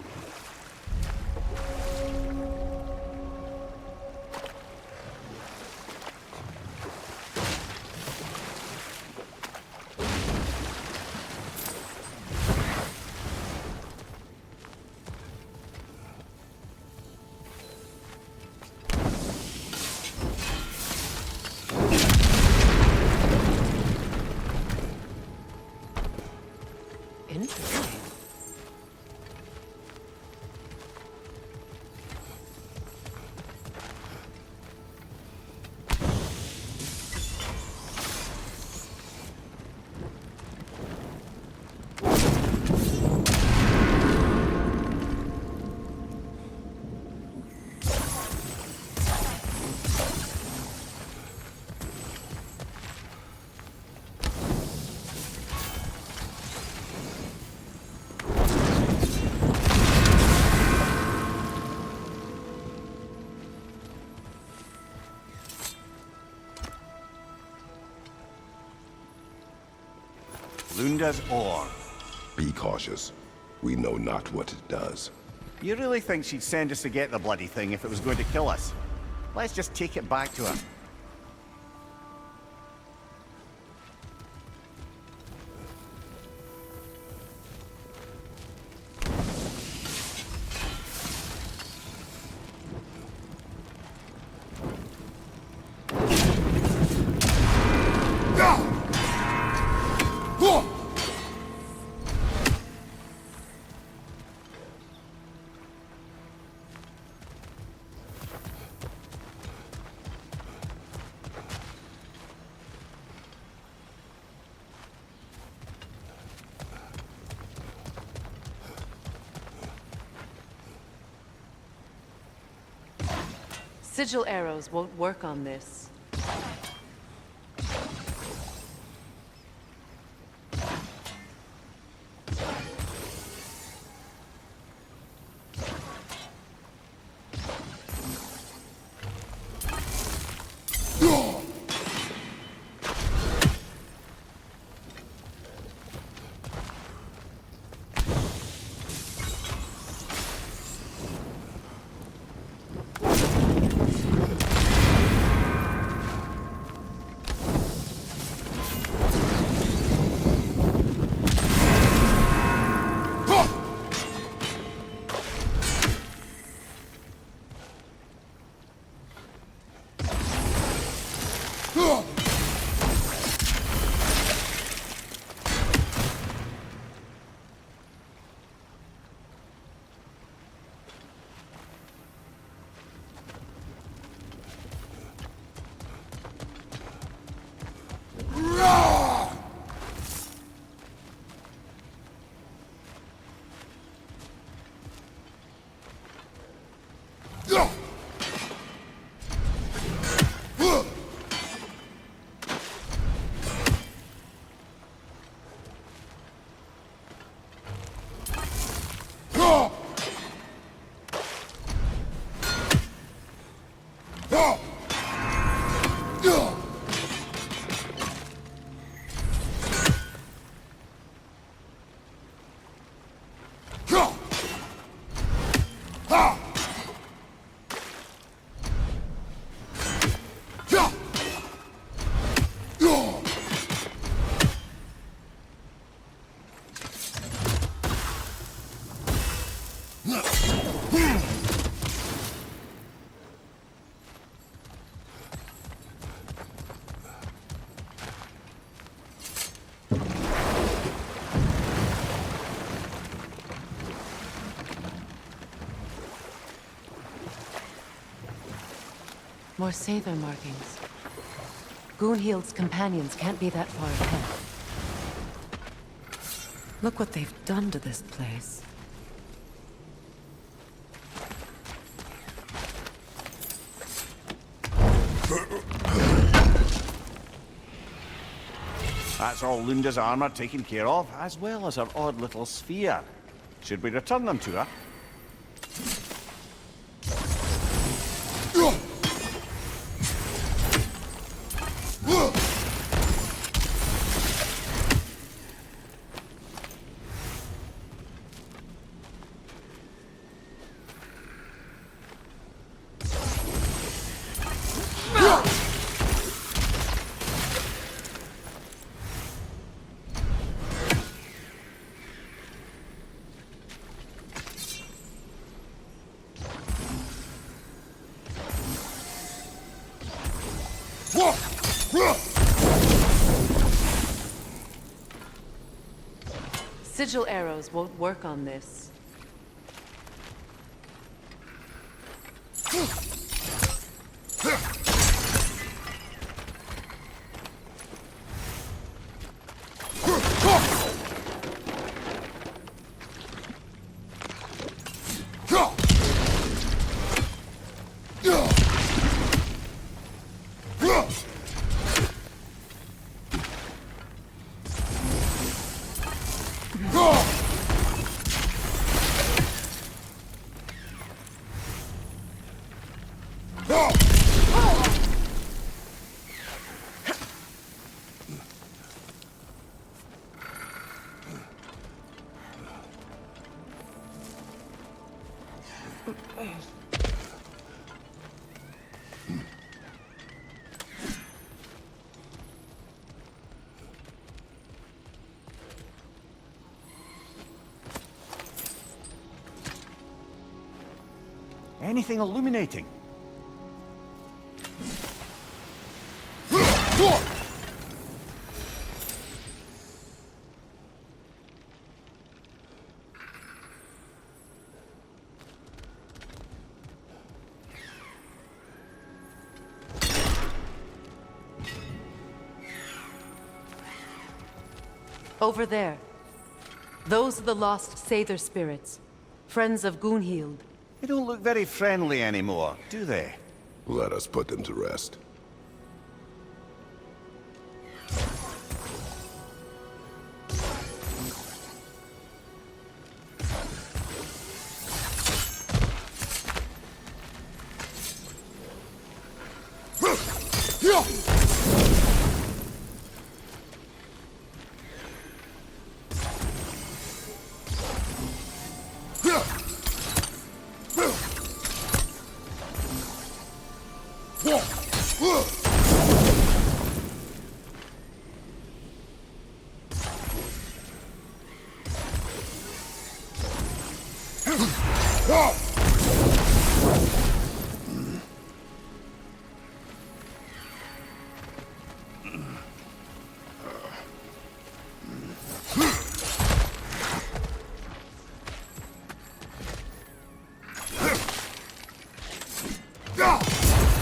Interesting. Lunda's ore. Be cautious. We know not what it does. You really think she'd send us to get the bloody thing if it was going to kill us? Let's just take it back to her. Sigil arrows won't work on this. More Sather markings. Gunhild's companions can't be that far ahead. Look what they've done to this place. That's all Lunda's armor taken care of, as well as her odd little sphere. Should we return them to her? Sigil arrows won't work on this. Anything illuminating? Over there. Those are the lost Sather spirits. Friends of Gunhild. They don't look very friendly anymore, do they? Let us put them to rest.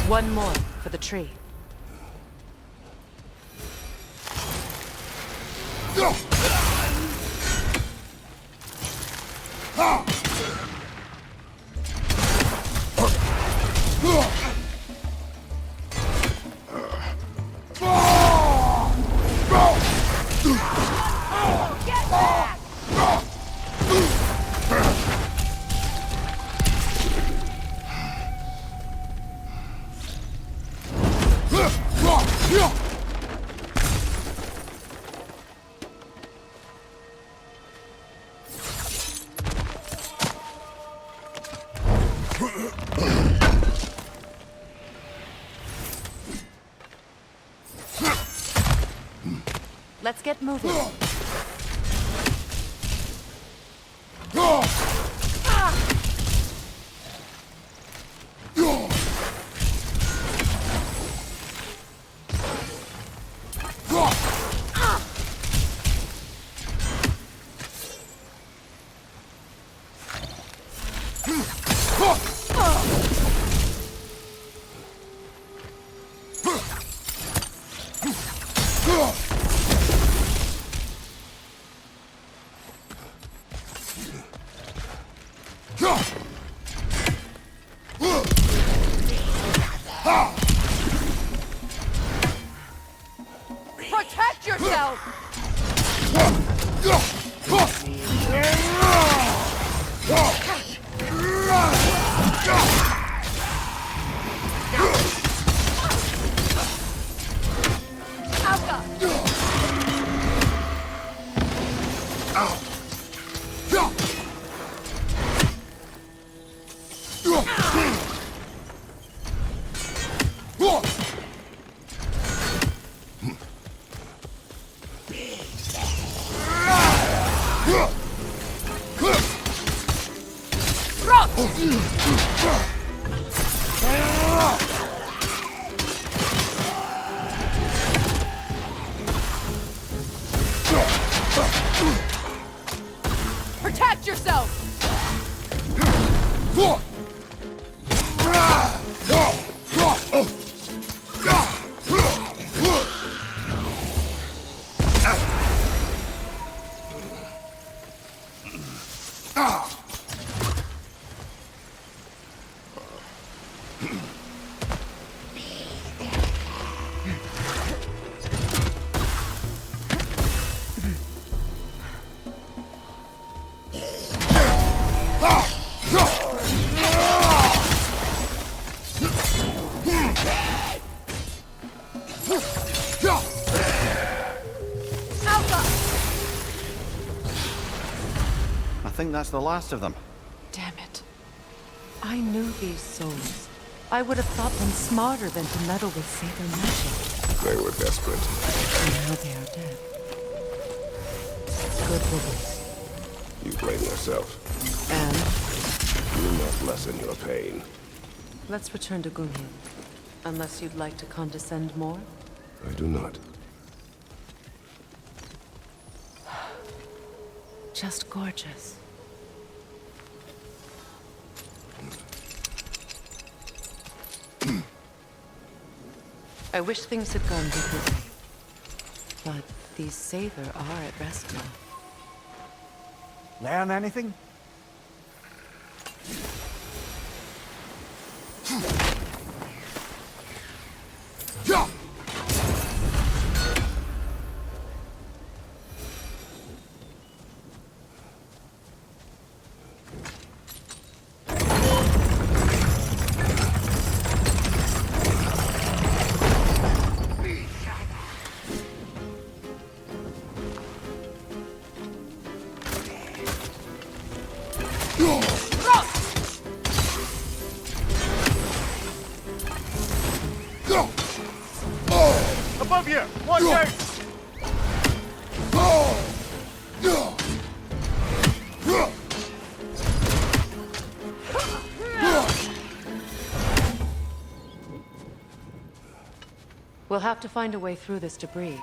One more for the tree. Let's get moving. think that's the last of them. Damn it. I knew these souls. I would have thought them smarter than to meddle with Saber magic. They were desperate. Now they are dead. Good riddance. You blame yourself. And? Do not lessen your pain. Let's return to Gunhild. Unless you'd like to condescend more? I do not. Just gorgeous. I wish things had gone differently. But these Saber are at rest now. Learn anything? Above you! Watch out! We'll have to find a way through this debris.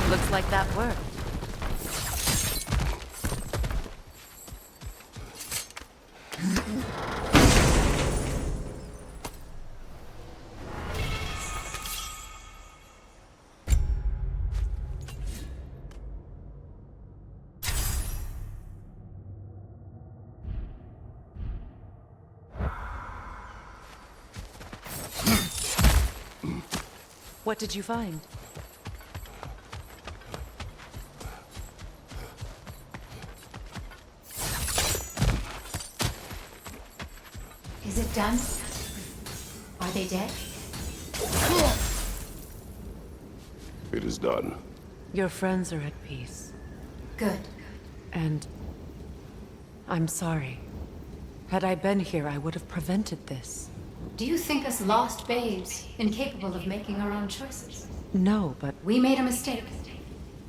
Looks like that worked. What did you find? Is it done? Are they dead? It is done. Your friends are at peace. Good. And I'm sorry. Had I been here, I would have prevented this. Do you think us lost babes, incapable of making our own choices? No, but We made a mistake,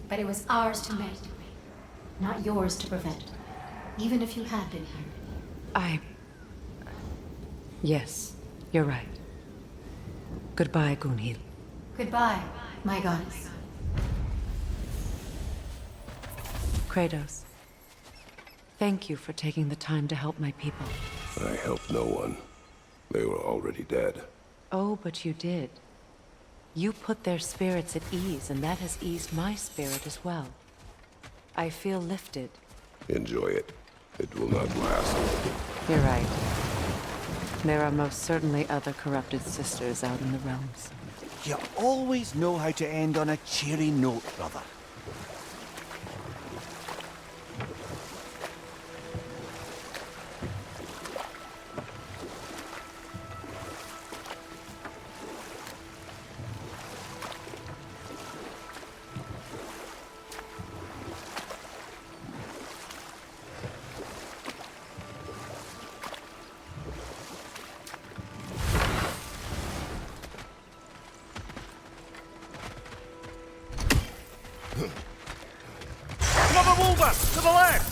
but it was ours to make, not yours to prevent. Even if you had been here. Yes, you're right. Goodbye, Gunhild. Goodbye, my goddess. Kratos. Thank you for taking the time to help my people. I helped no one. They were already dead. Oh, but you did. You put their spirits at ease, and that has eased my spirit as well. I feel lifted. Enjoy it. It will not last. You're right. There are most certainly other corrupted sisters out in the realms. You always know how to end on a cheery note, brother. Another Wolver! To the left!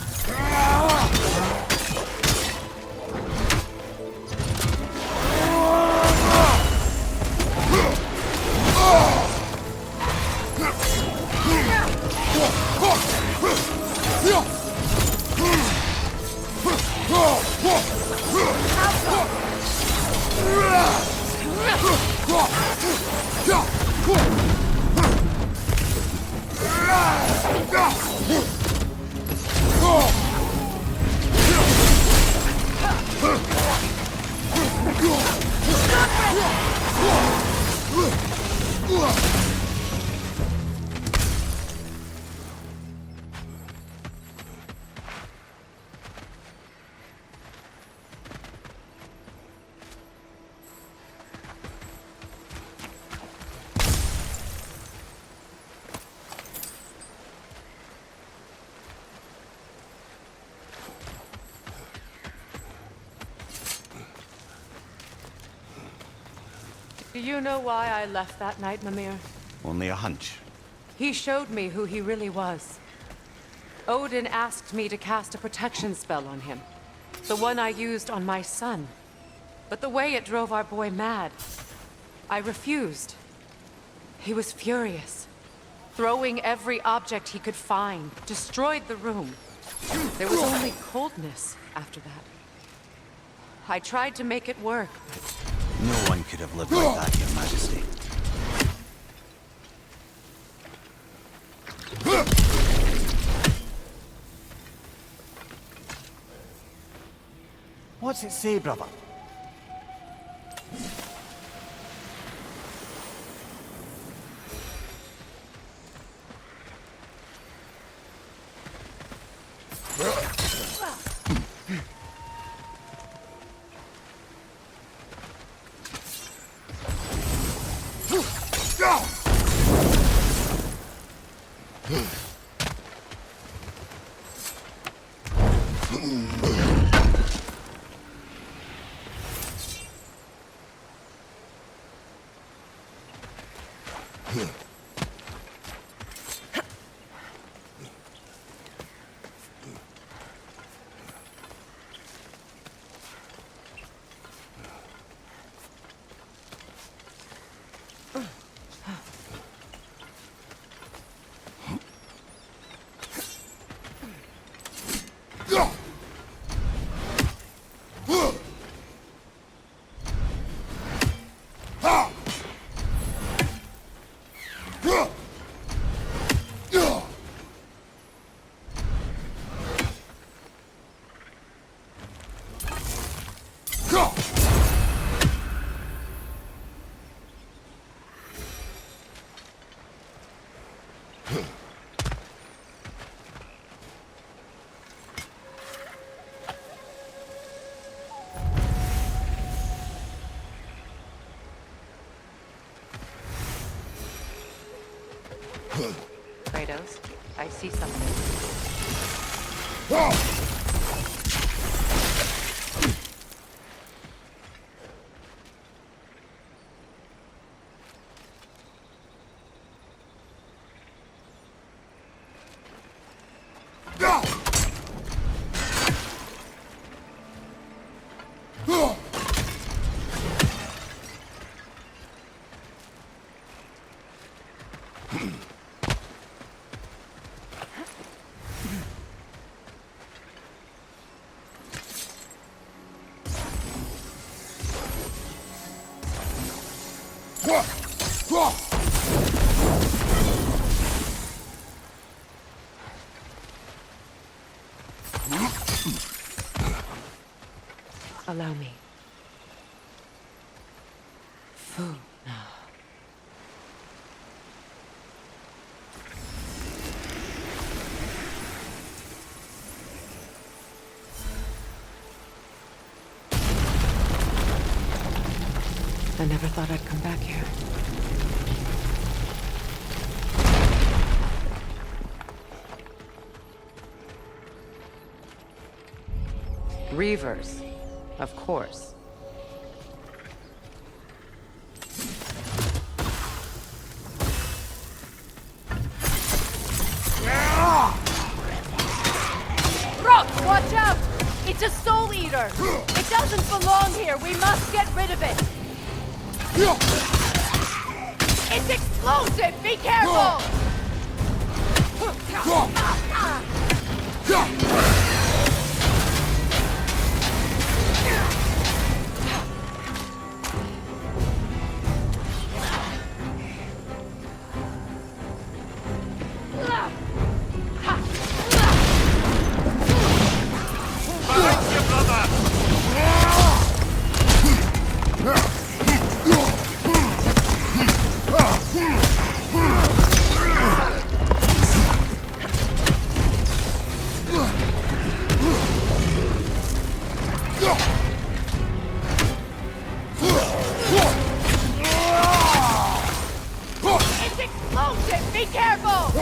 Do you know why I left that night, Mimir? Only a hunch. He showed me who he really was. Odin asked me to cast a protection spell on him. The one I used on my son. But the way it drove our boy mad, I refused. He was furious, throwing every object he could find, destroyed the room. There was only coldness after that. I tried to make it work, but No one could have lived like that, Your Majesty. What's it say, brother? Kratos, I see something. Allow me. Food now. I never thought I'd come back here. Reavers, of course. Rock, watch out! It's a soul eater! It doesn't belong here! We must get rid of it! It's explosive! Be careful! It's explosive! Be careful!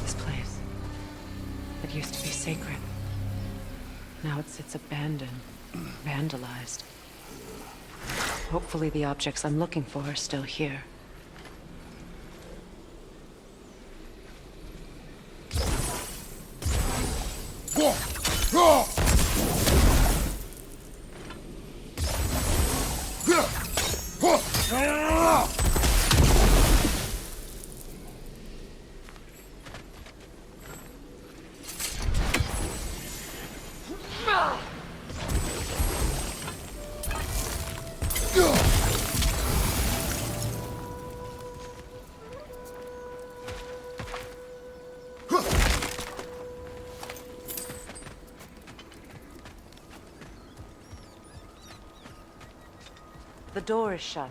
This place. It used to be sacred. Now it sits abandoned, vandalized. Hopefully the objects I'm looking for are still here. The door is shut.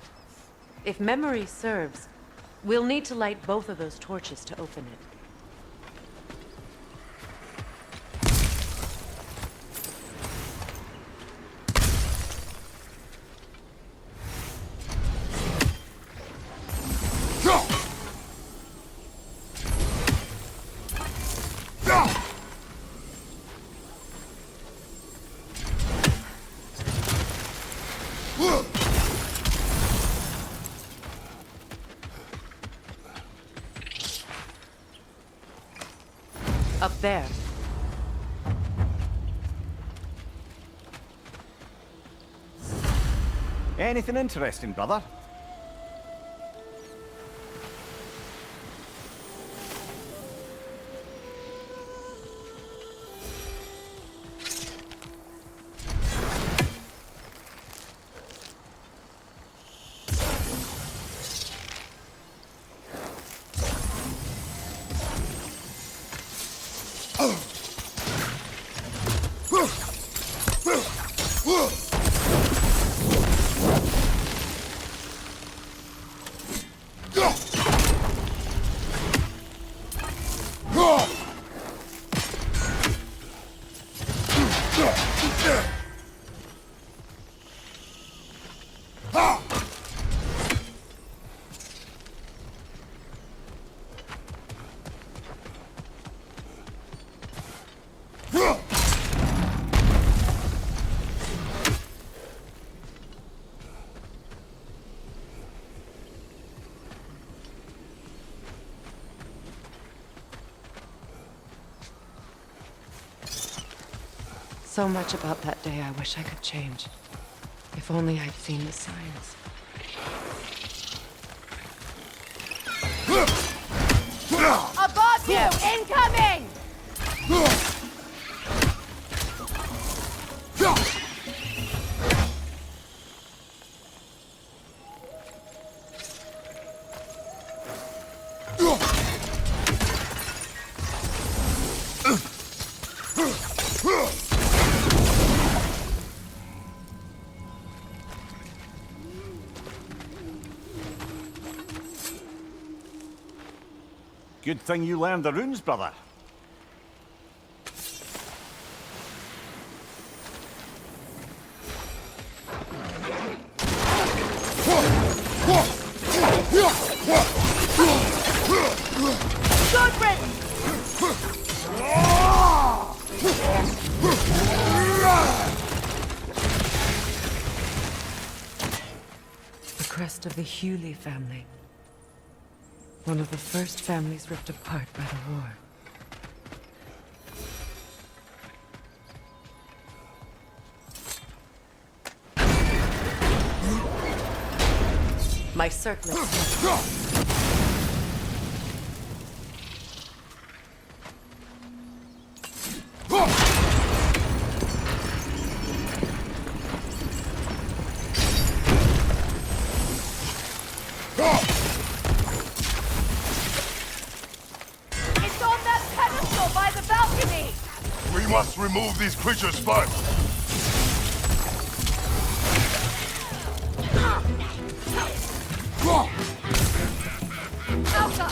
If memory serves, we'll need to light both of those torches to open it. Up there. Anything interesting, brother? So much about that day I wish I could change. If only I'd seen the signs. Above you! Incoming! Good thing you learned the runes, brother. Good riddance! The crest of the Hewley family. One of the first families ripped apart by the war. My circlet. It's on that pedestal by the balcony! We must remove these creatures first. Alka!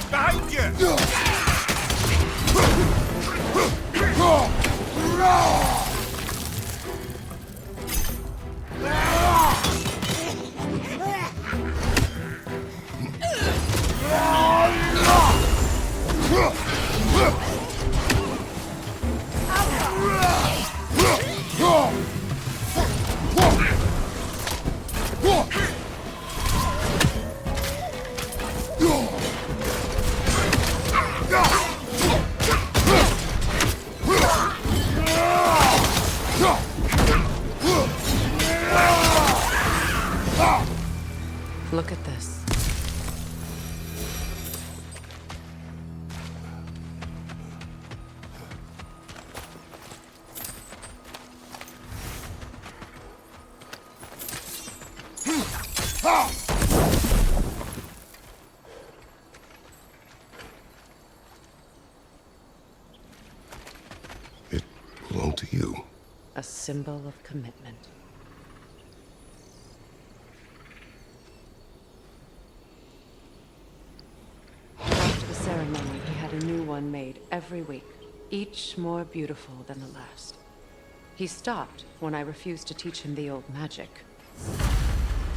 Behind you! Look at this. It belonged to you. A symbol of commitment. After the ceremony, he had a new one made every week, each more beautiful than the last. He stopped when I refused to teach him the old magic.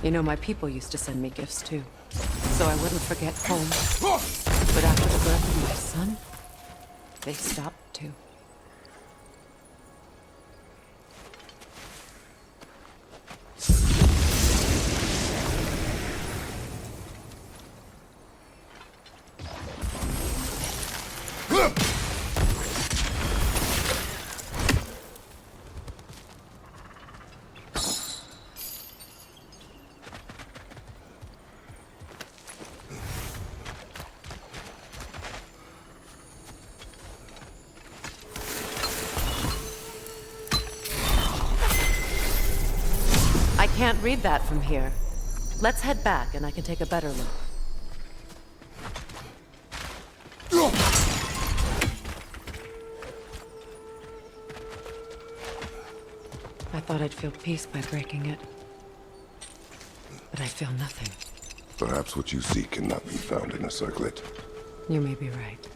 You know, my people used to send me gifts too, so I wouldn't forget home. But after the birth of my son, they stopped too. I can't read that from here. Let's head back and I can take a better look. I thought I'd feel peace by breaking it. But I feel nothing. Perhaps what you seek cannot be found in a circlet. You may be right.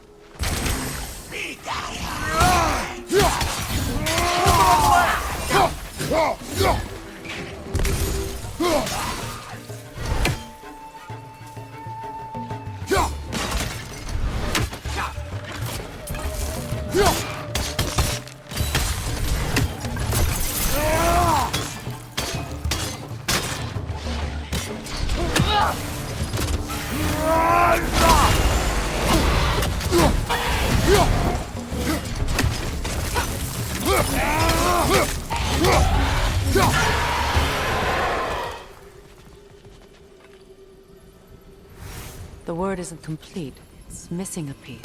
isn't complete. It's missing a piece.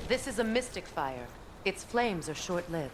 This is a mystic fire. Its flames are short-lived.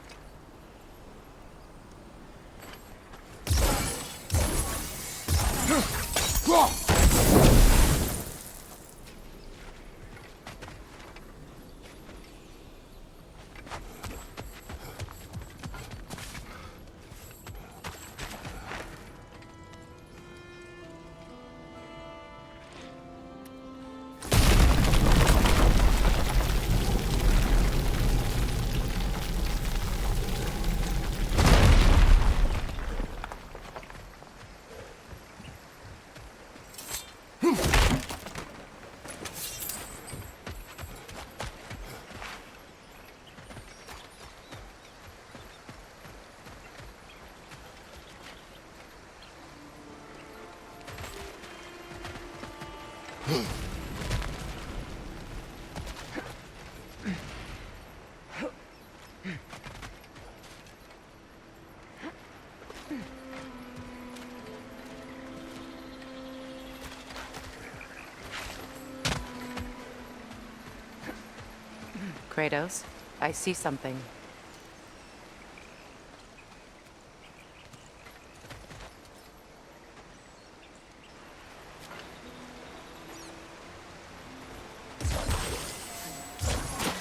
Kratos, I see something.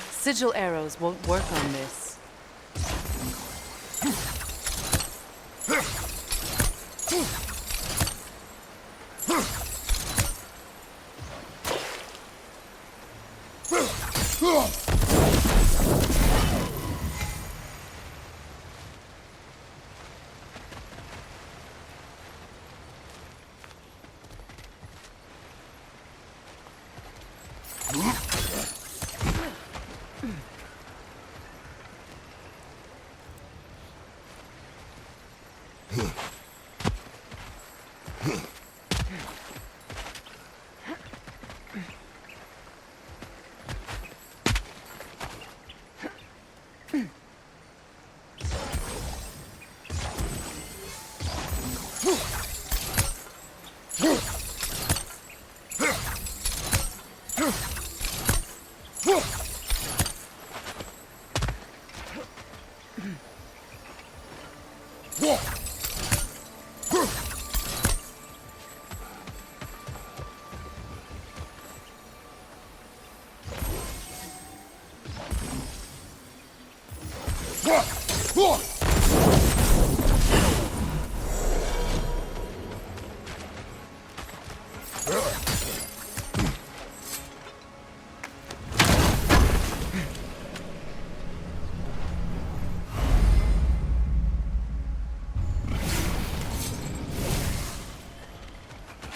Sigil arrows won't work on this.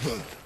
Huh.